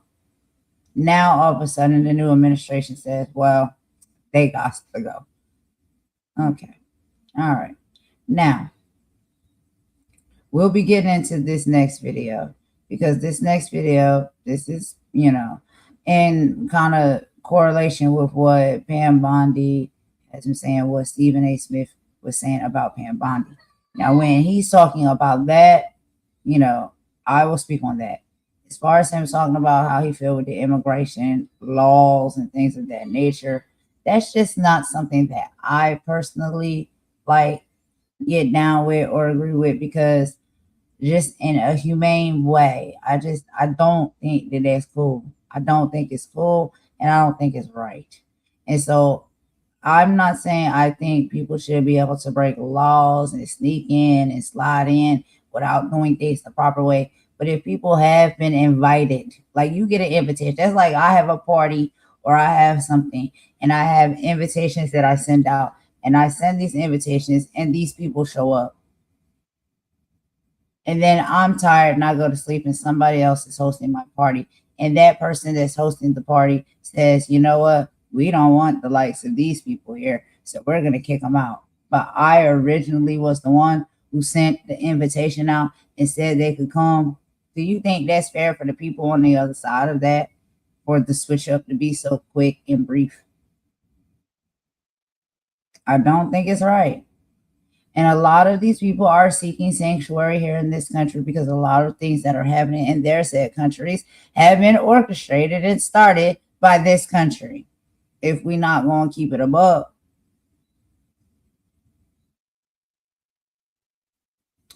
now all of a sudden the new administration says, well, they got to go. Okay. All right. Now, we'll be getting into this next video because this next video, this is, you know, in kind of correlation with what Pam Bondi has been saying, what Stephen A. Smith was saying about Pam Bondi. Now, when he's talking about that, you know, I will speak on that. As far as him talking about how he feels with the immigration laws and things of that nature, that's just not something that I personally like get down with or agree with, because just in a humane way, I don't think that that's cool. I don't think it's cool, and I don't think it's right. And so I'm not saying I think people should be able to break laws and sneak in and slide in without doing things the proper way. But if people have been invited, like you get an invitation, that's like I have a party or I have something and I have invitations that I send out, and I send these invitations and these people show up. And then I'm tired and I go to sleep and somebody else is hosting my party. And that person that's hosting the party says, you know what? We don't want the likes of these people here, so we're going to kick them out. But I originally was the one who sent the invitation out and said they could come. Do you think that's fair for the people on the other side of that, for the switch up to be so quick and brief? I don't think it's right. And a lot of these people are seeking sanctuary here in this country because a lot of things that are happening in their said countries have been orchestrated and started by this country. If we're not going to keep it above.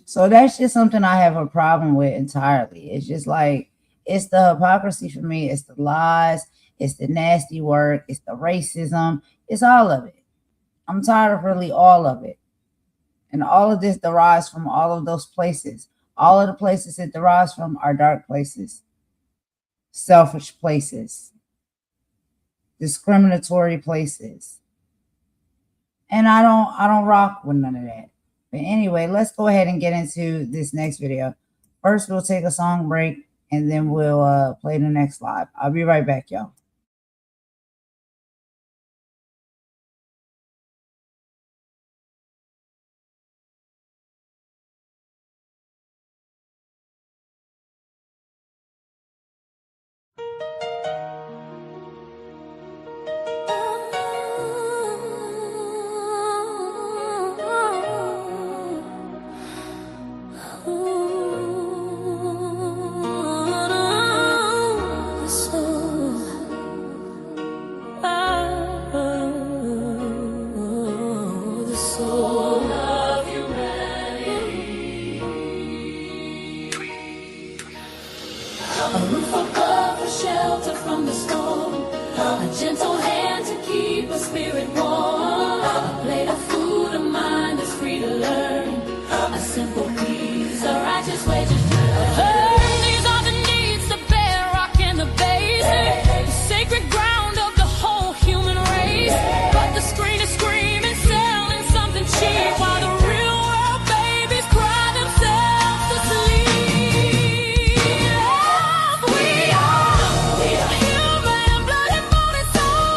So that's just something I have a problem with entirely. It's just like, it's the hypocrisy for me. It's the lies. It's the nasty work. It's the racism. It's all of it. I'm tired of really all of it. And all of this derives from all of those places. All of the places it derives from are dark places, selfish places, discriminatory places. And I don't rock with none of that. But anyway, let's go ahead and get into this next video. First, we'll take a song break and then we'll play the next live. I'll be right back, y'all. We are human, blood and bone and soul.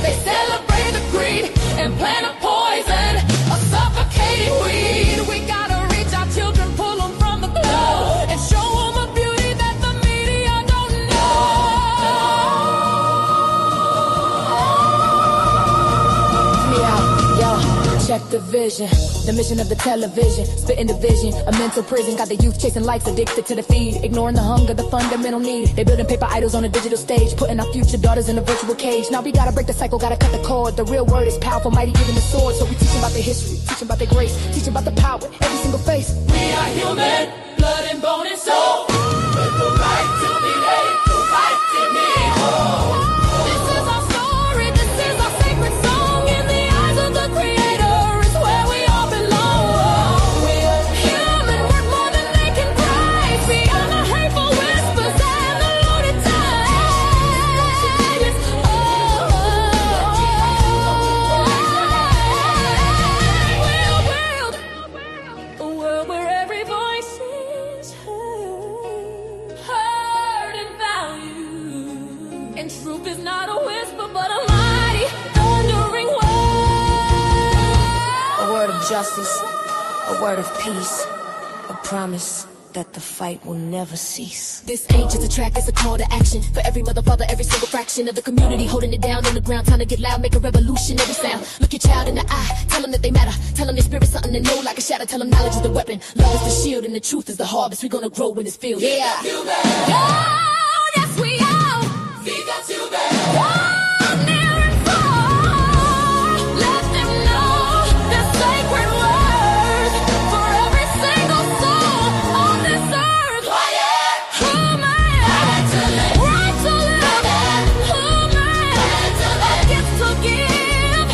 They celebrate the greed and plant a poison, a suffocating weed. We gotta reach our children, pull them from the glow, and show them a beauty that the media don't know. Me out, yo, check the vision. The mission of the television, spitting division, a mental prison. Got the youth chasing likes, addicted to the feed, ignoring the hunger, the fundamental need. They building paper idols on a digital stage, putting our future daughters in a virtual cage. Now we gotta break the cycle, gotta cut the cord. The real word is powerful, mighty given the sword. So we teach them about their history, teach them about their grace, teach them about the power, every single face. We are human, blood and bone and soul, with the right to be made, the right to be whole. This is our story, this is our sacred song. In the eyes of the Creator is where we all belong. We are human, worth more than they can price. Beyond the hateful whispers and the loaded ties. We'll build a world where every voice is heard and valued. And truth is not a whisper, but a mighty thundering word. A word of justice, a word of peace, a promise that the fight will never cease. This ain't just a track, it's a call to action. For every mother, father, every single fraction of the community holding it down on the ground. Time to get loud, make a revolutionary sound. Look your child in the eye, tell them that they matter. Tell them their spirit's something to know like a shadow. Tell them knowledge is the weapon, love is the shield, and the truth is the harvest. We're gonna grow in this field. Yeah. Oh, yes we are. We got you back. Near and far. Let them know the sacred words for every single soul on this earth. Quiet. Human. Right to live. Right to live. Human. A gift to give.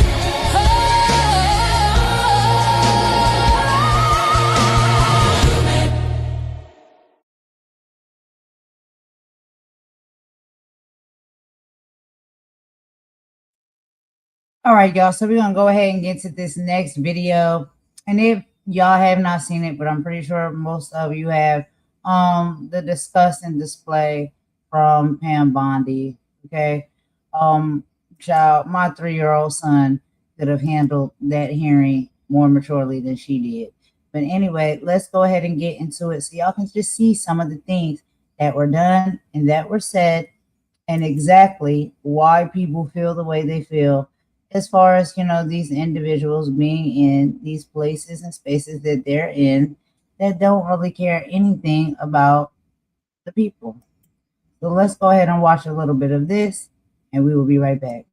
All right, y'all. So we're gonna go ahead and get to this next video. And if y'all have not seen it, but I'm pretty sure most of you have, the disgust and display from Pam Bondi. Okay. Child, my 3-year-old son could have handled that hearing more maturely than she did. But anyway, let's go ahead and get into it so y'all can just see some of the things that were done and that were said, and exactly why people feel the way they feel, as far as, you know, these individuals being in these places and spaces that they're in that don't really care anything about the people. So let's go ahead and watch a little bit of this, and we will be right back.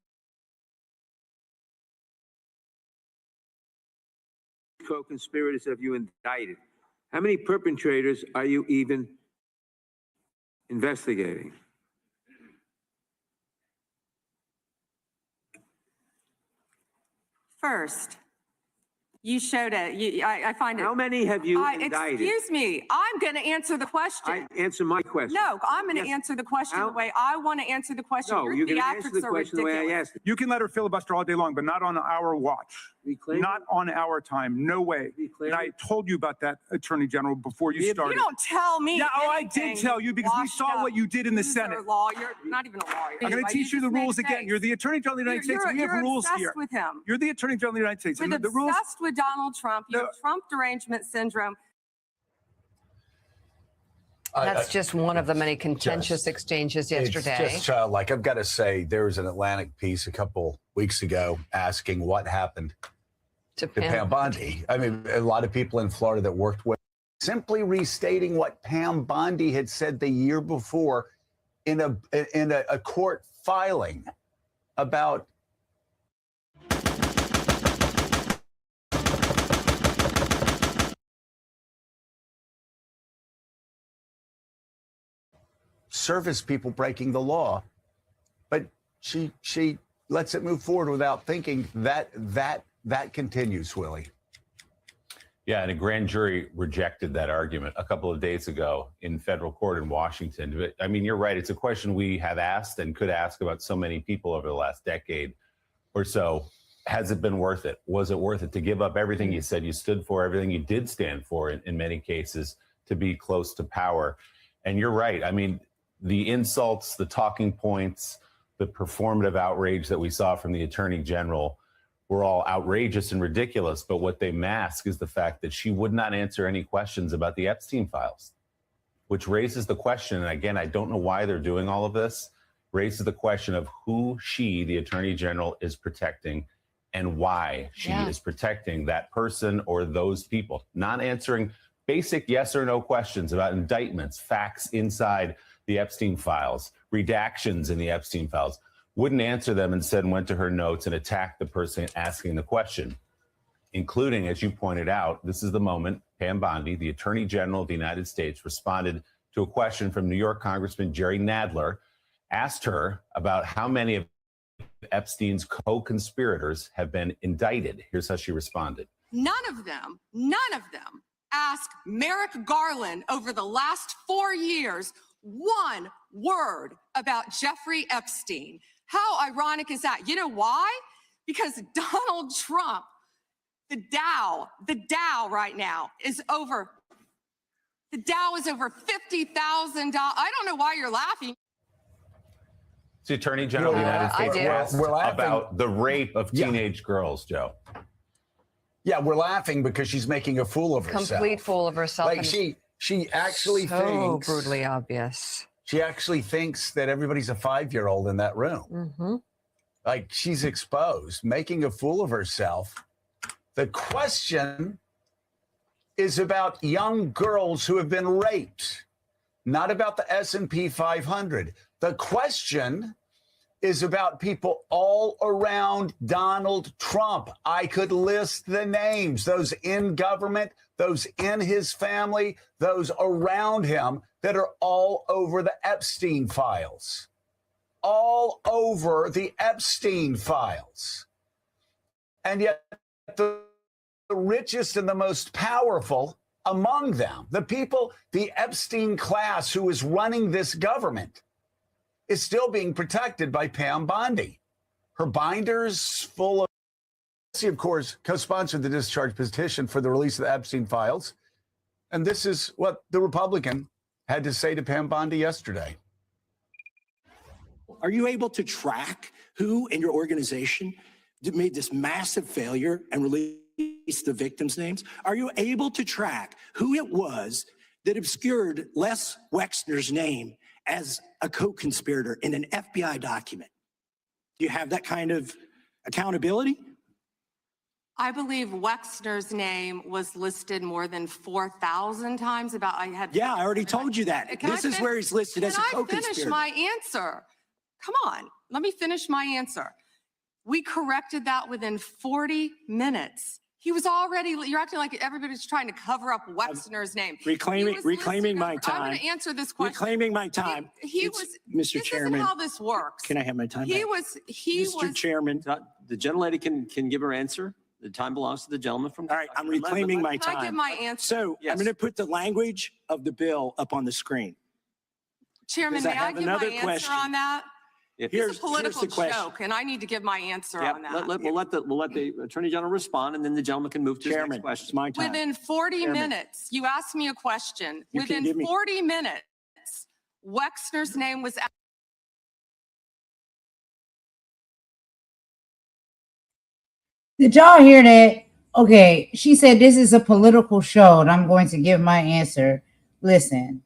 Co-conspirators have you indicted? How many perpetrators are you even investigating? First, you showed it. I find it. How many have you indicted? Excuse me. I'm going to answer the question. Answer my question. No, I'm going to answer the question the way I want to answer the question. No, Your you're going to answer the theatrics are question the way I ridiculous. asked it. You can let her filibuster all day long, but not on our watch. Not on our time. No way. And I told you about that, Attorney General, before you started. You don't tell me. Yeah, I did tell you because we saw what you did in the Senate. You're a lawyer, not even a lawyer. I'm going to teach you the rules again. You're the Attorney General of the United States. We have rules here. You're obsessed with him. You're the Attorney General of the United States. You're And the rules. obsessed with Donald Trump. You have Trump derangement syndrome. That's just one of the many contentious exchanges yesterday. It's just childlike. I've got to say, there was an Atlantic piece a couple weeks ago asking what happened to Pam Bondi. I mean, a lot of people in Florida that worked with, simply restating what Pam Bondi had said the year before in a court filing about service people breaking the law. But she lets it move forward without thinking. That continues, Willie. Yeah, and a grand jury rejected that argument a couple of days ago in federal court in Washington. But, I mean, you're right. It's a question we have asked and could ask about so many people over the last decade or so. Has it been worth it? Was it worth it to give up everything you said you stood for, everything you did stand for in many cases, to be close to power? And you're right. I mean, the insults, the talking points, the performative outrage that we saw from the Attorney General were all outrageous and ridiculous, but what they mask is the fact that she would not answer any questions about the Epstein files, which raises the question, and again, I don't know why they're doing all of this, raises the question of who she, the Attorney General, is protecting and why she is protecting that person or those people, not answering basic yes or no questions about indictments, facts inside the Epstein files, redactions in the Epstein files. Wouldn't answer them, instead went to her notes and attacked the person asking the question, including, as you pointed out, this is the moment Pam Bondi, the Attorney General of the United States, responded to a question from New York Congressman Jerry Nadler, asked her about how many of Epstein's co-conspirators have been indicted. Here's how she responded. None of them asked Merrick Garland over the last 4 years one word about Jeffrey Epstein. How ironic is that? You know why? Because Donald Trump, the Dow right now is over. The Dow is over $50,000. I don't know why you're laughing. The Attorney General of the United States asked about the rape of teenage girls, Joe. Yeah, we're laughing because she's making a fool of herself. Complete fool of herself. Like she actually thinks. So brutally obvious. She actually thinks that everybody's a 5-year-old in that room. Mm-hmm. Like she's exposed, making a fool of herself. The question is about young girls who have been raped, not about the S&P 500. The question is about people all around Donald Trump. I could list the names, those in government, those in his family, those around him that are all over the Epstein files. All over the Epstein files. And yet the richest and the most powerful among them, the people, the Epstein class who is running this government, is still being protected by Pam Bondi. Her binders full of... She, of course, co-sponsored the discharge petition for the release of the Epstein files. And this is what the Republican had to say to Pam Bondi yesterday. Are you able to track who in your organization made this massive failure and release the victims' names? Are you able to track who it was that obscured Les Wexner's name as a co-conspirator in an FBI document? Do you have that kind of accountability? I believe Wexner's name was listed more than 4,000 times. Yeah, I already told you that. This is where he's listed as a co-conspirator. Can I finish my answer? Come on, let me finish my answer. We corrected that within 40 minutes. He was already, you're acting like everybody's trying to cover up Wexner's name. Reclaiming my time. I'm going to answer this question. Reclaiming my time. Mr. Chairman. This is how this works. Can I have my time back? Mr. Chairman. The gentlelady can give her answer. The time belongs to the gentleman from... All right, I'm reclaiming my time. Can I give my answer? So I'm going to put the language of the bill up on the screen. Chairman, may I give my answer on that? It's a political joke, and I need to give my answer on that. We'll let the Attorney General respond, and then the gentleman can move to his next question. It's my time. Within 40 minutes, you asked me a question. Within 40 minutes, Wexner's name was... Did y'all hear that? Okay, she said this is a political show, and I'm going to give my answer. Listen,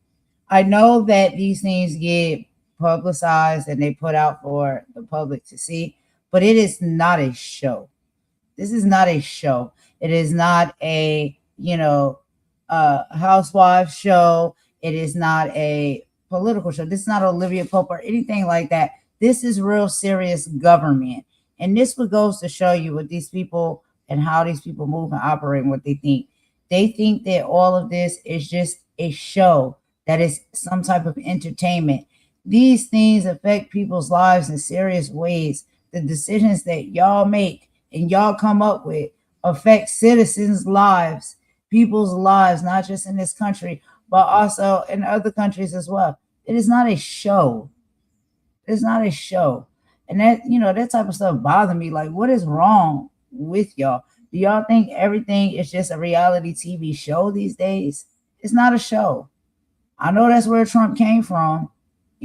I know that these things get publicized and they put out for the public to see, but it is not a show. This is not a show. It is not a Housewives show. It is not a political show. This is not Olivia Pope or anything like that. This is real serious government, and this what goes to show you what these people and how these people move and operate and what they think. They think that all of this is just a show, that is some type of entertainment. These things affect people's lives in serious ways. The decisions that y'all make and y'all come up with affect citizens' lives, people's lives, not just in this country, but also in other countries as well. It is not a show. It's not a show. And that, that type of stuff bothers me. Like, what is wrong with y'all? Do y'all think everything is just a reality TV show these days? It's not a show. I know that's where Trump came from.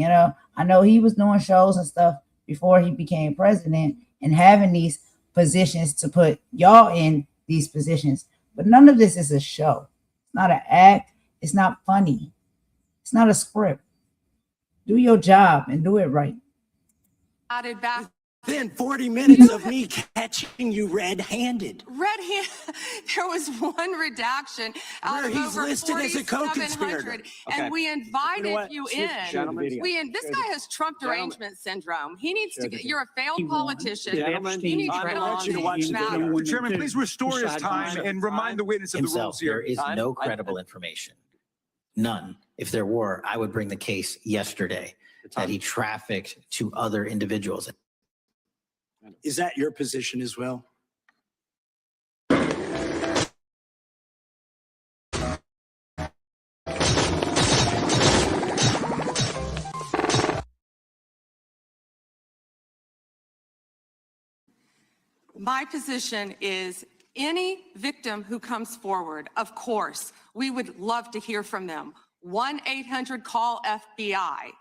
I know he was doing shows and stuff before he became president and having these positions to put y'all in these positions. But none of this is a show. It's not an act. It's not funny. It's not a script. Do your job and do it right. Added back. Then 40 minutes of me catching you red-handed. There was one redaction out Where of he's over listed as a 4,700, co-conspirator. and we invited you in. This guy has Trump derangement syndrome. He needs to get. You're a failed politician. You need to get on these matters. Chairman, please restore his time and remind the witness of the rules here. There is no credible information. None. If there were, I would bring the case yesterday that he trafficked to other individuals. Is that your position as well? My position is any victim who comes forward, of course, we would love to hear from them. 1-800-CALL-FBI.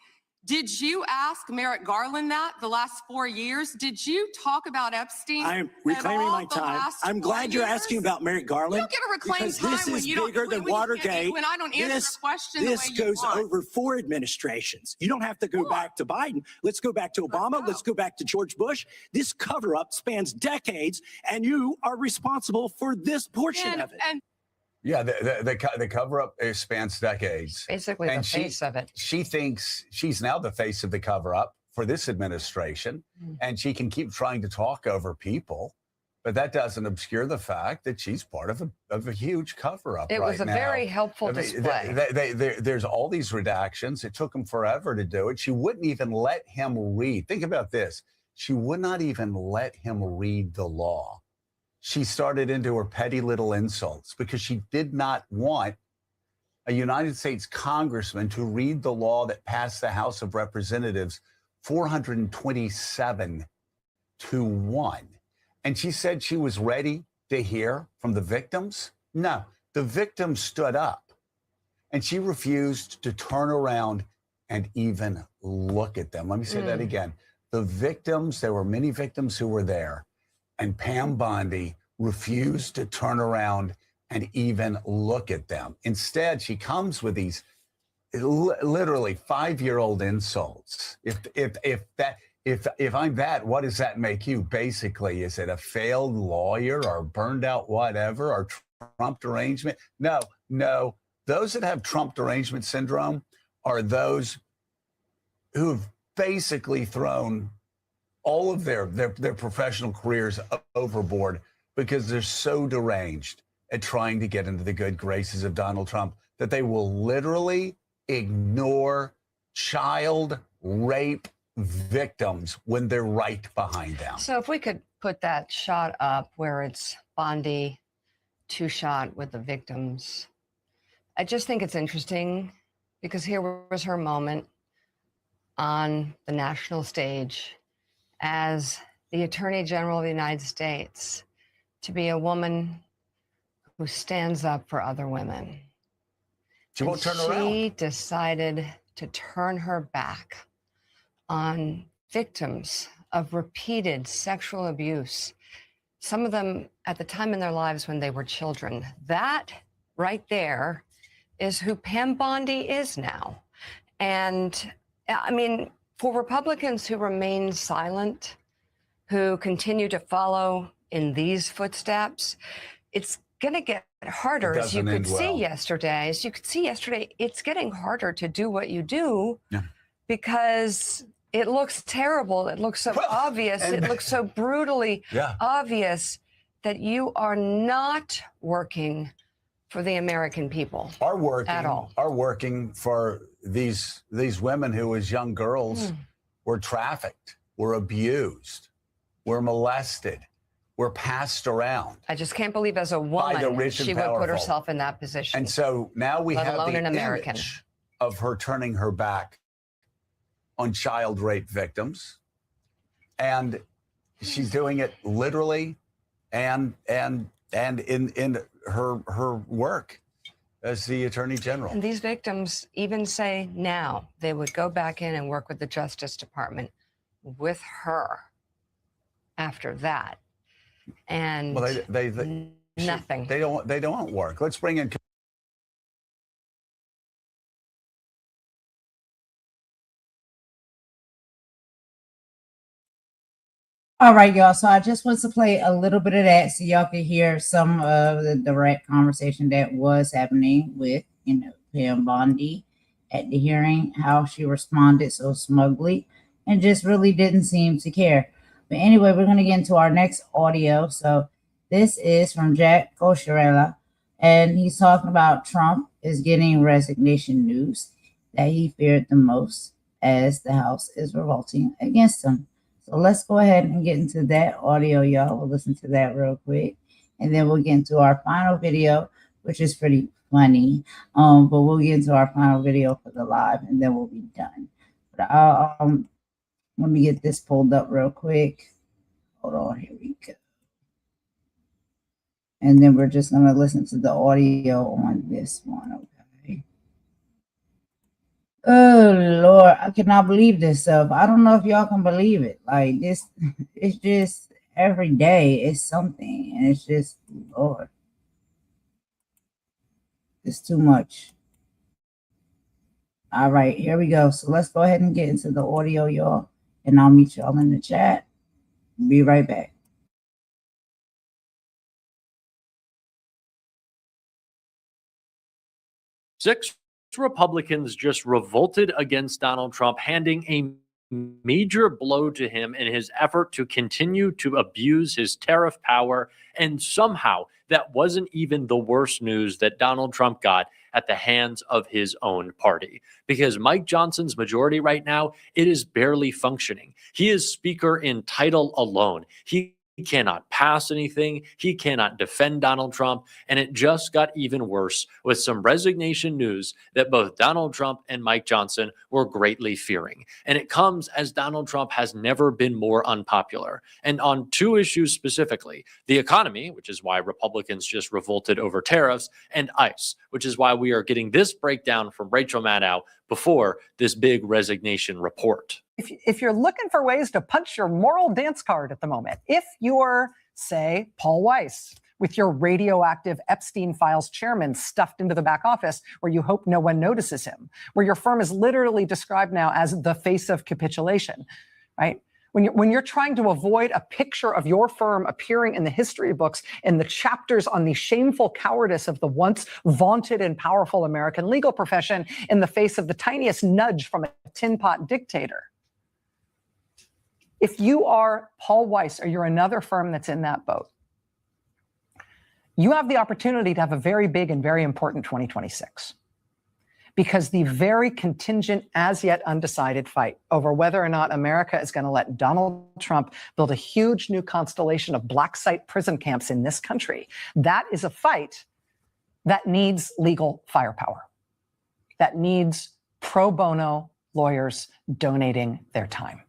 Did you ask Merrick Garland that the last 4 years? Did you talk about Epstein? I'm reclaiming my time. I'm glad you're asking about Merrick Garland. You get to reclaim time this when is you don't. bigger than Watergate. When I don't answer a question the way you goes want. over 4 administrations. You don't have to go back to Biden. Let's go back to Obama. Let's go back to George Bush. This cover-up spans decades, and you are responsible for this portion of it. Yeah, the cover-up spans decades. Basically the face of it. She thinks she's now the face of the cover-up for this administration, and she can keep trying to talk over people, but that doesn't obscure the fact that she's part of a huge cover-up. It was a very helpful display. There's all these redactions. It took him forever to do it. She wouldn't even let him read. Think about this. She would not even let him read the law. She started into her petty little insults because she did not want a United States congressman to read the law that passed the House of Representatives 427-1. And she said she was ready to hear from the victims. No, the victims stood up, and she refused to turn around and even look at them. Let me say that again. The victims, there were many victims who were there, and Pam Bondi refused to turn around and even look at them. Instead, she comes with these literally 5-year-old insults. If I'm that, what does that make you? Basically, is it a failed lawyer or burned out whatever or Trump derangement? No. Those that have Trump derangement syndrome are those who've basically thrown all of their professional careers overboard because they're so deranged at trying to get into the good graces of Donald Trump that they will literally ignore child rape victims when they're right behind them. So if we could put that shot up where it's Bondi 2-shot with the victims. I just think it's interesting because here was her moment on the national stage as the Attorney General of the United States, to be a woman who stands up for other women. She won't turn around. She decided to turn her back on victims of repeated sexual abuse, some of them at the time in their lives when they were children. That right there is who Pam Bondi is now. And I mean, for Republicans who remain silent, who continue to follow in these footsteps, it's going to get harder. As you could see yesterday, it's getting harder to do what you do because it looks terrible. It looks so obvious. It looks so brutally obvious that you are not working for the American people at all. Are working for these women who, as young girls, were trafficked, were abused, were molested, were passed around. I just can't believe as a woman she would put herself in that position. And so now we have the an American image of her turning her back on child rape victims. And she's doing it literally and in her work as the Attorney General. And these victims even say now they would go back in and work with the Justice Department with her after that. And Well, nothing. They don't work. Let's bring in. All right, y'all. So I just want to play a little bit of that so y'all can hear some of the direct conversation that was happening with, Pam Bondi at the hearing, how she responded so smugly and just really didn't seem to care. But anyway, we're going to get into our next audio. So this is from Jack Kosherella, and he's talking about Trump is getting resignation news that he feared the most as the House is revolting against him. So let's go ahead and get into that audio, y'all. We'll listen to that real quick, and then we'll get into our final video, which is pretty funny. But we'll get into our final video for the live, and then we'll be done. But let me get this pulled up real quick. Hold on, here we go. And then we're just gonna listen to the audio on this one, okay? Oh Lord, I cannot believe this stuff. I don't know if y'all can believe it. Like this, it's just every day it's something, and it's just, Lord, it's too much. All right, here we go. So let's go ahead and get into the audio, y'all, and I'll meet y'all in the chat. Be right back. 6 Republicans just revolted against Donald Trump, handing a major blow to him in his effort to continue to abuse his tariff power. And somehow that wasn't even the worst news that Donald Trump got at the hands of his own party. Because Mike Johnson's majority right now, it is barely functioning. He is speaker in title alone. He cannot pass anything. He cannot defend Donald Trump. And it just got even worse with some resignation news that both Donald Trump and Mike Johnson were greatly fearing. And it comes as Donald Trump has never been more unpopular. And on 2 issues specifically, the economy, which is why Republicans just revolted over tariffs, and ICE, which is why we are getting this breakdown from Rachel Maddow before this big resignation report. If you're looking for ways to punch your moral dance card at the moment, if you're, say, Paul Weiss, with your radioactive Epstein files chairman stuffed into the back office where you hope no one notices him, where your firm is literally described now as the face of capitulation, right? When you're trying to avoid a picture of your firm appearing in the history books in the chapters on the shameful cowardice of the once vaunted and powerful American legal profession in the face of the tiniest nudge from a tin pot dictator. If you are Paul Weiss or you're another firm that's in that boat, you have the opportunity to have a very big and very important 2026. Because the very contingent, as yet undecided fight over whether or not America is going to let Donald Trump build a huge new constellation of black site prison camps in this country, that is a fight that needs legal firepower, that needs pro bono lawyers donating their time.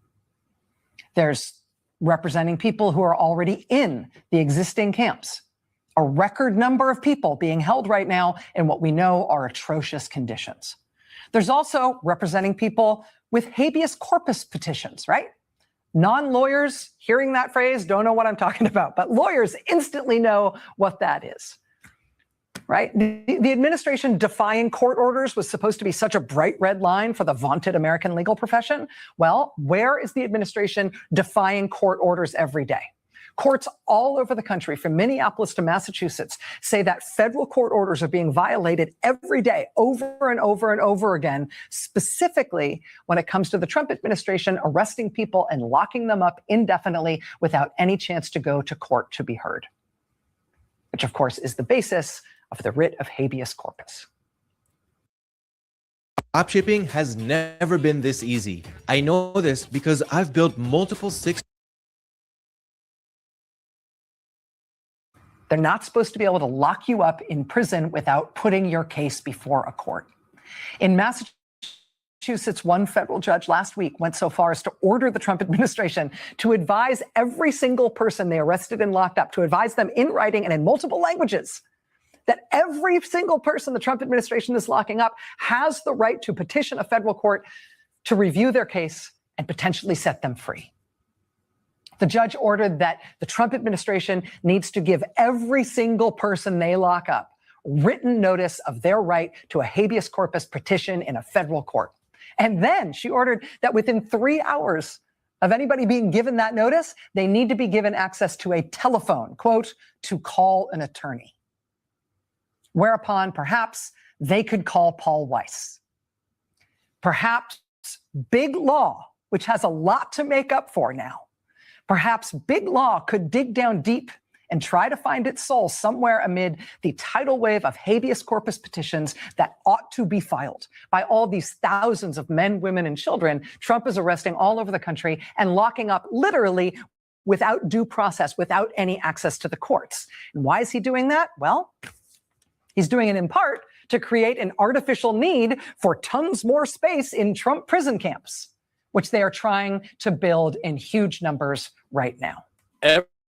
There's representing people who are already in the existing camps. A record number of people being held right now in what we know are atrocious conditions. There's also representing people with habeas corpus petitions, right? Non-lawyers hearing that phrase don't know what I'm talking about, but lawyers instantly know what that is, right? The administration defying court orders was supposed to be such a bright red line for the vaunted American legal profession. Well, where is the administration defying court orders every day? Courts all over the country, from Minneapolis to Massachusetts, say that federal court orders are being violated every day, over and over and over again, specifically when it comes to the Trump administration arresting people and locking them up indefinitely without any chance to go to court to be heard, which, of course, is the basis of the writ of habeas corpus. Dropshipping has never been this easy. I know this because I've built multiple They're not supposed to be able to lock you up in prison without putting your case before a court. In Massachusetts, one federal judge last week went so far as to order the Trump administration to advise every single person they arrested and locked up, to advise them in writing and in multiple languages, that every single person the Trump administration is locking up has the right to petition a federal court to review their case and potentially set them free. The judge ordered that the Trump administration needs to give every single person they lock up written notice of their right to a habeas corpus petition in a federal court. And then she ordered that within 3 hours of anybody being given that notice, they need to be given access to a telephone, quote, to call an attorney. Whereupon perhaps they could call Paul Weiss. Perhaps big law, which has a lot to make up for now, perhaps big law could dig down deep and try to find its soul somewhere amid the tidal wave of habeas corpus petitions that ought to be filed by all these thousands of men, women, and children Trump is arresting all over the country and locking up literally without due process, without any access to the courts. And why is he doing that? Well, he's doing it in part to create an artificial need for tons more space in Trump prison camps, which they are trying to build in huge numbers right now.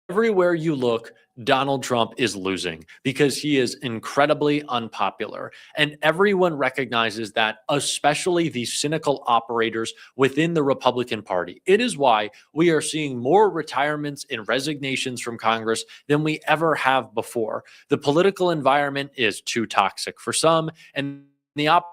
Everywhere you look, Donald Trump is losing because he is incredibly unpopular. And everyone recognizes that, especially the cynical operators within the Republican Party. It is why we are seeing more retirements and resignations from Congress than we ever have before. The political environment is too toxic for some, and the opportunity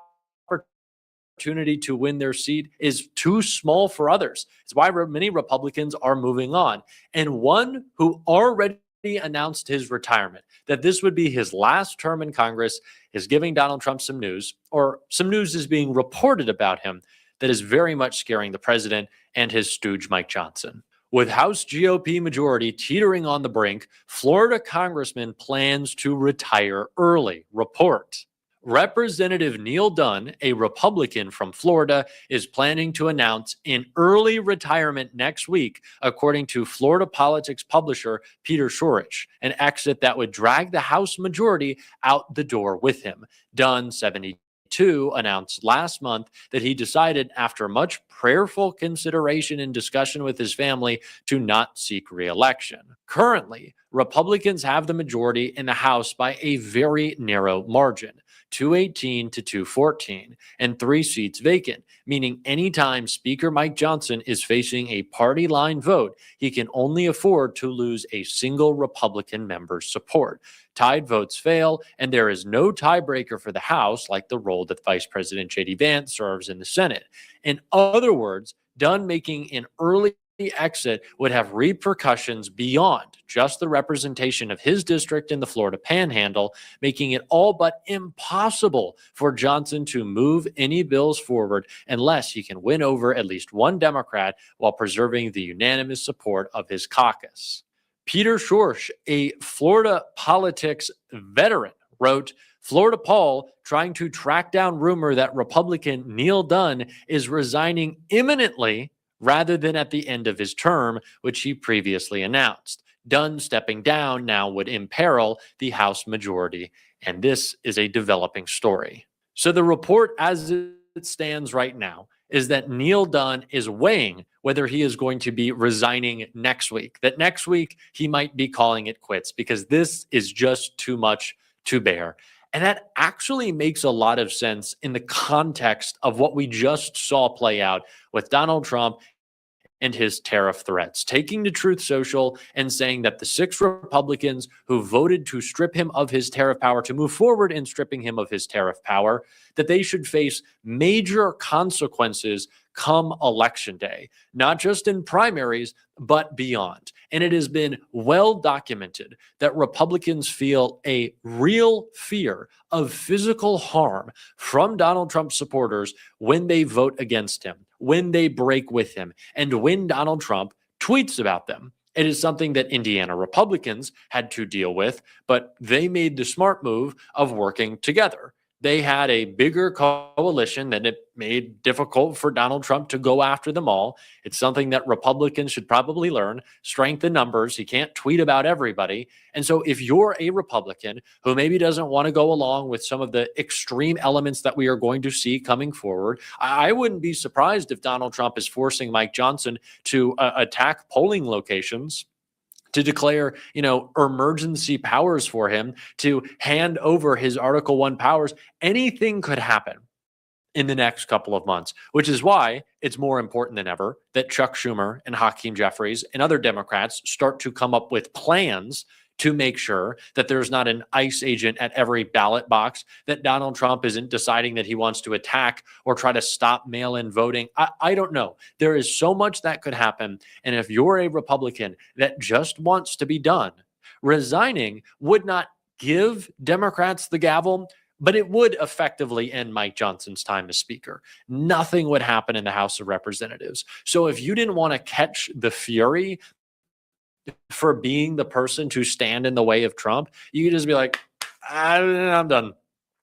to win their seat is too small for others. It's why many Republicans are moving on. And one who already announced his retirement, that this would be his last term in Congress, is giving Donald Trump some news, or some news is being reported about him that is very much scaring the president and his stooge Mike Johnson. With House GOP majority teetering on the brink, Florida Congressman plans to retire early. Report. Representative Neil Dunn, a Republican from Florida, is planning to announce an early retirement next week, according to Florida politics publisher Peter Shorich, an exit that would drag the House majority out the door with him. Dunn, 72, announced last month that he decided, after much prayerful consideration and discussion with his family, to not seek re-election. Currently, Republicans have the majority in the House by a very narrow margin, 218 to 214, and 3 seats vacant, meaning anytime Speaker Mike Johnson is facing a party line vote, he can only afford to lose a single Republican member's support. Tied votes fail, and there is no tiebreaker for the House, like the role that Vice President J.D. Vance serves in the Senate. In other words, Dunn making an early exit would have repercussions beyond just the representation of his district in the Florida Panhandle, making it all but impossible for Johnson to move any bills forward unless he can win over at least one Democrat while preserving the unanimous support of his caucus. Peter Schorsch, a Florida politics veteran, wrote, Florida Paul trying to track down rumor that Republican Neil Dunn is resigning imminently rather than at the end of his term, which he previously announced. Dunn stepping down now would imperil the House majority, and this is a developing story. So the report as it stands right now is that Neil Dunn is weighing whether he is going to be resigning next week, that next week he might be calling it quits because this is just too much to bear. And that actually makes a lot of sense in the context of what we just saw play out with Donald Trump and his tariff threats, taking to Truth Social and saying that the 6 Republicans who voted to strip him of his tariff power, to move forward in stripping him of his tariff power, that they should face major consequences come election day, not just in primaries, but beyond. And it has been well documented that Republicans feel a real fear of physical harm from Donald Trump supporters when they vote against him, when they break with him, and when Donald Trump tweets about them. It is something that Indiana Republicans had to deal with, but they made the smart move of working together. They had a bigger coalition that it made difficult for Donald Trump to go after them all. It's something that Republicans should probably learn. Strength in numbers. He can't tweet about everybody. And so if you're a Republican who maybe doesn't want to go along with some of the extreme elements that we are going to see coming forward, I wouldn't be surprised if Donald Trump is forcing Mike Johnson to attack polling locations, to declare, emergency powers for him, to hand over his Article 1 powers. Anything could happen in the next couple of months, which is why it's more important than ever that Chuck Schumer and Hakeem Jeffries and other Democrats start to come up with plans to make sure that there's not an ICE agent at every ballot box, that Donald Trump isn't deciding that he wants to attack or try to stop mail-in voting. I don't know. There is so much that could happen. And if you're a Republican that just wants to be done, resigning would not give Democrats the gavel, but it would effectively end Mike Johnson's time as Speaker. Nothing would happen in the House of Representatives. So if you didn't want to catch the fury for being the person to stand in the way of Trump, you could just be like, I'm done.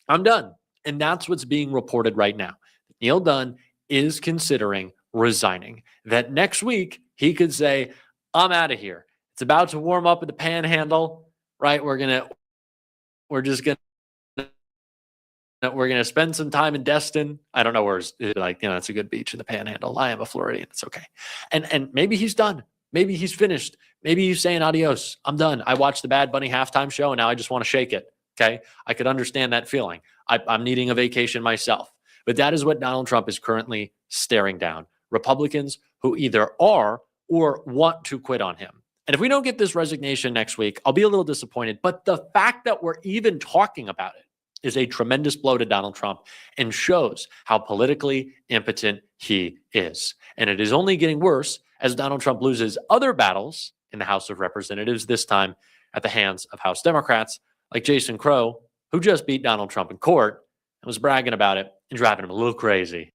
I'm done. And that's what's being reported right now. Neil Dunn is considering resigning. That next week he could say, I'm out of here. It's about to warm up at the Panhandle, right? We're going to spend some time in Destin. I don't know where it's like, it's a good beach in the Panhandle. I am a Floridian. It's okay. And maybe he's done. Maybe he's finished. Maybe he's saying adios. I'm done. I watched the Bad Bunny halftime show and now I just want to shake it. Okay. I could understand that feeling. I'm needing a vacation myself. But that is what Donald Trump is currently staring down. Republicans who either are or want to quit on him. And if we don't get this resignation next week, I'll be a little disappointed. But the fact that we're even talking about it is a tremendous blow to Donald Trump and shows how politically impotent he is. And it is only getting worse as Donald Trump loses other battles in the House of Representatives, this time at the hands of House Democrats like Jason Crow, who just beat Donald Trump in court and was bragging about it and driving him a little crazy.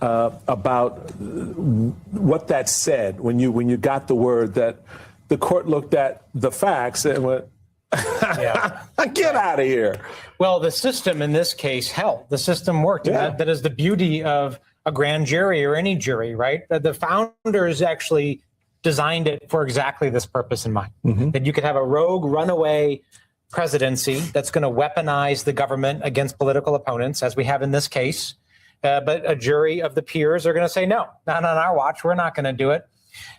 About what that said when you got the word that the court looked at the facts and went, get out of here. Well, the system in this case held. The system worked. Yeah. That is the beauty of a grand jury or any jury, right? The founders actually designed it for exactly this purpose in mind. Mm-hmm. That you could have a rogue runaway presidency that's going to weaponize the government against political opponents, as we have in this case. But a jury of the peers are going to say, no, not on our watch. We're not going to do it.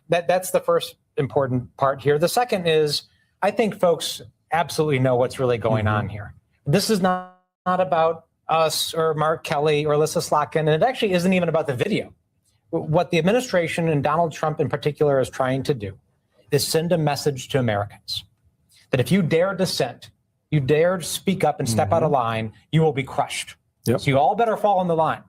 That's the first important part here. The second is, I think folks absolutely know what's really going on here. This is not about us or Mark Kelly or Alyssa Slotkin, and it actually isn't even about the video. What the administration and Donald Trump in particular is trying to do is send a message to Americans that if you dare dissent, you dare speak up and step out of line, you will be crushed. Yep. So you all better fall in the line.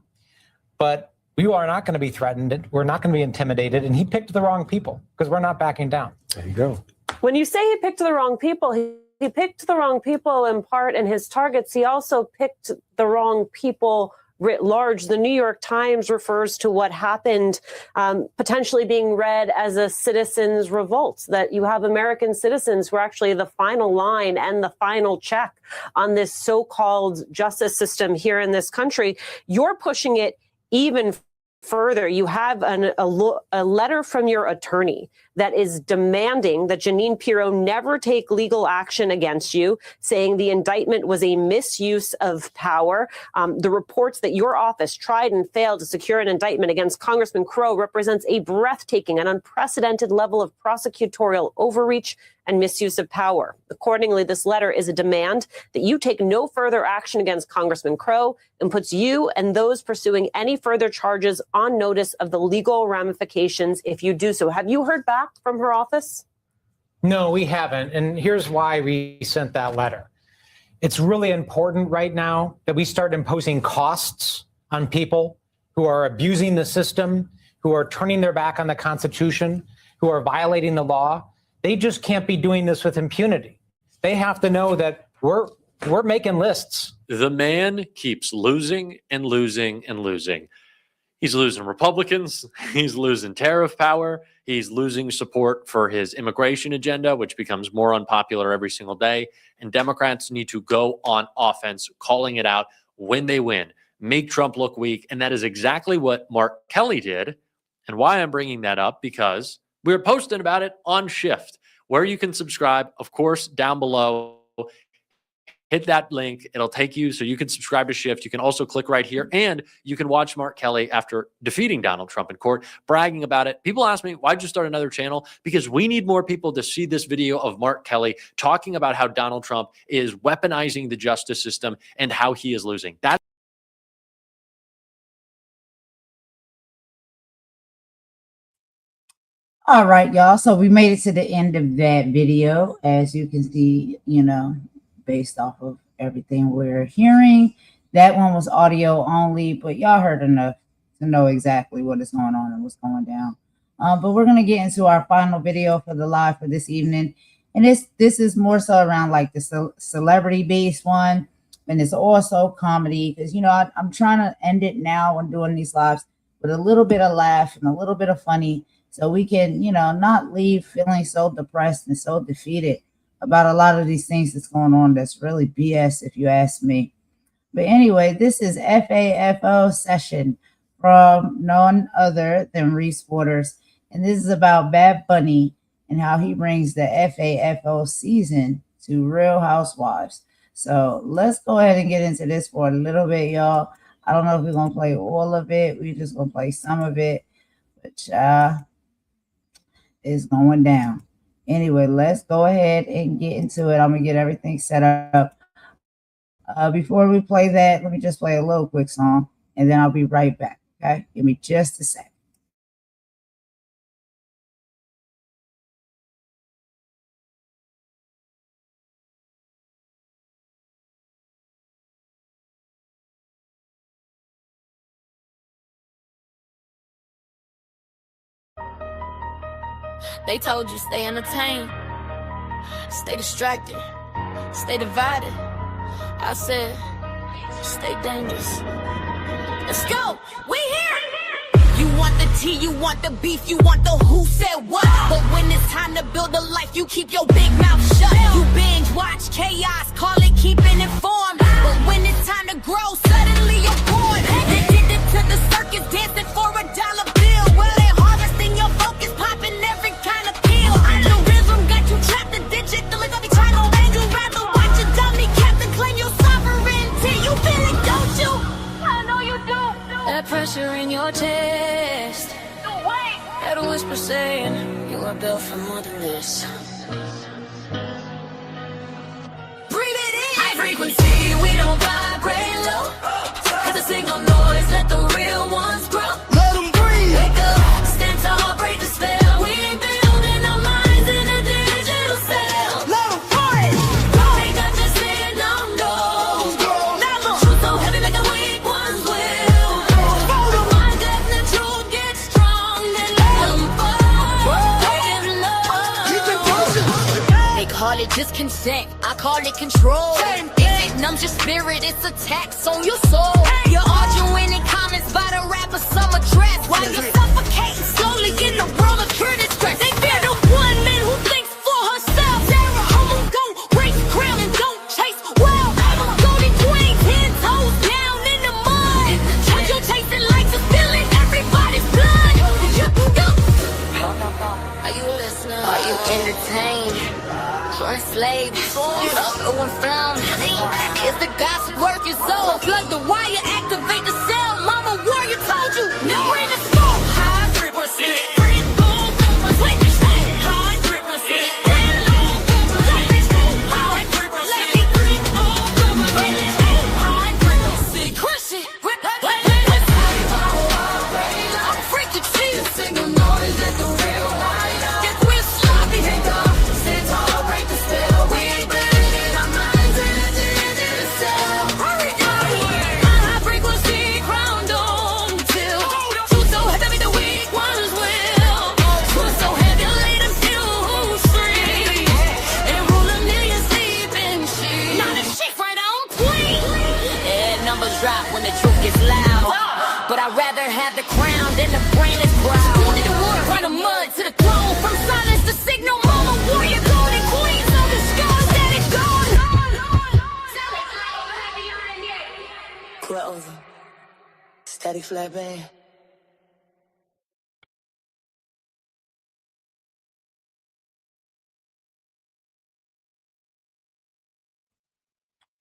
But we are not going to be threatened. We're not going to be intimidated. And he picked the wrong people because we're not backing down. There you go. When you say he picked the wrong people, he picked the wrong people in part in his targets. He also picked the wrong people writ large. The New York Times refers to what happened potentially being read as a citizens' revolt, that you have American citizens who are actually the final line and the final check on this so-called justice system here in this country. You're pushing it even further. You have a letter from your attorney that is demanding that Jeanine Pirro never take legal action against you, saying the indictment was a misuse of power. The reports that your office tried and failed to secure an indictment against Congressman Crow represents a breathtaking and unprecedented level of prosecutorial overreach and misuse of power. Accordingly, this letter is a demand that you take no further action against Congressman Crow and puts you and those pursuing any further charges on notice of the legal ramifications if you do so. Have you heard back from her office? No, we haven't. And here's why we sent that letter. It's really important right now that we start imposing costs on people who are abusing the system, who are turning their back on the Constitution, who are violating the law. They just can't be doing this with impunity. They have to know that we're making lists. The man keeps losing and losing and losing. He's losing Republicans. He's losing tariff power. He's losing support for his immigration agenda, which becomes more unpopular every single day. And Democrats need to go on offense, calling it out when they win, make Trump look weak. And that is exactly what Mark Kelly did. And why I'm bringing that up, because we're posting about it on Shift, where you can subscribe, of course, down below. hit that link. It'll take you so you can subscribe to Shift. You can also click right here, and you can watch Mark Kelly after defeating Donald Trump in court, bragging about it. People ask me, why'd you start another channel? Because we need more people to see this video of Mark Kelly talking about how Donald Trump is weaponizing the justice system and how he is losing. That's All right, y'all. So we made it to the end of that video. As you can see, based off of everything we're hearing, that one was audio only, but y'all heard enough to know exactly what is going on and what's going down. But we're going to get into our final video for the live for this evening. And this is more so around like the celebrity-based one. And it's also comedy because, I'm trying to end it now when doing these lives with a little bit of laugh and a little bit of funny, so we can, not leave feeling so depressed and so defeated about a lot of these things that's going on. That's really BS, if you ask me. But anyway, this is FAFO session from none other than Reese Waters. And this is about Bad Bunny and how he brings the FAFO season to Real Housewives. So let's go ahead and get into this for a little bit, y'all. I don't know if we're going to play all of it. We're just going to play some of it. But is going down. Anyway, let's go ahead and get into it. I'm going to get everything set up. Before we play that, let me just play a little quick song, and then I'll be right back. Okay? Give me just a sec. They told you stay entertained, stay distracted, stay divided. I said, stay dangerous. Let's go. We here. You want the tea, you want the beef, you want the who said what. But when it's time to build a life, you keep your big mouth shut. You binge watch chaos, call it keeping informed. But when it's time to grow, suddenly you're born. Addicted to the circus, dancing for $1 bill. Well, they harvesting your focus, popping every kind of pill. Algorithm got you trapped, the digital is every trying to bang you. Rather watch a dummy captain claim your sovereignty. You feel it, don't you? I know you do. That pressure in your chest, that whisper saying you are built for more than this. Breathe it in. High frequency, we don't vibrate low. Cause the signal noise, let the real ones grow. Let them breathe. Wake up, stand tall, break the spell. We ain't building our minds in a digital cell. Let them fight. They got this in on those. Never. Truth so heavy, make the weak ones will. Mind up, the truth gets strong. Then let them fall. They call it discontent, I call it control. It numbs your spirit, it's attacks on your soul. You're arguing in comments by the rapper summer dress, while you're suffocating slowly in the world of pure distress. They fear the one man who thinks for herself. Sarah Homer gon' race crown and don't chase wealth. Golden queen, 10 toes down in the mud. What you're chasing lights is spilling everybody's blood. Are you listening? Are you entertained? Enslaved, when found. Is the gospel worth your soul? Plug the wire, activate the cell. Mama warrior told you, never in the smoke. High frequency. Drop when the truth gets loud, but I'd rather have the crown than the brainless crowd. Born in the water, run the mud to the throne. From silence to signal, mama warrior, golden queen, so the sky static gone. Close, static flat band.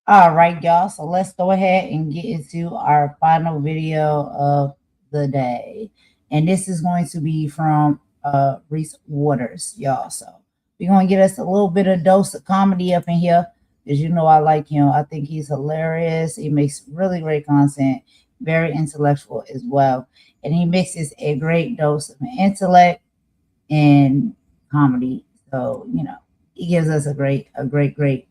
All right, y'all. So let's go ahead and get into our final video of the day. And this is going to be from Reese Waters, y'all. So we're going to get us a little bit of dose of comedy up in here. As you know, I like him. I think he's hilarious. He makes really great content, very intellectual as well. And he mixes a great dose of intellect and comedy. So, you know, he gives us a great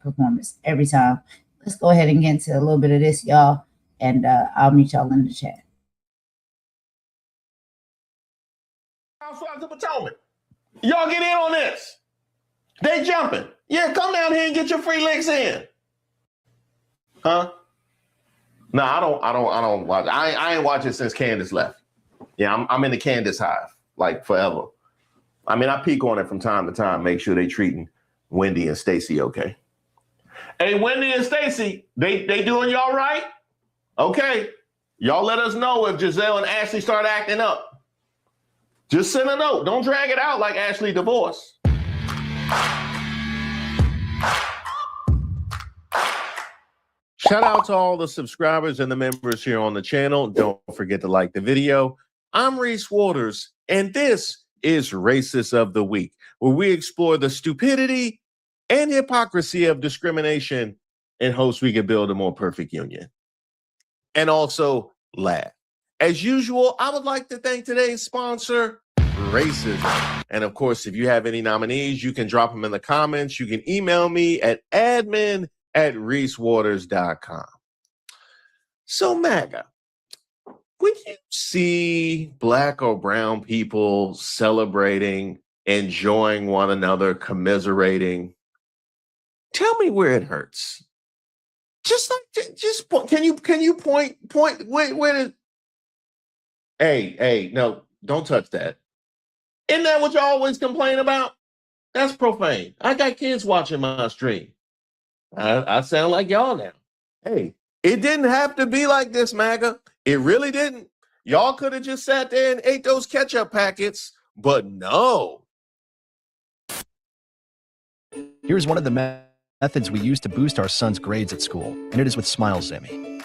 performance every time. Let's go ahead and get into a little bit of this, y'all. And I'll meet y'all in the chat. Housewives of Potomac. Y'all get in on this. They jumping. Yeah, come down here and get your free licks in. Huh? No, I don't watch. I ain't watching since Candace left. Yeah, I'm in the Candace hive, like forever. I mean, I peek on it from time to time, make sure they treating Wendy and Stacey okay. Hey, Wendy and Stacey, they doing y'all right? Okay. Y'all let us know if Giselle and Ashley start acting up. Just send a note. Don't drag it out like Ashley divorce. Shout out to all the subscribers and the members here on the channel. Don't forget to like the video. I'm Reese Waters, and this is Racist of the Week, where we explore the stupidity and hypocrisy of discrimination in hopes we can build a more perfect union. And also laugh. As usual, I would like to thank today's sponsor, Racism. And of course, if you have any nominees, you can drop them in the comments. You can email me at admin@reesewaters.com. So, MAGA, when you see Black or brown people celebrating, enjoying one another, commiserating, tell me where it hurts. Just can you point where is? Hey, no, don't touch that. Isn't that what you always complain about? That's profane. I got kids watching my stream. I sound like y'all now. Hey, it didn't have to be like this, MAGA. It really didn't. Y'all could have just sat there and ate those ketchup packets, but no. Here's one of the methods we use to boost our son's grades at school, and it is with Smile Zimmy.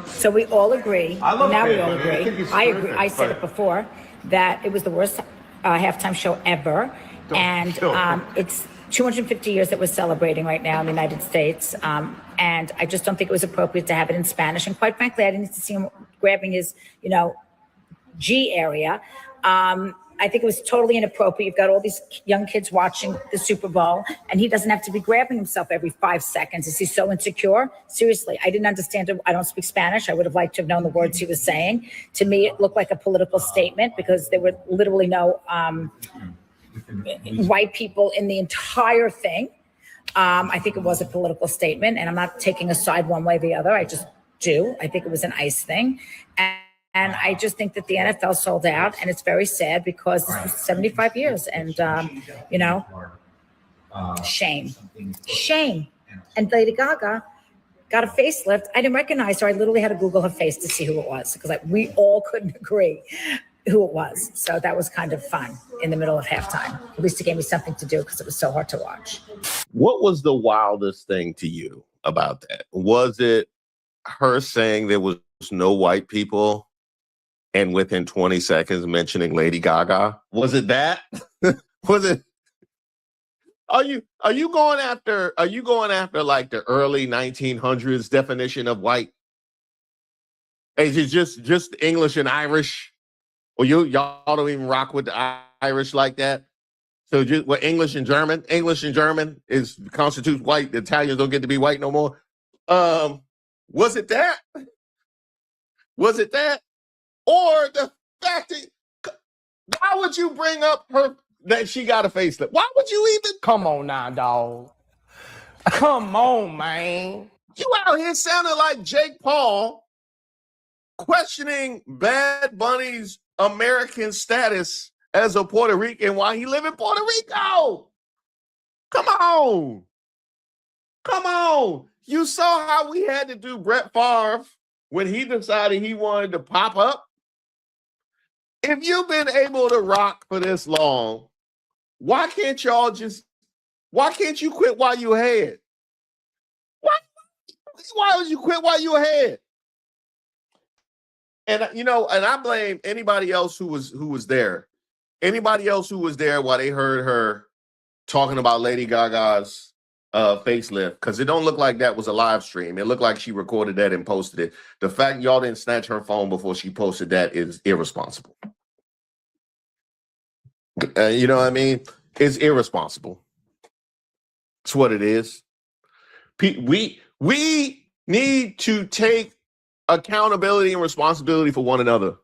So we all agree. Now we all Pam. agree. I agree. I said it before that it was the worst halftime show ever, and it's 250 years that we're celebrating right now in the United States, and I just don't think it was appropriate to have it in Spanish. And quite frankly, I didn't need to see him grabbing his, G area. I think it was totally inappropriate. You've got all these young kids watching the Super Bowl, and he doesn't have to be grabbing himself every 5 seconds. Is he so insecure? Seriously, I didn't understand it. I don't speak Spanish. I would have liked to have known the words he was saying. To me, it looked like a political statement because there were literally no white people in the entire thing. I think it was a political statement, and I'm not taking a side one way or the other. I just do. I think it was an ICE thing. And I just think that the NFL sold out, and it's very sad because this was 75 years, and shame. And Lady Gaga got a facelift. I didn't recognize her. I literally had to Google her face to see who it was because we all couldn't agree who it was. So that was kind of fun in the middle of halftime. At least it gave me something to do because it was so hard to watch. What was the wildest thing to you about that? Was it her saying there was no white people and within 20 seconds mentioning Lady Gaga? Was it that? Was it? Are you going after like the early 1900s definition of white? Is it just English and Irish? Or y'all don't even rock with the Irish like that? So just English and German constitutes white. The Italians don't get to be white no more. Was it that? Was it that? Or the fact that, why would you bring up that she got a facelift? Why would you even? Come on now, dog. Come on, man. You out here sounding like Jake Paul, questioning Bad Bunny's American status as a Puerto Rican while he live in Puerto Rico. Come on. You saw how we had to do Brett Favre when he decided he wanted to pop up. If you've been able to rock for this long, why can't y'all just Why can't you quit while you're ahead? Why would you quit while you're ahead? And and I blame anybody else who was there. Anybody else who was there while they heard her talking about Lady Gaga's facelift, because it don't look like that was a live stream. It looked like she recorded that and posted it. The fact y'all didn't snatch her phone before she posted that is irresponsible. You know what I mean? It's irresponsible. It's what it is. We need to take accountability and responsibility for one another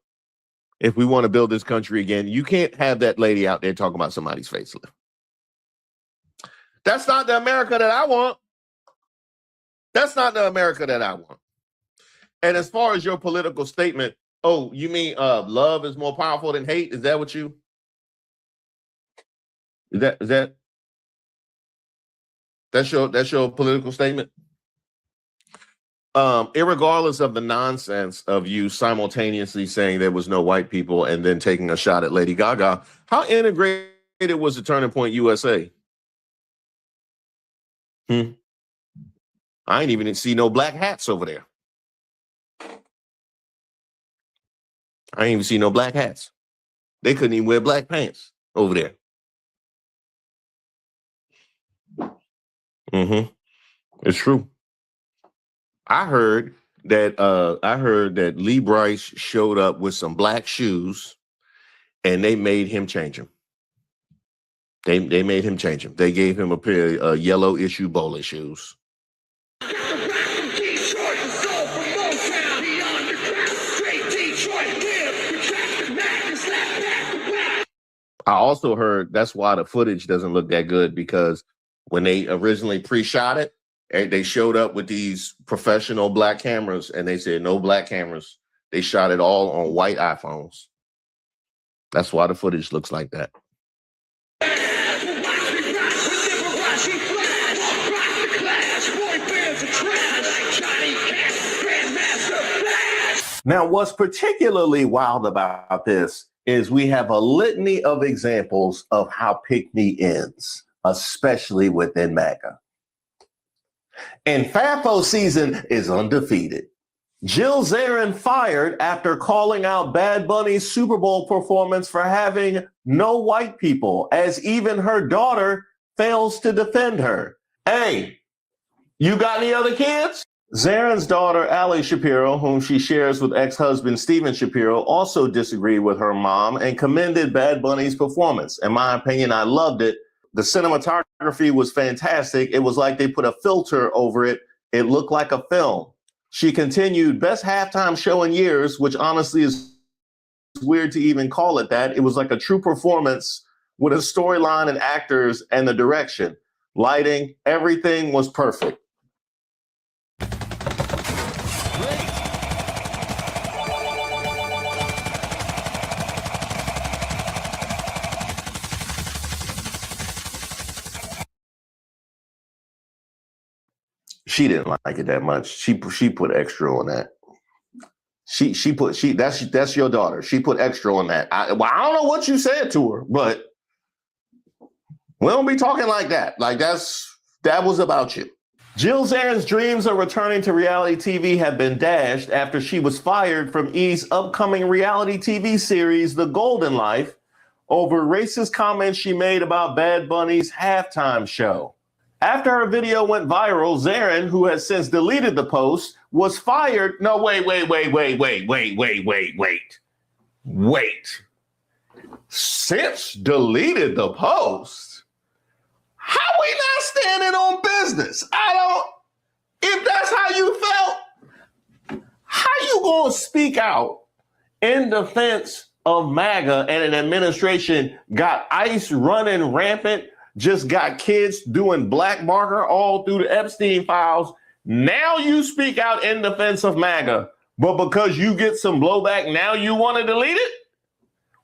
if we want to build this country again. You can't have that lady out there talking about somebody's facelift. That's not the America that I want. That's not the America that I want. And as far as your political statement, oh, you mean love is more powerful than hate? Is that what you? That's your political statement? Irregardless of the nonsense of you simultaneously saying there was no white people and then taking a shot at Lady Gaga, how integrated was the Turning Point USA? I ain't even see no black hats over there. I ain't even see no black hats. They couldn't even wear black pants over there. It's true. I heard that Lee Bryce showed up with some black shoes and they made him change them. They made him change them. They gave him a pair of yellow issue bowler shoes. I also heard that's why the footage doesn't look that good, because when they originally pre-shot it, they showed up with these professional black cameras and they said no black cameras. They shot it all on white iPhones. That's why the footage looks like that. Now, what's particularly wild about this is we have a litany of examples of how pick-me ends, especially within MAGA. And FAFO season is undefeated. Jill Zarin fired after calling out Bad Bunny's Super Bowl performance for having no white people, as even her daughter fails to defend her. Hey, you got any other kids? Zarin's daughter, Allie Shapiro, whom she shares with ex-husband Steven Shapiro, also disagreed with her mom and commended Bad Bunny's performance. In my opinion, I loved it. The cinematography was fantastic. It was like they put a filter over it. It looked like a film. She continued, best halftime show in years, which honestly is weird to even call it that. It was like a true performance with a storyline and actors and the direction. Lighting, everything was perfect. She didn't like it that much. She put extra on that. That's your daughter. She put extra on that. I don't know what you said to her, but we don't be talking like that. Like that was about you. Jill Zarin's dreams of returning to reality TV have been dashed after she was fired from E's upcoming reality TV series, The Golden Life, over racist comments she made about Bad Bunny's halftime show. After her video went viral, Zarin, who has since deleted the post, was fired. No, wait. Since deleted the post? How we not standing on business? If that's how you felt, how you gonna speak out in defense of MAGA and an administration got ICE running rampant, just got kids doing black marker all through the Epstein files? Now you speak out in defense of MAGA, but because you get some blowback, now you want to delete it?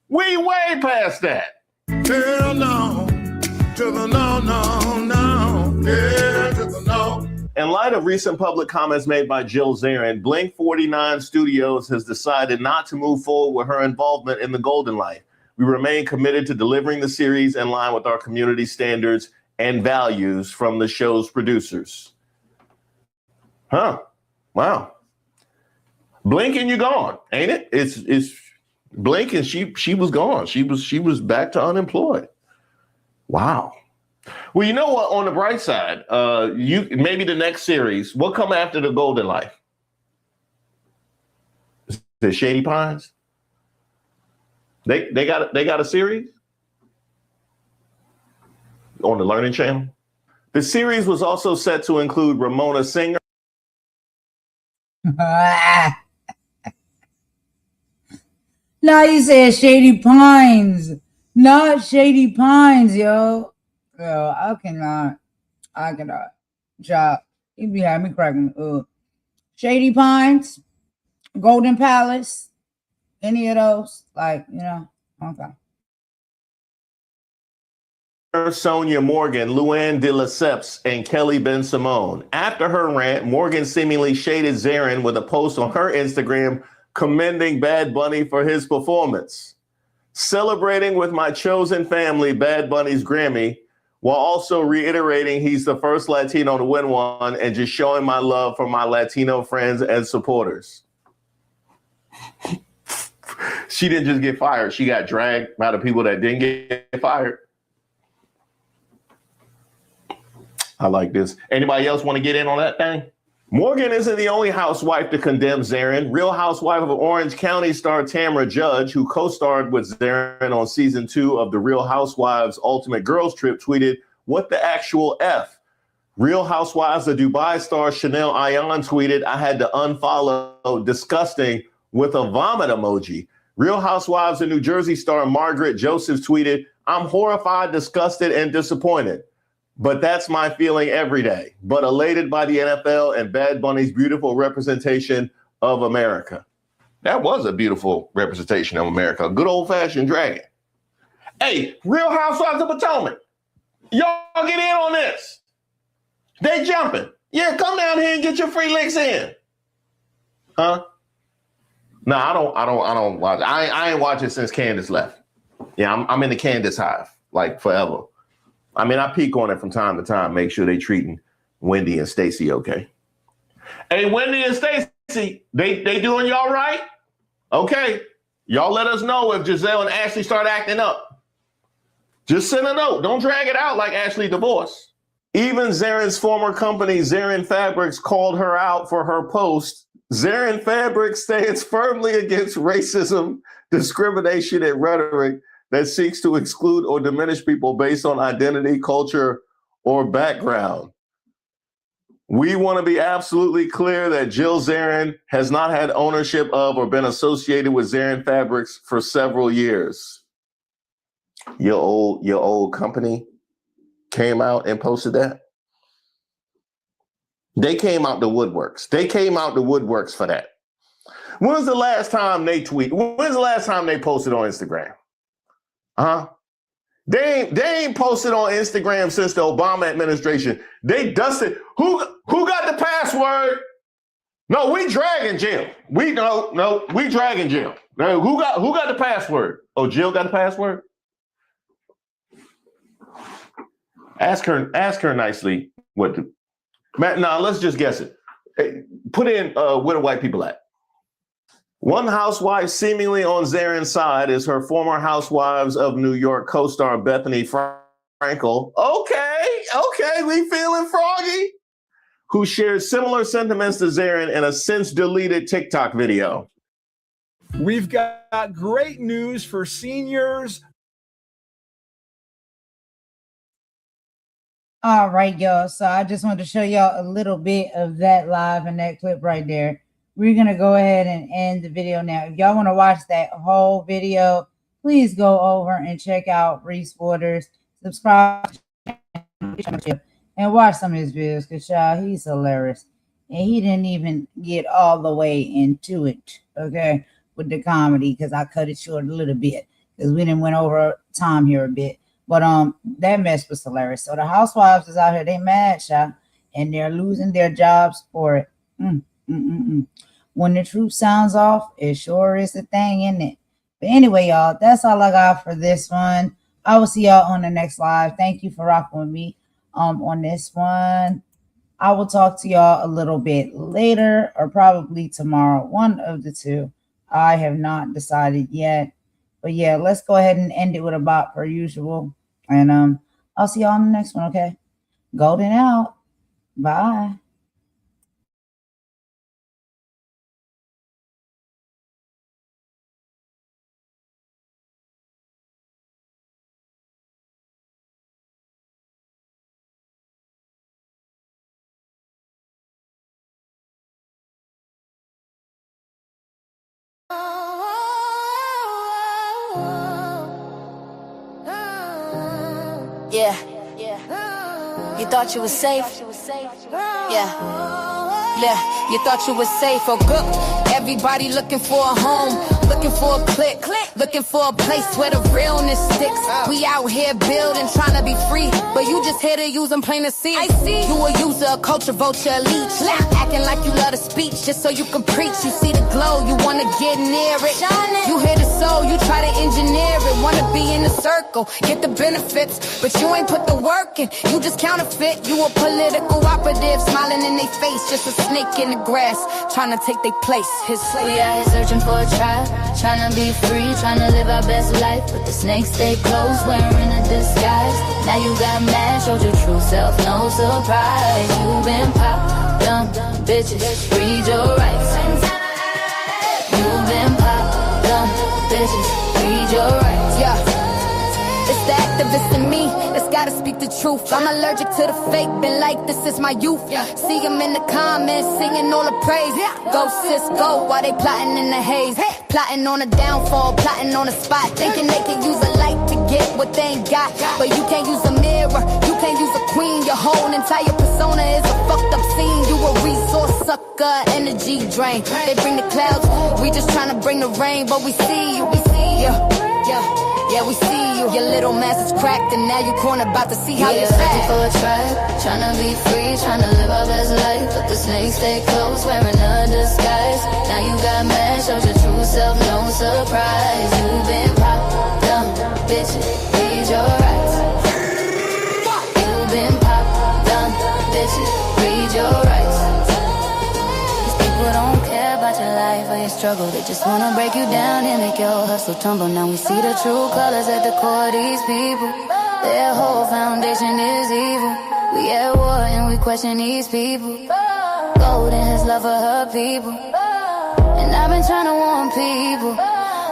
We way past that. Hell no, to the no, yeah, to the no. In light of recent public comments made by Jill Zarin, Blink 49 Studios has decided not to move forward with her involvement in The Golden Life. We remain committed to delivering the series in line with our community standards and values from the show's producers. Huh. Wow. Blink and you're gone, ain't it? It's blink and she was gone. She was back to unemployed. Wow. Well, you know what? On the bright side, you maybe the next series. What come after The Golden Life? The Shady Pines. They got a series on the Learning Channel. The series was also set to include Ramona Singer. No, you said Shady Pines, not Shady Pines, yo. Yo, I cannot. Job. You be having me cracking. Shady Pines, Golden Palace, any of those, like, you know, okay. Sonia Morgan, Luann de Lesseps, and Kelly Ben Simone. After her rant, Morgan seemingly shaded Zarin with a post on her Instagram commending Bad Bunny for his performance. Celebrating with my chosen family Bad Bunny's Grammy, while also reiterating he's the first Latino to win one and just showing my love for my Latino friends and supporters. She didn't just get fired. She got dragged by the people that didn't get fired. I like this. Anybody else want to get in on that thing? Morgan isn't the only housewife to condemn Zarin. Real Housewife of Orange County star Tamra Judge, who co-starred with Zarin on season 2 of the Real Housewives Ultimate Girls Trip, tweeted, "What the actual F?" Real Housewives of Dubai star Chanel Ayan tweeted, "I had to unfollow disgusting" with a vomit emoji. Real Housewives of New Jersey star Margaret Joseph tweeted, "I'm horrified, disgusted, and disappointed. But that's my feeling every day. But elated by the NFL and Bad Bunny's beautiful representation of America." That was a beautiful representation of America. A good old-fashioned dragon. Hey, Real Housewives of Potomac, y'all get in on this. They jumping. Yeah, come down here and get your free licks in. Huh? No, I don't watch. I ain't watching since Candace left. Yeah, I'm in the Candace hive, like forever. I mean, I peek on it from time to time, make sure they treating Wendy and Stacey okay. Hey, Wendy and Stacey, they doing y'all right? Okay. Y'all let us know if Giselle and Ashley start acting up. Just send a note. Don't drag it out like Ashley divorce. Even Zarin's former company, Zarin Fabrics, called her out for her post. Zarin Fabrics stands firmly against racism, discrimination, and rhetoric that seeks to exclude or diminish people based on identity, culture, or background. We want to be absolutely clear that Jill Zarin has not had ownership of or been associated with Zarin Fabrics for several years. Your old company came out and posted that. They came out the woodworks. They came out the woodworks for that. When's the last time they tweet? When's the last time they posted on Instagram? Huh? They ain't posted on Instagram since the Obama administration. They dusted. Who got the password? No, we dragging Jill. We dragging Jill. No, who got the password? Oh, Jill got the password? Ask her nicely what to. Matt, no, let's just guess it. Hey, put in where the white people at. One housewife seemingly on Zarin's side is her former Housewives of New York co-star Bethany Frankel. Okay, we feeling froggy. Who shared similar sentiments to Zarin in a since-deleted TikTok video. We've got great news for seniors. All right, y'all. So I just wanted to show y'all a little bit of that live and that clip right there. We're going to go ahead and end the video now. If y'all want to watch that whole video, please go over and check out Reese Waters. Subscribe and watch some of his videos because, y'all, he's hilarious. And he didn't even get all the way into it, okay, with the comedy because I cut it short a little bit because we didn't went over time here a bit. But that mess was hilarious. So the housewives is out here, they mad, y'all, and they're losing their jobs for it. When the truth sounds off, it sure is a thing, isn't it? But anyway, y'all, that's all I got for this one. I will see y'all on the next live. Thank you for rocking with me. on this one. I will talk to y'all a little bit later or probably tomorrow, one of the two. I have not decided yet. But yeah, let's go ahead and end it with a bop per usual. And I'll see y'all in the next one, okay? Golden out. Bye. Yeah. You thought you was safe? Yeah. Yeah. You thought you was safe or good? Everybody looking for a home, looking for a click, looking for a place where the realness sticks. We out here building, trying to be free, but you just here to use them plain to see. I see you a user, a culture vulture, a leech, acting like you love the speech just so you can preach. You see the glow, you wanna get near it. You hear the soul, you try to engineer it. Wanna be in the circle, get the benefits, but you ain't put the work in. You just counterfeit. You a political operative, smiling in their face, just a snake in the grass, trying to take their place. We out here searching for a tribe, trying to be free, trying to live our best life, but the snakes stay close, wearing a disguise. Now you got mad, showed your true self, no surprise. You been popped, dumb bitches, read your rights. You been popped, dumb bitches, read your rights. Yeah. It's the activist in me that's gotta speak the truth. I'm allergic to the fake, been like this is my youth. See them in the comments, singing all the praise. Go sis, go, while they plotting in the haze. Plotting on a downfall, plotting on a spot. Thinking they can use a light to get what they ain't got. But you can't use a mirror, you can't use a queen. Your whole entire persona is a fucked up scene. You a resource sucker, energy drain. They bring the clouds, we just trying to bring the rain. But we see you, yeah, we see you. Your little mask is cracked and now you cornered, about to see how you act. For a tribe, trying to be free, trying to live our best life, but the snakes stay close, wearing a disguise. Now you got mad, showed your true self, no surprise. You been popped, dumb bitches, read your rights. You been popped, dumb bitches, read your rights. People don't care about your life or your struggle. They just wanna break you down and make your hustle tumble. Now we see the true colors at the core of these people. Their whole foundation is evil. We at war and we question these people. Golden has love for her people, and I've been trying to warn people.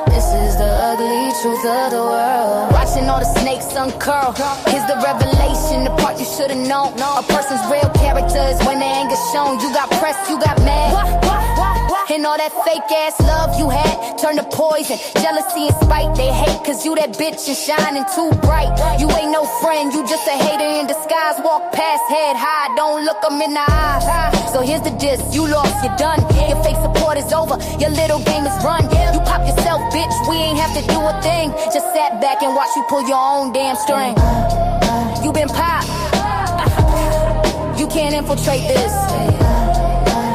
This is the ugly truth of the world. Watching all the snakes uncurl. Here's the revelation, the part you should've known. A person's real character is when their anger's shown. You got pressed, you got mad, and all that fake ass love you had turned to poison. Jealousy and spite, they hate cause you that bitch and shining too bright. You ain't no friend, you just a hater in disguise. Walk past, head high, don't look them in the eyes. So here's the diss, you lost, you're done. Your fake support is over, your little game is run. You pop yourself, bitch, we ain't have to do a thing. Just sat back and watch you pull your own damn string. You been popped, you can't infiltrate this.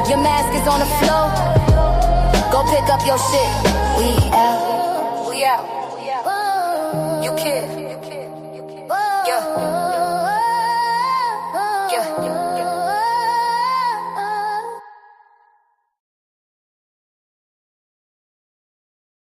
Your mask is on the floor, go pick up your shit. We out, you kid.